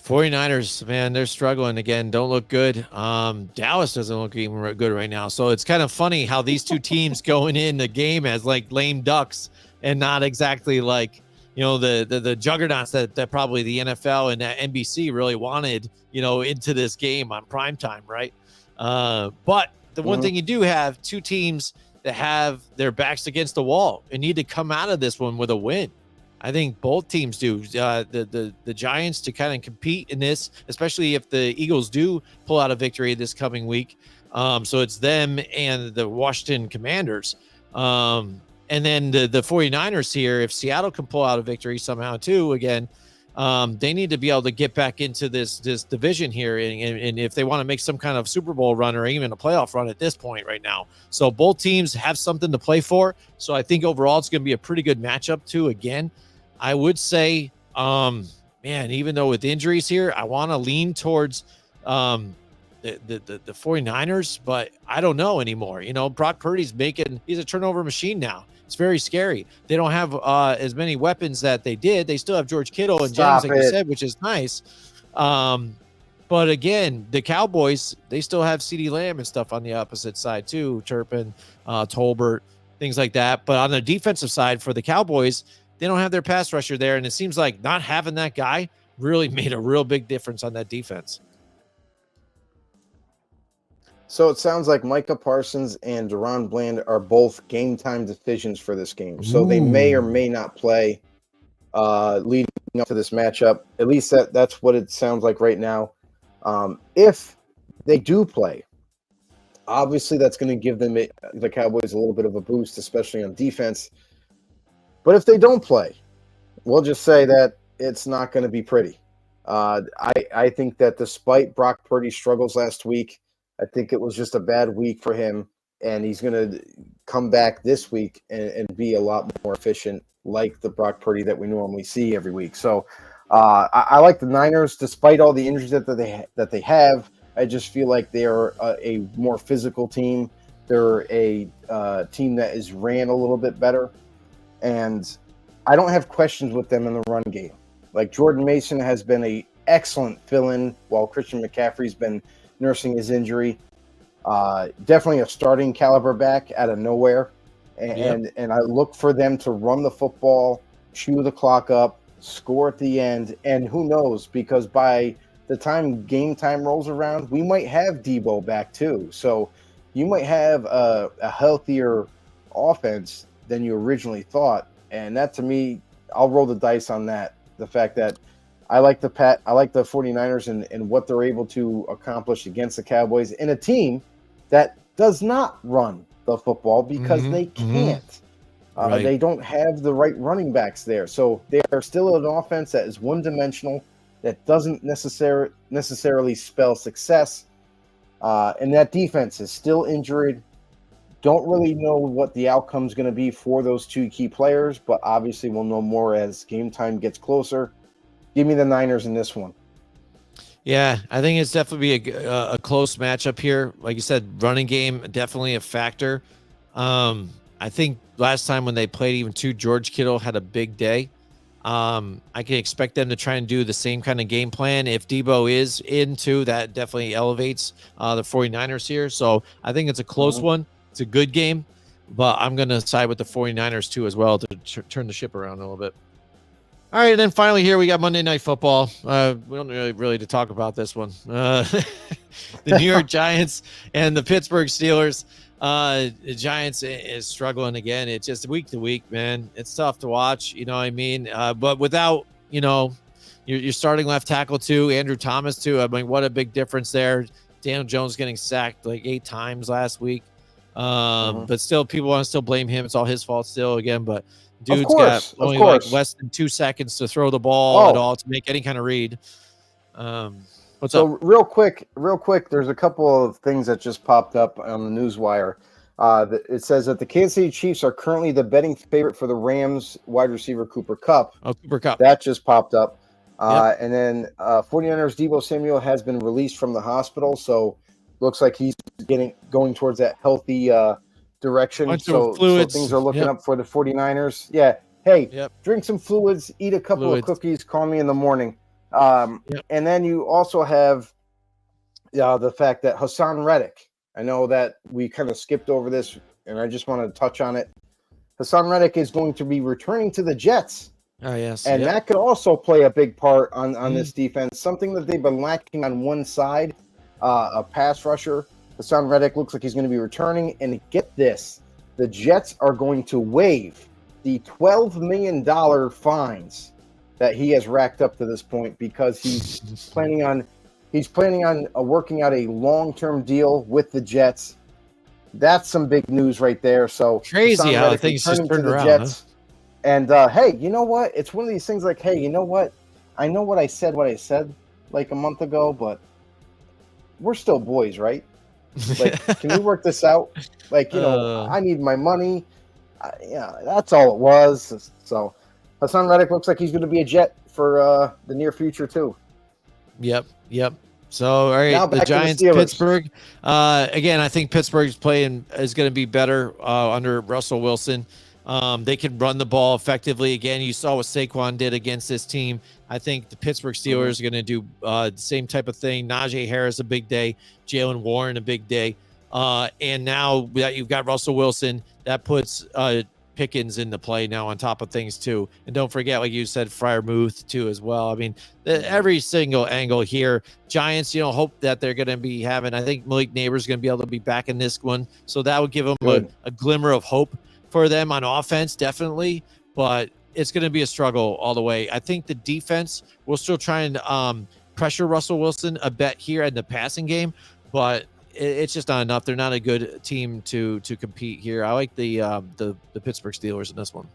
49ers, man, they're struggling again. Don't look good. Dallas doesn't look even good right now. So it's kind of funny how these two teams going in the game as like lame ducks and not exactly like, the juggernauts that probably the NFL and NBC really wanted, into this game on primetime, right? But the one thing you do have, two teams that have their backs against the wall and need to come out of this one with a win. I think both teams do. The Giants to kind of compete in this, especially if the Eagles do pull out a victory this coming week. So it's them and the Washington Commanders. And then the 49ers here, if Seattle can pull out a victory somehow too, again, they need to be able to get back into this division here. And if they want to make some kind of Super Bowl run or even a playoff run at this point right now. So both teams have something to play for. So I think overall it's going to be a pretty good matchup too. Again, I would say, man, even though with injuries here, I want to lean towards the 49ers, but I don't know anymore. Brock Purdy's he's a turnover machine now. It's very scary. They don't have as many weapons that they did. They still have George Kittle and James, like you said, which is nice. But again, the Cowboys, they still have CeeDee Lamb and stuff on the opposite side too, Turpin, Tolbert, things like that. But on the defensive side for the Cowboys, they don't have their pass rusher there, and it seems like not having that guy really made a real big difference on that defense. So it sounds like Micah Parsons and Deron Bland are both game time decisions for this game. So they may or may not play leading up to this matchup. At least that's what it sounds like right now. If they do play, obviously that's going to give them the Cowboys a little bit of a boost, especially on defense. But if they don't play, we'll just say that it's not going to be pretty. I think that despite Brock Purdy's struggles last week, I think it was just a bad week for him, and he's going to come back this week and be a lot more efficient like the Brock Purdy that we normally see every week. So I like the Niners, despite all the injuries that they have. I just feel like they're a more physical team. They're a team that is ran a little bit better. And I don't have questions with them in the run game. Like Jordan Mason has been an excellent fill-in while Christian McCaffrey's been nursing his injury. Definitely a starting caliber back out of nowhere. And I look for them to run the football, chew the clock up, score at the end. And who knows, because by the time game time rolls around, we might have Debo back too. So you might have a healthier offense than you originally thought, and that to me, I'll roll the dice on that. The fact that I like the 49ers and what they're able to accomplish against the Cowboys in a team that does not run the football because they can't. Right. They don't have the right running backs there, so they are still an offense that is one-dimensional, that doesn't necessarily spell success, and that defense is still injured. Don't really know what the outcome is going to be for those two key players, but obviously we'll know more as game time gets closer. Give me the Niners in this one. Yeah, I think it's definitely a close matchup here. Like you said, running game, definitely a factor. I think last time when they played even two, George Kittle had a big day. I can expect them to try and do the same kind of game plan. If Debo is into that, definitely elevates the 49ers here. So I think it's a close one. It's a good game, but I'm going to side with the 49ers too as well to turn the ship around a little bit. All right, and then finally here we got Monday Night Football. We don't really to talk about this one. The New York Giants and the Pittsburgh Steelers. The Giants is struggling again. It's just week to week, man. It's tough to watch. You know what I mean? But without, you're starting left tackle too, Andrew Thomas too. I mean, what a big difference there. Daniel Jones getting sacked like 8 times last week. But still, people want to still blame him. It's all his fault still again. But dude's got only like less than 2 seconds to throw the ball at all to make any kind of read. What's up? Real quick, there's a couple of things that just popped up on the newswire. It says that the Kansas City Chiefs are currently the betting favorite for the Rams wide receiver Cooper Kupp. Oh, Cooper Kupp. That just popped up. And then 49ers Deebo Samuel has been released from the hospital, so looks like he's going towards that healthy direction. So things are looking up for the 49ers. Yeah. Hey, drink some fluids, eat a couple of cookies, call me in the morning. Yep. And then you also have the fact that Hassan Reddick, I know that we kind of skipped over this, and I just want to touch on it. Hassan Reddick is going to be returning to the Jets. Oh, yes. And Yep. that could also play a big part on Mhm. this defense. Something that they've been lacking on one side, a pass rusher. Hassan Reddick looks like he's going to be returning. And get this, the Jets are going to waive the $12 million fines that he has racked up to this point because he's planning on working out a long-term deal with the Jets. That's some big news right there. So Crazy Hassan how Reddick things just returning to turned the around, huh? Jets. And hey, you know what? It's one of these things like, hey, you know what? I know what I said like a month ago, but we're still boys, right? Like, can we work this out? Like, I need my money. Yeah, that's all it was. So Hassan Reddick looks like he's going to be a Jet for the near future too. Yep. So, all right, Now the back to the Giants, Steelers. Pittsburgh. Again, I think Pittsburgh's playing is going to be better under Russell Wilson. They can run the ball effectively. Again, you saw what Saquon did against this team. I think the Pittsburgh Steelers are going to do the same type of thing. Najee Harris a big day, Jalen Warren a big day, and now that you've got Russell Wilson, that puts Pickens into play now on top of things too. And don't forget, like you said, Freiermuth too as well. I mean, every single angle here. Giants, hope that they're going to be having. I think Malik Neighbors is going to be able to be back in this one, so that would give them a glimmer of hope for them on offense, definitely. But it's going to be a struggle all the way. I think the defense will still try and pressure Russell Wilson a bit here in the passing game, but it's just not enough. They're not a good team to compete here. I like the Pittsburgh Steelers in this one.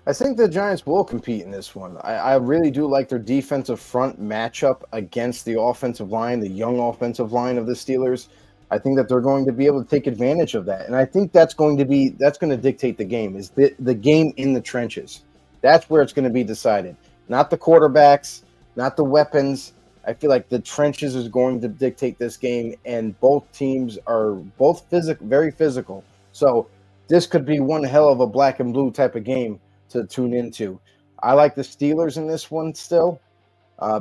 I think the Giants will compete in this one. I really do like their defensive front matchup against the offensive line, the young offensive line of the Steelers. I think that they're going to be able to take advantage of that. And I think that's going to dictate the game, is the game in the trenches. That's where it's going to be decided. Not the quarterbacks, not the weapons. I feel like the trenches is going to dictate this game, and both teams are very physical. So this could be one hell of a black and blue type of game to tune into. I like the Steelers in this one still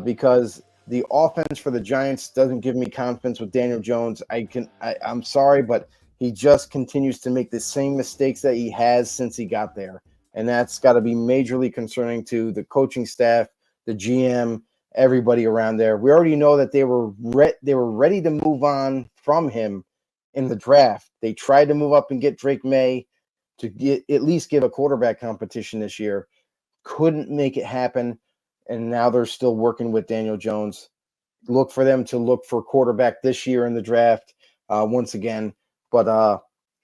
because the offense for the Giants doesn't give me confidence with Daniel Jones. I'm sorry, but he just continues to make the same mistakes that he has since he got there. And that's got to be majorly concerning to the coaching staff, the GM, everybody around there. We already know that they were ready to move on from him in the draft. They tried to move up and get Drake May to at least give a quarterback competition this year. Couldn't make it happen. And now they're still working with Daniel Jones. Look for them to look for quarterback this year in the draft once again. But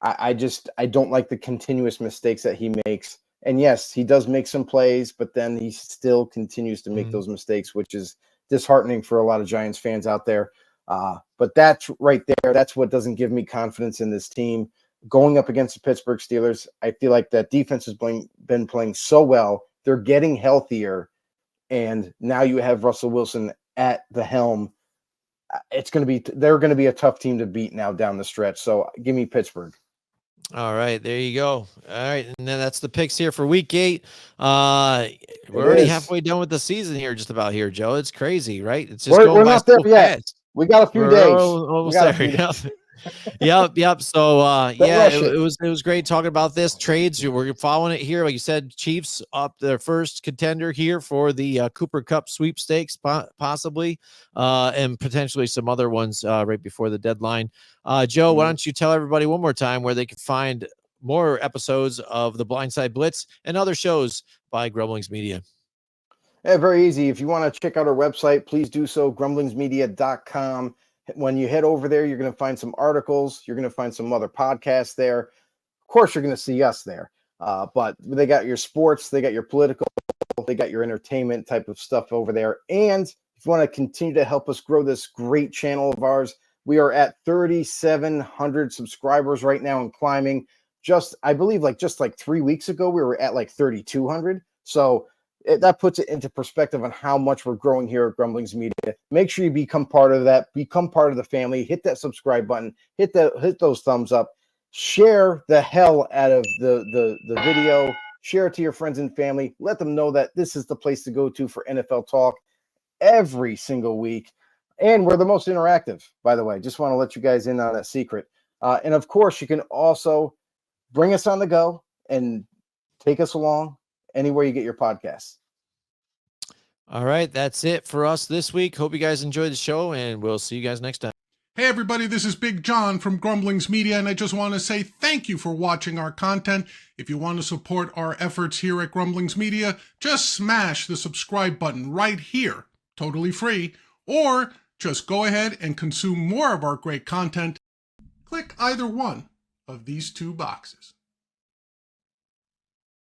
I don't like the continuous mistakes that he makes. And yes, he does make some plays, but then he still continues to make those mistakes, which is disheartening for a lot of Giants fans out there. But that's right there. That's what doesn't give me confidence in this team. Going up against the Pittsburgh Steelers, I feel like that defense has been playing so well. They're getting healthier. And now you have Russell Wilson at the helm. They're going to be a tough team to beat now down the stretch. So give me Pittsburgh. All right, there you go. All right, and then that's the picks here for Week 8. We're already halfway done with the season here, just about here, Joe. It's crazy, right? It's just we're not there yet. We got a few days. Almost there. Yep. So it was great talking about this. Trades, we're following it here. Like you said, Chiefs up their first contender here for the Cooper Cup sweepstakes, possibly, and potentially some other ones right before the deadline. Joe, why don't you tell everybody one more time where they can find more episodes of the Blindside Blitz and other shows by Grumblings Media? Yeah, very easy. If you want to check out our website, please do so, grumblingsmedia.com. When you head over there, you're going to find some articles. You're going to find some other podcasts there. Of course, you're going to see us there. But they got your sports, they got your political, they got your entertainment type of stuff over there. And if you want to continue to help us grow this great channel of ours, we are at 3,700 subscribers right now and climbing. I believe just 3 weeks ago, we were at 3,200. So that puts it into perspective on how much we're growing here at Grumblings Media. Make sure you become part of that, become part of the family, hit that subscribe button, hit those thumbs up, share the hell out of the video, share it to your friends and family, let them know that this is the place to go to for NFL talk. every single week. And we're the most interactive, by the way. Just want to let you guys in on that secret. And of course, you can also bring us on the go and take us along anywhere you get your podcasts. All right, that's it for us this week. Hope you guys enjoyed the show, and we'll see you guys next time. Hey everybody, this is Big John from Grumblings Media, and I just want to say thank you for watching our content. If you want to support our efforts here at Grumblings Media, just smash the subscribe button right here, totally free, or just go ahead and consume more of our great content. Click either one of these two boxes.